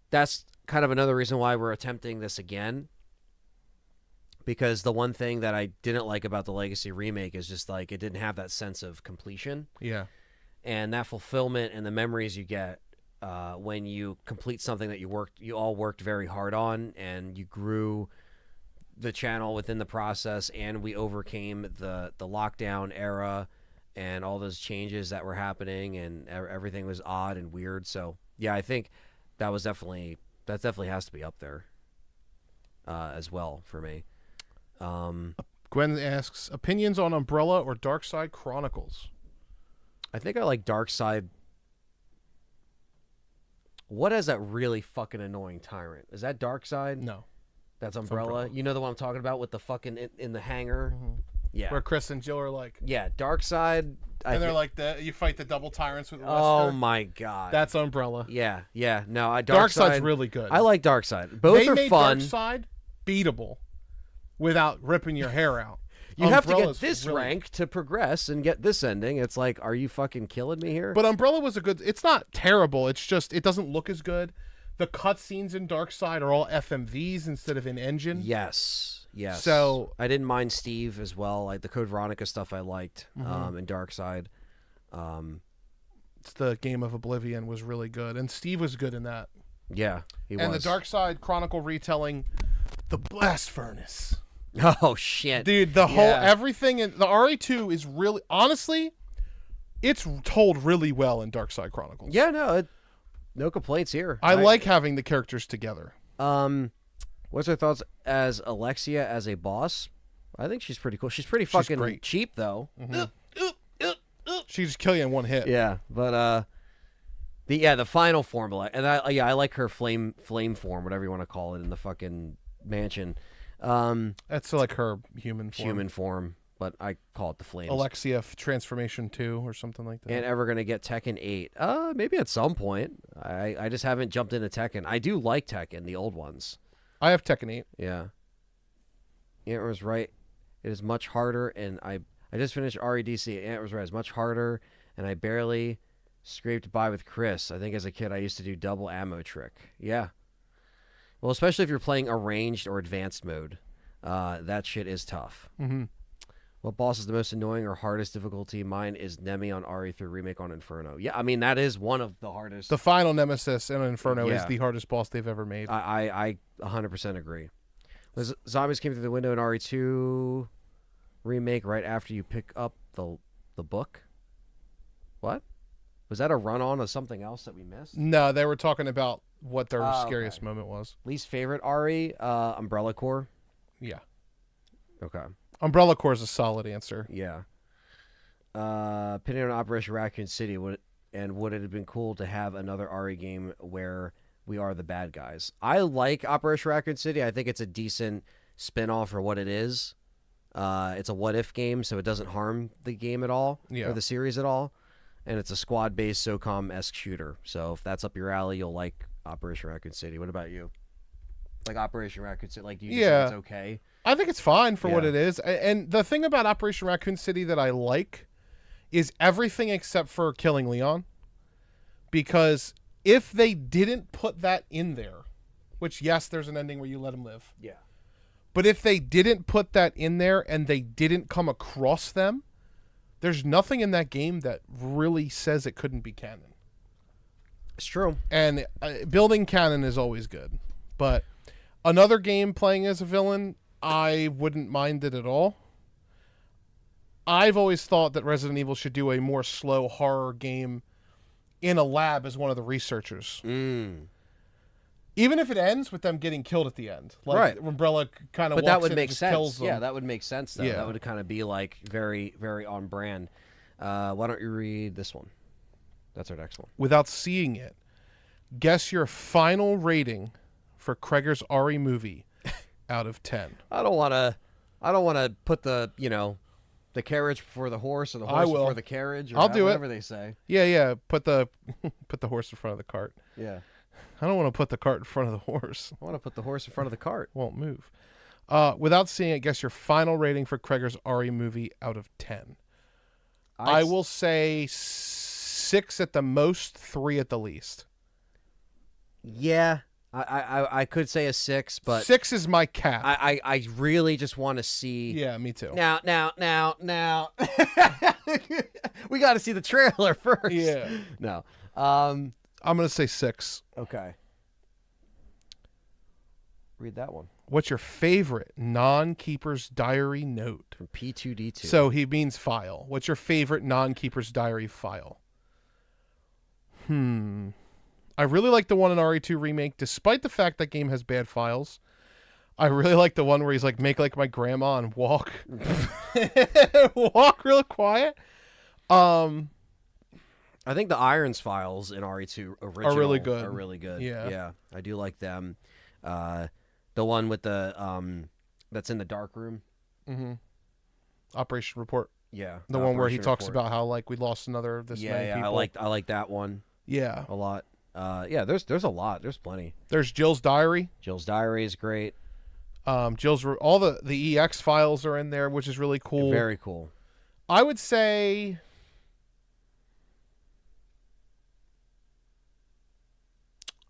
that's kind of another reason why we're attempting this again. Because the one thing that I didn't like about the Legacy remake is just like it didn't have that sense of completion. Yeah. And that fulfillment and the memories you get when you complete something that you all worked very hard on, and you grew the channel within the process, and we overcame the lockdown era and all those changes that were happening, and everything was odd and weird. So yeah, I think that definitely has to be up there as well for me. Gwen asks, opinions on Umbrella or Darkside Chronicles? I think I like Darkside. What is that really fucking annoying tyrant? Is that Darkside? No. That's Umbrella. You know the one I'm talking about with the fucking in the hangar? Mm-hmm. Yeah. Where Chris and Jill are like... Yeah, Darkside. And they're like, you fight the double tyrants with Lester. Oh my god. That's Umbrella. Yeah, yeah. No, Darkside's really good. I like Darkside. Both they are made fun. Darkside beatable without ripping your hair out. You have to Umbrella's get this really... rank to progress and get this ending. It's like, are you fucking killing me here? But Umbrella was a good... It's not terrible. It's just, it doesn't look as good. The cutscenes in Darkside are all FMVs instead of in engine. Yes, yes. So I didn't mind Steve as well. Like the Code Veronica stuff I liked in Darkside. It's the Game of Oblivion was really good. And Steve was good in that. Yeah, he was. And the Darkside Chronicle retelling, The Blast Furnace. Oh, shit. Dude, the whole, everything in the RE2 is really, honestly, it's told really well in Darkside Chronicles. Yeah, no, no complaints here. I like having the characters together. What's her thoughts as Alexia as a boss? I think she's pretty cool. She's pretty fucking great. cheap, though. She just kill you in one hit. Yeah, but the final form, and I like her flame form, whatever you want to call it, in the fucking mansion. That's like her human form. Human form, but I call it the flames. Alexia Transformation 2 or something like that. And ever gonna get Tekken 8? Maybe at some point. I just haven't jumped into Tekken. I do like Tekken, the old ones. I have Tekken 8. Yeah. It was right. It is much harder, and I just finished REDC. It was right. It's much harder, and I barely scraped by with Chris. I think as a kid I used to do double ammo trick. Yeah. Well, especially if you're playing arranged or advanced mode. That shit is tough. Mm-hmm. What boss is the most annoying or hardest difficulty? Mine is Nemi on RE3 Remake on Inferno. Yeah, I mean, that is one of the hardest. The final Nemesis in Inferno is the hardest boss they've ever made. I 100% agree. Zombies came through the window in RE2 Remake right after you pick up the book? What? Was that a run-on of something else that we missed? No, they were talking about what their scariest moment was. Least favorite RE? Umbrella Corps? Yeah. Okay. Umbrella Corps is a solid answer. Yeah. Opinion on Operation Raccoon City, would it have been cool to have another RE game where we are the bad guys? I like Operation Raccoon City. I think it's a decent spin-off for what it is. It's a what-if game, so it doesn't harm the game at all, or the series at all. And it's a squad-based SOCOM-esque shooter. So if that's up your alley, you'll like Operation Raccoon City. What about you? Like Operation Raccoon City? Like, do you think it's okay? I think it's fine for what it is. And the thing about Operation Raccoon City that I like is everything except for killing Leon. Because if they didn't put that in there, which, yes, there's an ending where you let him live. Yeah. But if they didn't put that in there and they didn't come across them, there's nothing in that game that really says it couldn't be canon. It's true. And building canon is always good. But another game playing as a villain, I wouldn't mind it at all. I've always thought that Resident Evil should do a more slow horror game in a lab as one of the researchers. Even if it ends with them getting killed at the end. Like Umbrella kind of walks that would in make and sense. kills them. Yeah, that would make sense, though. Yeah. That would kind of be like very, very on brand. Why don't you read this one? That's our next one. Without seeing it, guess your final rating for Kreger's RE movie out of 10. I don't want to put the carriage before the horse or the horse before the carriage or I'll do whatever they say. Yeah. Put the horse in front of the cart. Yeah. I don't want to put the cart in front of the horse. I want to put the horse in front of the cart. Won't move. Without seeing it, guess your final rating for Kreger's RE movie out of 10. I will say 6 at the most, 3 at the least. Yeah, I could say a 6, but 6 is my cap. I really just want to see. Yeah, me too. Now. We got to see the trailer first. Yeah. No. I'm gonna say 6. Okay. Read that one. What's your favorite non-keeper's diary note? From P2D2. So he means file. What's your favorite non-keeper's diary file? I really like the one in RE2 Remake, despite the fact that game has bad files. I really like the one where he's like, make like my grandma and walk. Walk real quiet. I think the Irons files in RE2 original Are really good. Are really good. Yeah. Yeah, I do like them. The one with the that's in the dark room. Mm-hmm. Operation Report. Yeah. The one where he Operation talks Report. about how like we lost another of this many Yeah, people. I like that one Yeah. a lot. Yeah, there's a lot. There's plenty. There's Jill's diary. Jill's diary is great. Jill's all the EX files are in there, which is really cool. Very cool. I would say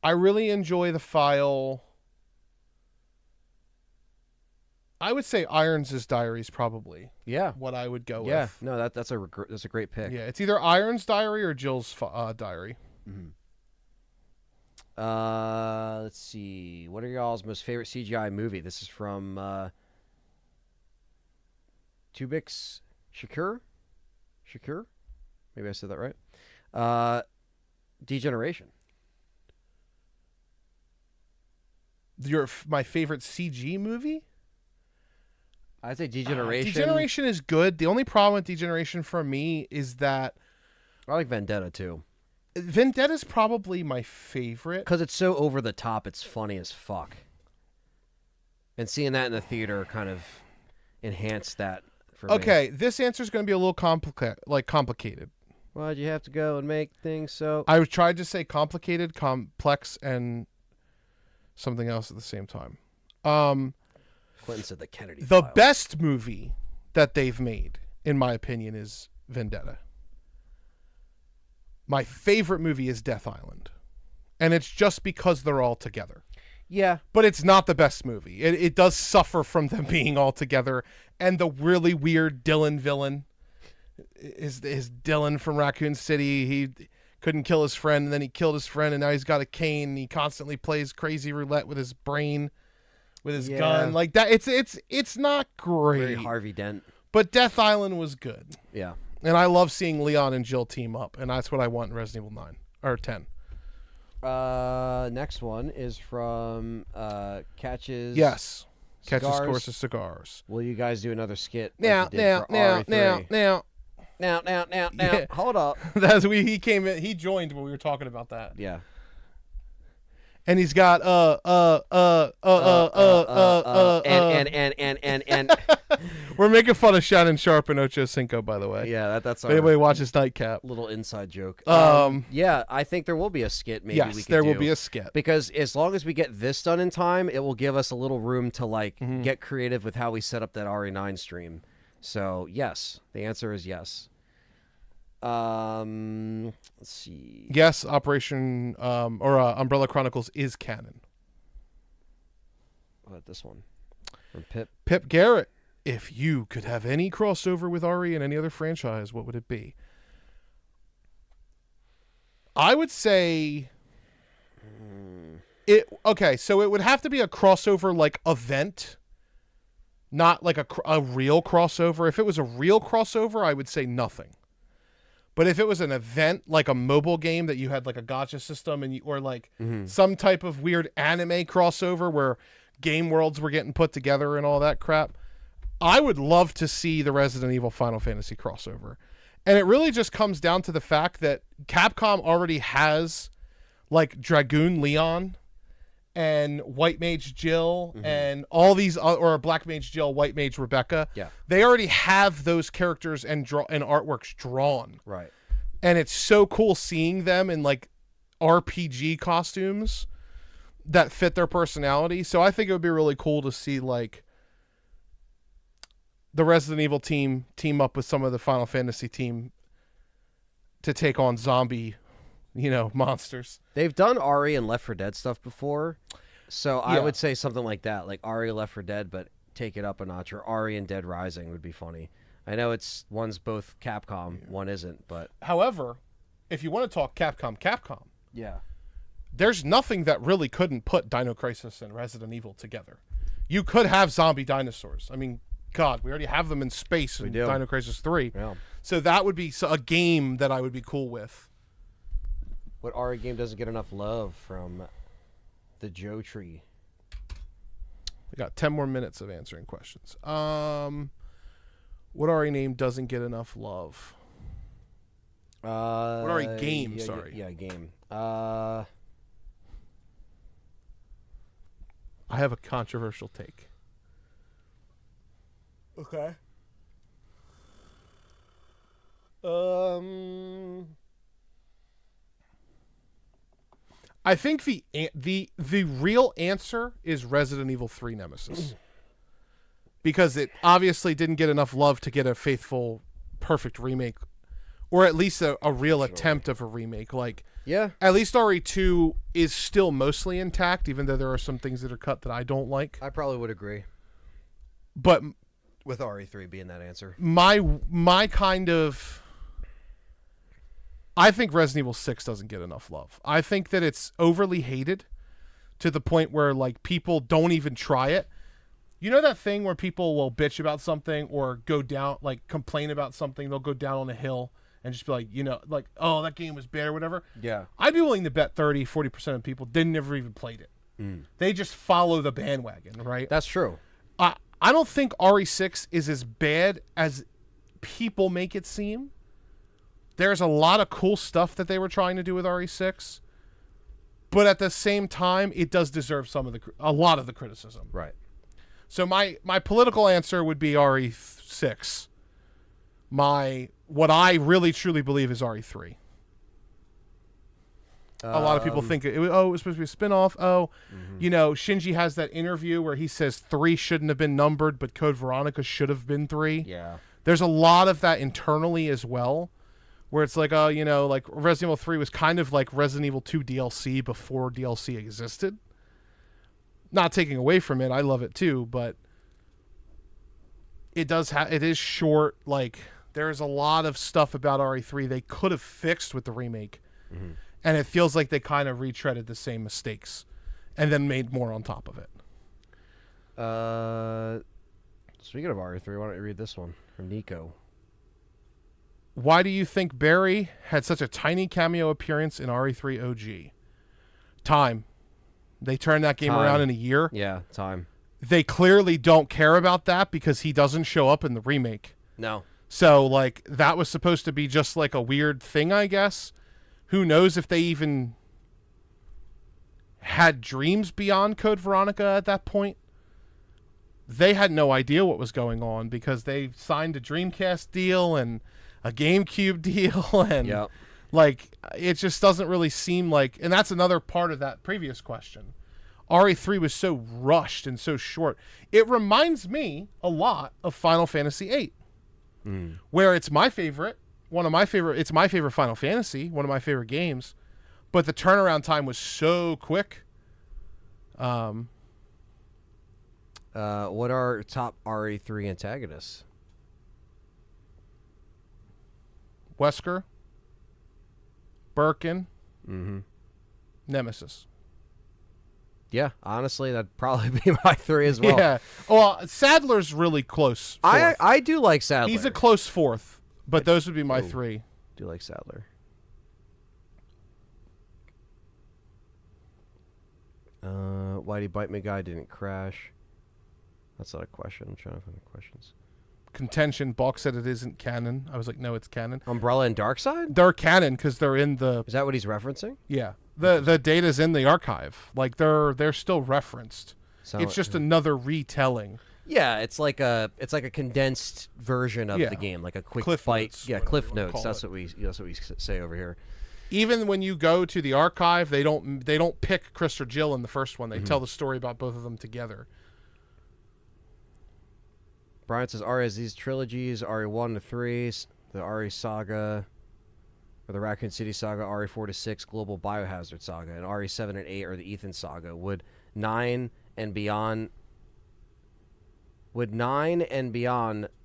I really enjoy the file. I would say Irons' diary is probably Yeah. what I would go Yeah. with. No, that's a great pick. Yeah, it's either Irons' diary or Jill's diary. Mm-hmm. Let's see. What are y'all's most favorite CGI movie? This is from Tubix Shakur? Maybe I said that right. Degeneration. My favorite CG movie? I'd say Degeneration. Degeneration is good. The only problem with Degeneration for me is that I like Vendetta too. Vendetta's probably my favorite. Because it's so over the top, it's funny as fuck. And seeing that in the theater kind of enhanced that for me. Okay, this answer is going to be a little complicated. Why'd you have to go and make things so... I tried to say complicated, complex, and something else at the same time. Quentin said the Kennedy The Files. best movie that they've made, in my opinion, is Vendetta. My favorite movie is Death Island. And it's just because they're all together. Yeah. But it's not the best movie. It does suffer from them being all together. And the really weird Dylan villain is Dylan from Raccoon City. He couldn't kill his friend, and then he killed his friend, and now he's got a cane, and he constantly plays crazy roulette with his brain, with his gun. Like that. It's not great. Very Harvey Dent. But Death Island was good. Yeah. And I love seeing Leon and Jill team up, and that's what I want in Resident Evil 9 or 10. Next one is from Catches. Yes. Catches Cigars. Course of Cigars. Will you guys do another skit? Now. Like you did for RE3? Now. Yeah. Hold up. That's he came in. He joined when we were talking about that. Yeah. And he's got and We're making fun of Shannon Sharp and Ocho Cinco, by the way. yeah, that's If our anybody watches Nightcap. little inside joke. Um, yeah, I think there will be a skit. Maybe we Yes, could there will do. be a skit. Because as long as we get this done in time, it will give us a little room to Mm-hmm. get creative with how we set up that RE9 stream. So yes, the answer is yes. Let's see. Yes, Operation Umbrella Chronicles is canon. What about this one? From Pip. Pip Garrett, if you could have any crossover with RE and any other franchise, what would it be? I would say so it would have to be a crossover like event, not like a real crossover. If it was a real crossover, I would say nothing. But if it was an event like a mobile game that you had like a gacha system or like some type of weird anime crossover where game worlds were getting put together and all that crap, I would love to see the Resident Evil Final Fantasy crossover. And it really just comes down to the fact that Capcom already has like Dragoon Leon and White Mage Jill and all these, or Black Mage Jill, White Mage Rebecca. Yeah. They already have those characters and artworks drawn. Right. And it's so cool seeing them in like RPG costumes that fit their personality. So I think it would be really cool to see like the Resident Evil team up with some of the Final Fantasy team to take on zombie, monsters. They've done RE and Left 4 Dead stuff before, so I Yeah. would say something like that, like RE Left 4 Dead, but take it up a notch. Or RE and Dead Rising would be funny. I know one's both Capcom, one isn't, but However, if you want to talk Capcom, yeah, there's nothing that really couldn't put Dino Crisis and Resident Evil together. You could have zombie dinosaurs. I mean, God, we already have them in space in do. Dino Crisis 3. Yeah. So that would be a game that I would be cool with. What RE game doesn't get enough love from the Joe Tree? We got 10 more minutes of answering questions. What RE name doesn't get enough love? What RE game, sorry. Yeah, game. I have a controversial take. Okay. I think the real answer is Resident Evil 3 Nemesis. Because it obviously didn't get enough love to get a faithful, perfect remake. Or at least a real attempt of a remake. Like, Yeah. at least RE2 is still mostly intact, even though there are some things that are cut that I don't like. I probably would agree But with RE3 being that answer. my kind of... I think Resident Evil 6 doesn't get enough love. I think that it's overly hated to the point where, like, people don't even try it. You know that thing where people will bitch about something or go down, like, complain about something? They'll go down on a hill and just be like, you know, like, oh, that game was bad or whatever. Yeah. I'd be willing to bet 40% of people never even played it. They just follow the bandwagon, right? That's true. I don't think RE6 is as bad as people make it seem. There's a lot of cool stuff that they were trying to do with RE6, but at the same time, it does deserve a lot of the criticism. Right. So my political answer would be RE6. What I really truly believe is RE3. A lot of people think it was supposed to be a spinoff. You know, Shinji has that interview where he says 3 shouldn't have been numbered, but Code Veronica should have been 3. Yeah. There's a lot of that internally as well, where it's like, oh, you know, like Resident Evil 3 was kind of like Resident Evil 2 DLC before DLC existed. Not taking away from it, I love it too, but it is short. Like, there's a lot of stuff about RE3 they could have fixed with the remake, and it feels like they kind of retreaded the same mistakes, and then made more on top of it. Speaking of RE3, why don't you read this one from Nico? Why do you think Barry had such a tiny cameo appearance in RE3 OG? Time. They turned that game around in a year. Yeah, time. They clearly don't care about that because he doesn't show up in the remake. No. So, like, that was supposed to be just like a weird thing, I guess. Who knows if they even had dreams beyond Code Veronica at that point? They had no idea what was going on because they signed a Dreamcast deal and a GameCube deal, and Yep. like, it just doesn't really seem like, and that's another part of that previous question. RE3 was so rushed and so short. It reminds me a lot of Final Fantasy VIII, where it's my favorite Final Fantasy, one of my favorite games, but the turnaround time was so quick. What are top RE3 antagonists? Wesker, Birkin, Nemesis. Yeah, honestly, that'd probably be my 3 as well. Yeah. Well, Sadler's really close. Fourth. I do like Sadler. He's a close 4th, but those would be my 3. do like Sadler. Why do you bite me guy didn't crash? That's not a question. I'm trying to find the questions. Contention. Balk said it isn't canon. I was like, no, it's canon. Umbrella and Darkseid? They're canon because they're in the... Is that what he's referencing? Yeah. The data's in the archive. Like, they're still referenced. It's just another retelling. Yeah, it's like a condensed version of the game, like a quick Cliff bite. notes, Yeah, whatever cliff you wanna notes. call That's it. what we say over here. Even when you go to the archive, they don't pick Chris or Jill in the first one. They tell the story about both of them together. Brian says RE has these trilogies: RE1 to 3, the RE saga, or the Raccoon City saga, RE4 to 6, Global Biohazard saga, and RE7 and 8 are the Ethan saga. Would 9 and beyond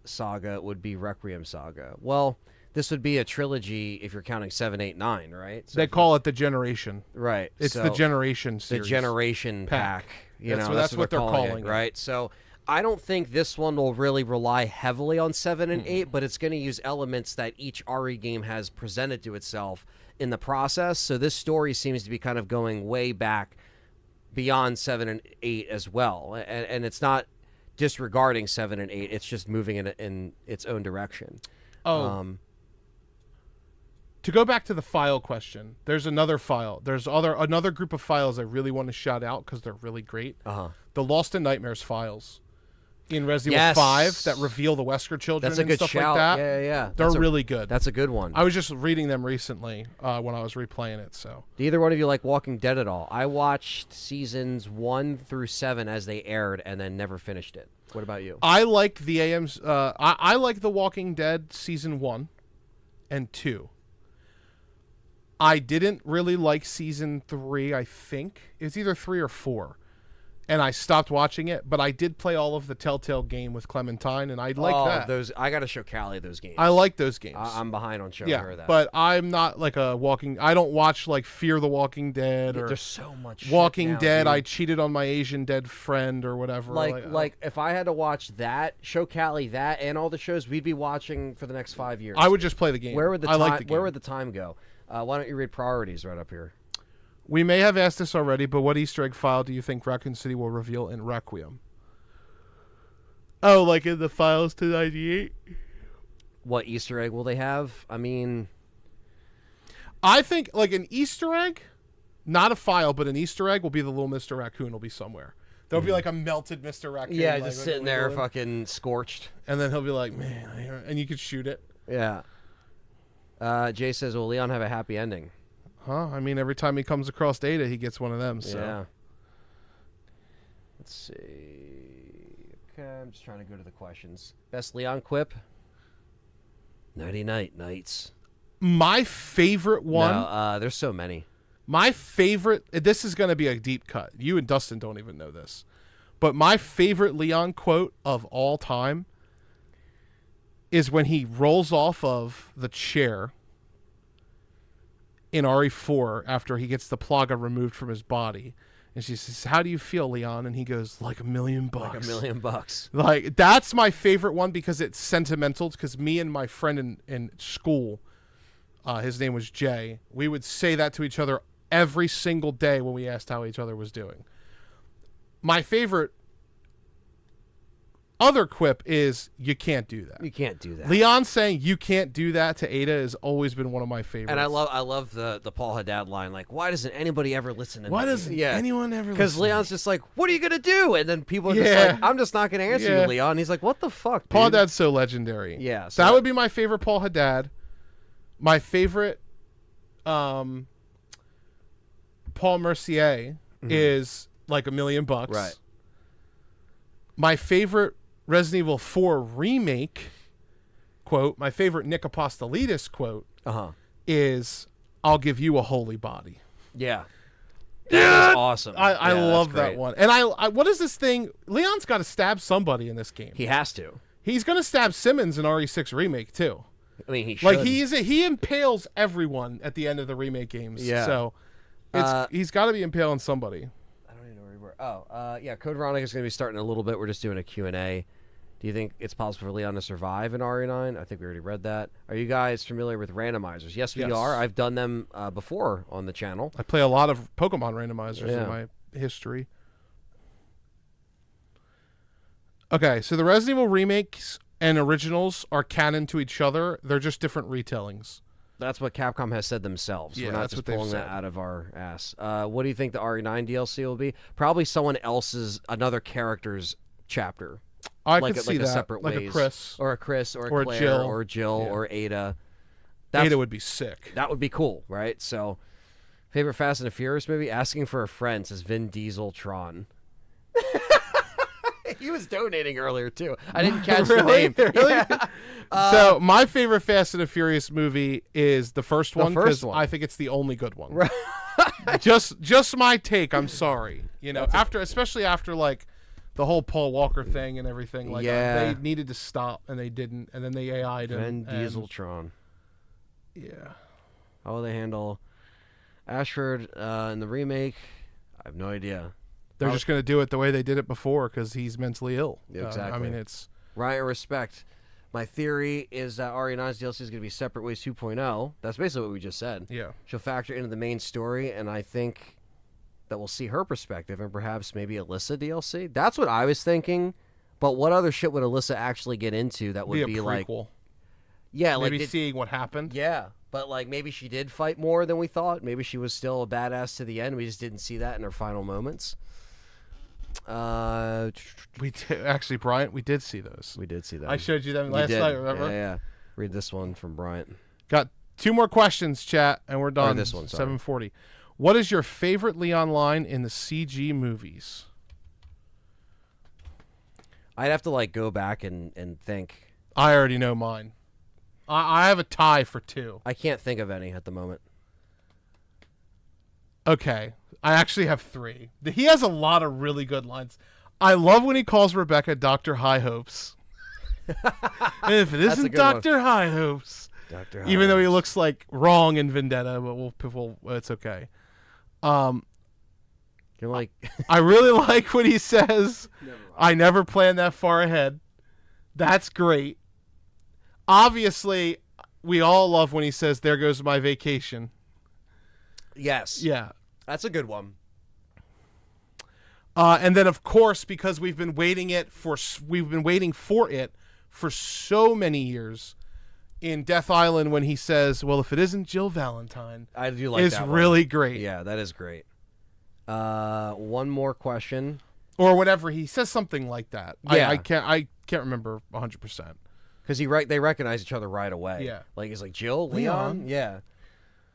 saga would be Requiem saga? Well, this would be a trilogy if you're counting 7, 8, 9, right? So They call it the Generation. right. It's so the Generation series. the Generation pack. You That's know, what- that's what they're calling it. right? So I don't think this one will really rely heavily on 7 and 8, but it's going to use elements that each RE game has presented to itself in the process. So this story seems to be kind of going way back beyond 7 and 8 as well. And it's not disregarding 7 and 8. It's just moving in its own direction. To go back to the file question, there's another file. There's another group of files I really want to shout out because they're really great. The Lost in Nightmares files in Resident Evil 5 that reveal the Wesker children That's a and good stuff shout. like that. Yeah. They're really good. That's a good one. I was just reading them recently when I was replaying it. So Do either one of you like Walking Dead at all? I watched seasons 1 through 7 as they aired and then never finished it. What about you? I like the AM's. I like The Walking Dead season 1 and 2. I didn't really like season 3. I think it's either 3 or 4, and I stopped watching it. But I did play all of the Telltale game with Clementine, and I like that. Those I got to show Callie those games. I like those games. I'm behind on showing her that. But I'm not like a walking. I don't watch like Fear the Walking Dead or there's so much Walking shit now, Dead. dude. I cheated on my Asian dead friend or whatever. Like if I had to watch that, show Callie that, and all the shows we'd be watching for the next 5 years. I would just play the game. Where would the I time? like the game. Where would the time go? Why don't you read priorities right up here? We may have asked this already, but what Easter egg file do you think Raccoon City will reveal in Requiem? Oh, like in the files to 98? What Easter egg will they have? I mean, I think like an Easter egg, not a file, but an Easter egg will be the little Mr. Raccoon will be somewhere. There'll be like a melted Mr. Raccoon. yeah, like, just sitting there fucking scorched. And then he'll be like, man, and you could shoot it. Yeah. Jay says, will Leon have a happy ending? Huh? I mean, every time he comes across Data, he gets one of them. So. Yeah. Let's see. Okay, I'm just trying to go to the questions. Best Leon quip? Nighty night, nights. My favorite one. No, there's so many. My favorite. This is going to be a deep cut. You and Dustin don't even know this. But my favorite Leon quote of all time is when he rolls off of the chair in RE4 after he gets the plaga removed from his body. And she says, how do you feel, Leon? And he goes, like $1 million. Like $1 million. Like, that's my favorite one because it's sentimental. Because me and my friend in school, his name was Jay, we would say that to each other every single day when we asked how each other was doing. My favorite other quip is, you can't do that. You can't do that. Leon saying you can't do that to Ada has always been one of my favorites. And I love the Paul Haddad line, like, why doesn't anybody ever listen to me? Why doesn't anyone ever listen? Because Leon's just like, what are you going to do? And then people are just Yeah. like, I'm just not going to answer you, Leon. He's like, what the fuck, dude? Paul Haddad's so legendary. Yeah. So that would be my favorite Paul Haddad. My favorite Paul Mercier is like $1 million. Right. My favorite Resident Evil 4 remake quote, my favorite Nick Apostolidis quote is, I'll give you a holy body. Yeah. That is awesome. I Yeah, love that's that great. one. And I what is this thing? Leon's got to stab somebody in this game. He has to. He's going to stab Simmons in RE6 remake too. I mean, he should. Like he impales everyone at the end of the remake games. Yeah. So he's got to be impaling somebody. I don't even know where we were. Yeah, Code Veronica is going to be starting in a little bit. We're just doing a Q&A. Do you think it's possible for Leon to survive in RE9? I think we already read that. Are you guys familiar with randomizers? Yes, we are. I've done them before on the channel. I play a lot of Pokemon randomizers Yeah. in my history. Okay, so the Resident Evil remakes and originals are canon to each other. They're just different retellings. That's what Capcom has said themselves. Yeah, We're not that's just what they've pulling that said. out of our ass. What do you think the RE9 DLC will be? Probably someone else's, another character's chapter. I like could a, see like that. a separate like ways. a Chris. Or a Chris, or a Or a Claire, Jill. or Jill, Yeah. or Ada. Ada would be sick. That would be cool, right? So, favorite Fast and the Furious movie? Asking for a Friend, says Vin Diesel Tron. He was donating earlier, too. I didn't catch the Really? name. Really? Yeah. So my favorite Fast and the Furious movie is the first one first because one. I think it's the only good one. Just my take. I'm sorry. You know, especially after like the whole Paul Walker thing and everything. Like Yeah. they needed to stop and they didn't, and then they AI'd him. Vin Diesel Tron. Yeah. How will they handle Ashford in the remake? I have no idea. They're just going to do it the way they did it before because he's mentally ill. Yeah, I exactly. mean, it's... Ryan, respect. My theory is that RE9's DLC is going to be Separate Ways 2.0. That's basically what we just said. Yeah. She'll factor into the main story, and I think that we'll see her perspective and perhaps maybe Alyssa DLC. That's what I was thinking. But what other shit would Alyssa actually get into that would be a like... prequel. Yeah, Maybe like... seeing what happened. Yeah, but like maybe she did fight more than we thought. Maybe she was still a badass to the end. We just didn't see that in her final moments. We actually, Bryant, we did see those. We did see that. I showed you them last night, remember? Yeah. Read this one from Bryant. Got 2 more questions, chat, and we're done. This one, sorry. 7:40. What is your favorite Leon line in the CG movies? I'd have to like go back and think. I already know mine. I have a tie for 2. I can't think of any at the moment. Okay. I actually have 3. He has a lot of really good lines. I love when he calls Rebecca Dr. High Hopes. If it isn't Dr. High Hopes. Dr. Even though he looks like wrong in Vendetta, but it's okay. You're like I really like when he says, I never planned that far ahead. That's great. Obviously, we all love when he says, there goes my vacation. yes. Yeah. That's a good one. And then, of course, because we've been waiting for it for so many years, in Death Island when he says, well, if it isn't Jill Valentine, I do like is that really one. great. Yeah, that is great. One more question. Or whatever. He says something like that. Yeah. I can't remember 100%. Because they recognize each other right away. Yeah. Like, he's like, Jill? Leon? Yeah.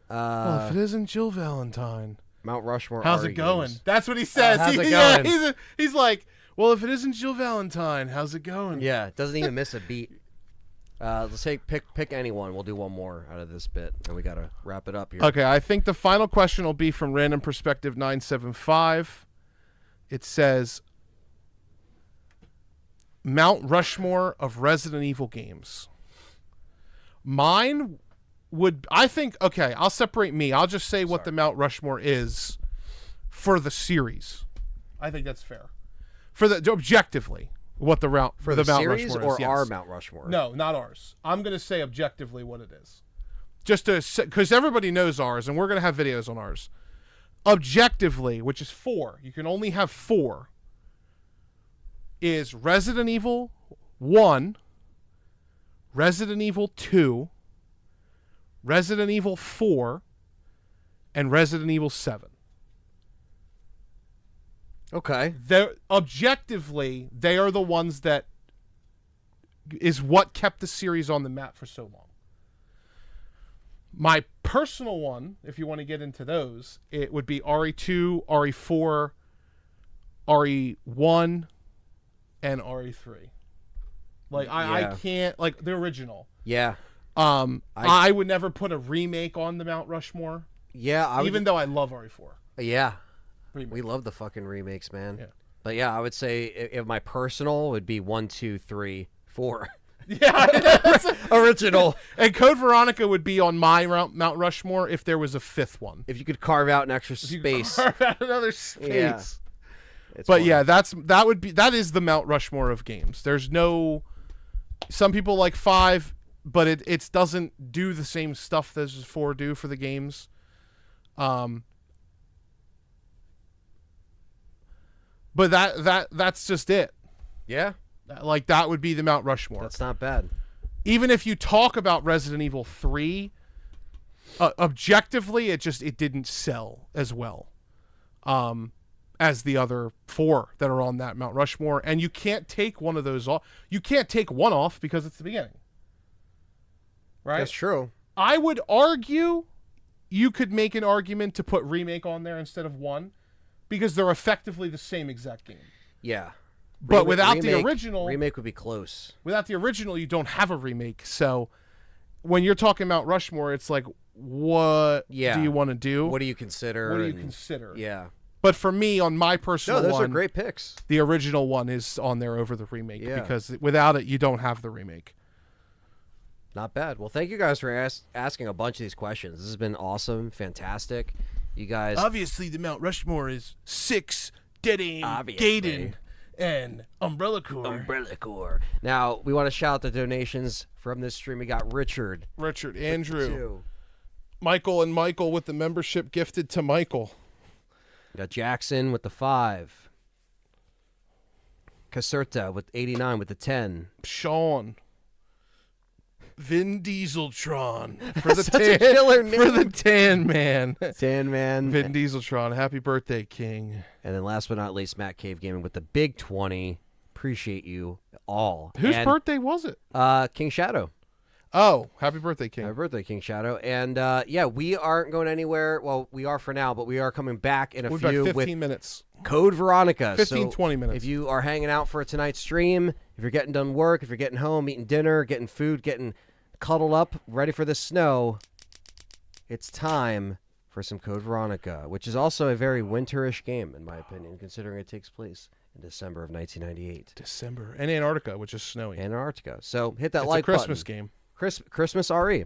Well, if it isn't Jill Valentine. Mount Rushmore. How's RE it going? games. That's what he says. How's it Yeah, going? he's like, well, if it isn't Jill Valentine, how's it going? Yeah, doesn't even miss a beat. Let's say pick anyone. We'll do one more out of this bit, and we gotta wrap it up here. Okay, I think the final question will be from Random Perspective 975. It says, Mount Rushmore of Resident Evil games. Mine would, I think, okay, I'll separate me. I'll just say what the Mount Rushmore is for the series. I think that's fair. For the objectively, what the route For the Mount series Rushmore or is, yes. our Mount Rushmore? No, not ours. I'm going to say objectively what it is. Just to, because everybody knows ours, and we're going to have videos on ours. Objectively, which is 4, you can only have 4, is Resident Evil 1, Resident Evil 2, Resident Evil 4, and Resident Evil 7. Okay. Objectively, they are the ones that is what kept the series on the map for so long. My personal one, if you want to get into those, it would be RE2, RE4, RE1, and RE3. Like, I can't, like, the original. Yeah. I would never put a remake on the Mount Rushmore. Yeah. Even though I love RE4. Yeah. Remake. We love the fucking remakes, man. Yeah. But yeah, I would say if my personal would be 1, 2, 3, 4. Yeah. Original. And Code Veronica would be on my Mount Rushmore if there was a 5th one. If you could carve out an extra space. Carve out another space. Yeah. It's But fun. yeah, that is the Mount Rushmore of games. There's no, some people like 5, but it doesn't do the same stuff that 4 do for the games. But that's just it. Yeah. Like, that would be the Mount Rushmore. That's not bad. Even if you talk about Resident Evil 3, objectively, it didn't sell as well as the other 4 that are on that Mount Rushmore. And you can't take one of those off. You can't take one off because it's the beginning. Right? That's true. I would argue you could make an argument to put remake on there instead of 1 because they're effectively the same exact game. Yeah. But without the original... Remake would be close. Without the original, you don't have a remake. So when you're talking Mount Rushmore, it's like, what do you want to do? What do you consider? What do you consider? Yeah. But for me, on my personal those one... are great picks. The original one is on there over the remake. Yeah. Because without it, you don't have the remake. Not bad. Well, thank you guys for asking a bunch of these questions. This has been awesome. Fantastic. You guys... Obviously, the Mount Rushmore is 6 Dead Obviously. Gaiden, and Umbrella Corps. Umbrella Corps. Now, we want to shout out the donations from this stream. We got Richard. Richard, Andrew, 2. Michael, and Michael with the membership gifted to Michael. We got Jackson with the 5. Caserta with 89 with the 10. Sean. Vin Dieseltron for the Such a killer name. for the Tan Man. Tan Man. Vin Dieseltron, happy birthday, King. And then last but not least, Matt Cave Gaming with the big 20. Appreciate you all. Whose And, birthday was it? King Shadow. Oh, happy birthday, King. Happy birthday, King Shadow. And yeah, we aren't going anywhere. Well, we are for now, but we are coming back in a We'll be few back 15 with minutes. Code Veronica. 15, So 20 minutes. If you are hanging out for tonight's stream, if you're getting done work, if you're getting home, eating dinner, getting food, getting cuddled up, ready for the snow, it's time for some Code Veronica, which is also a very winterish game, in my opinion, considering it takes place in December of 1998. December. And Antarctica, which is snowy. Antarctica. So hit that It's like a Christmas button. game. Christmas RE.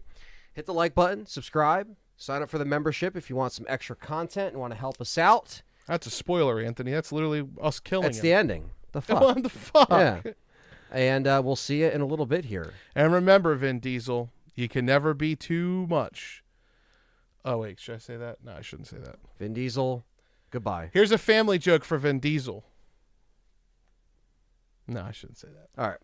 Hit the like button, subscribe, sign up for the membership if you want some extra content and want to help us out. That's a spoiler, Anthony. That's literally us killing That's him. the ending. The fuck? What the fuck? Yeah. And we'll see you in a little bit here. And remember, Vin Diesel, you can never be too much. Oh, wait. Should I say that? No, I shouldn't say that. Vin Diesel, goodbye. Here's a family joke for Vin Diesel. No, I shouldn't say that. All right.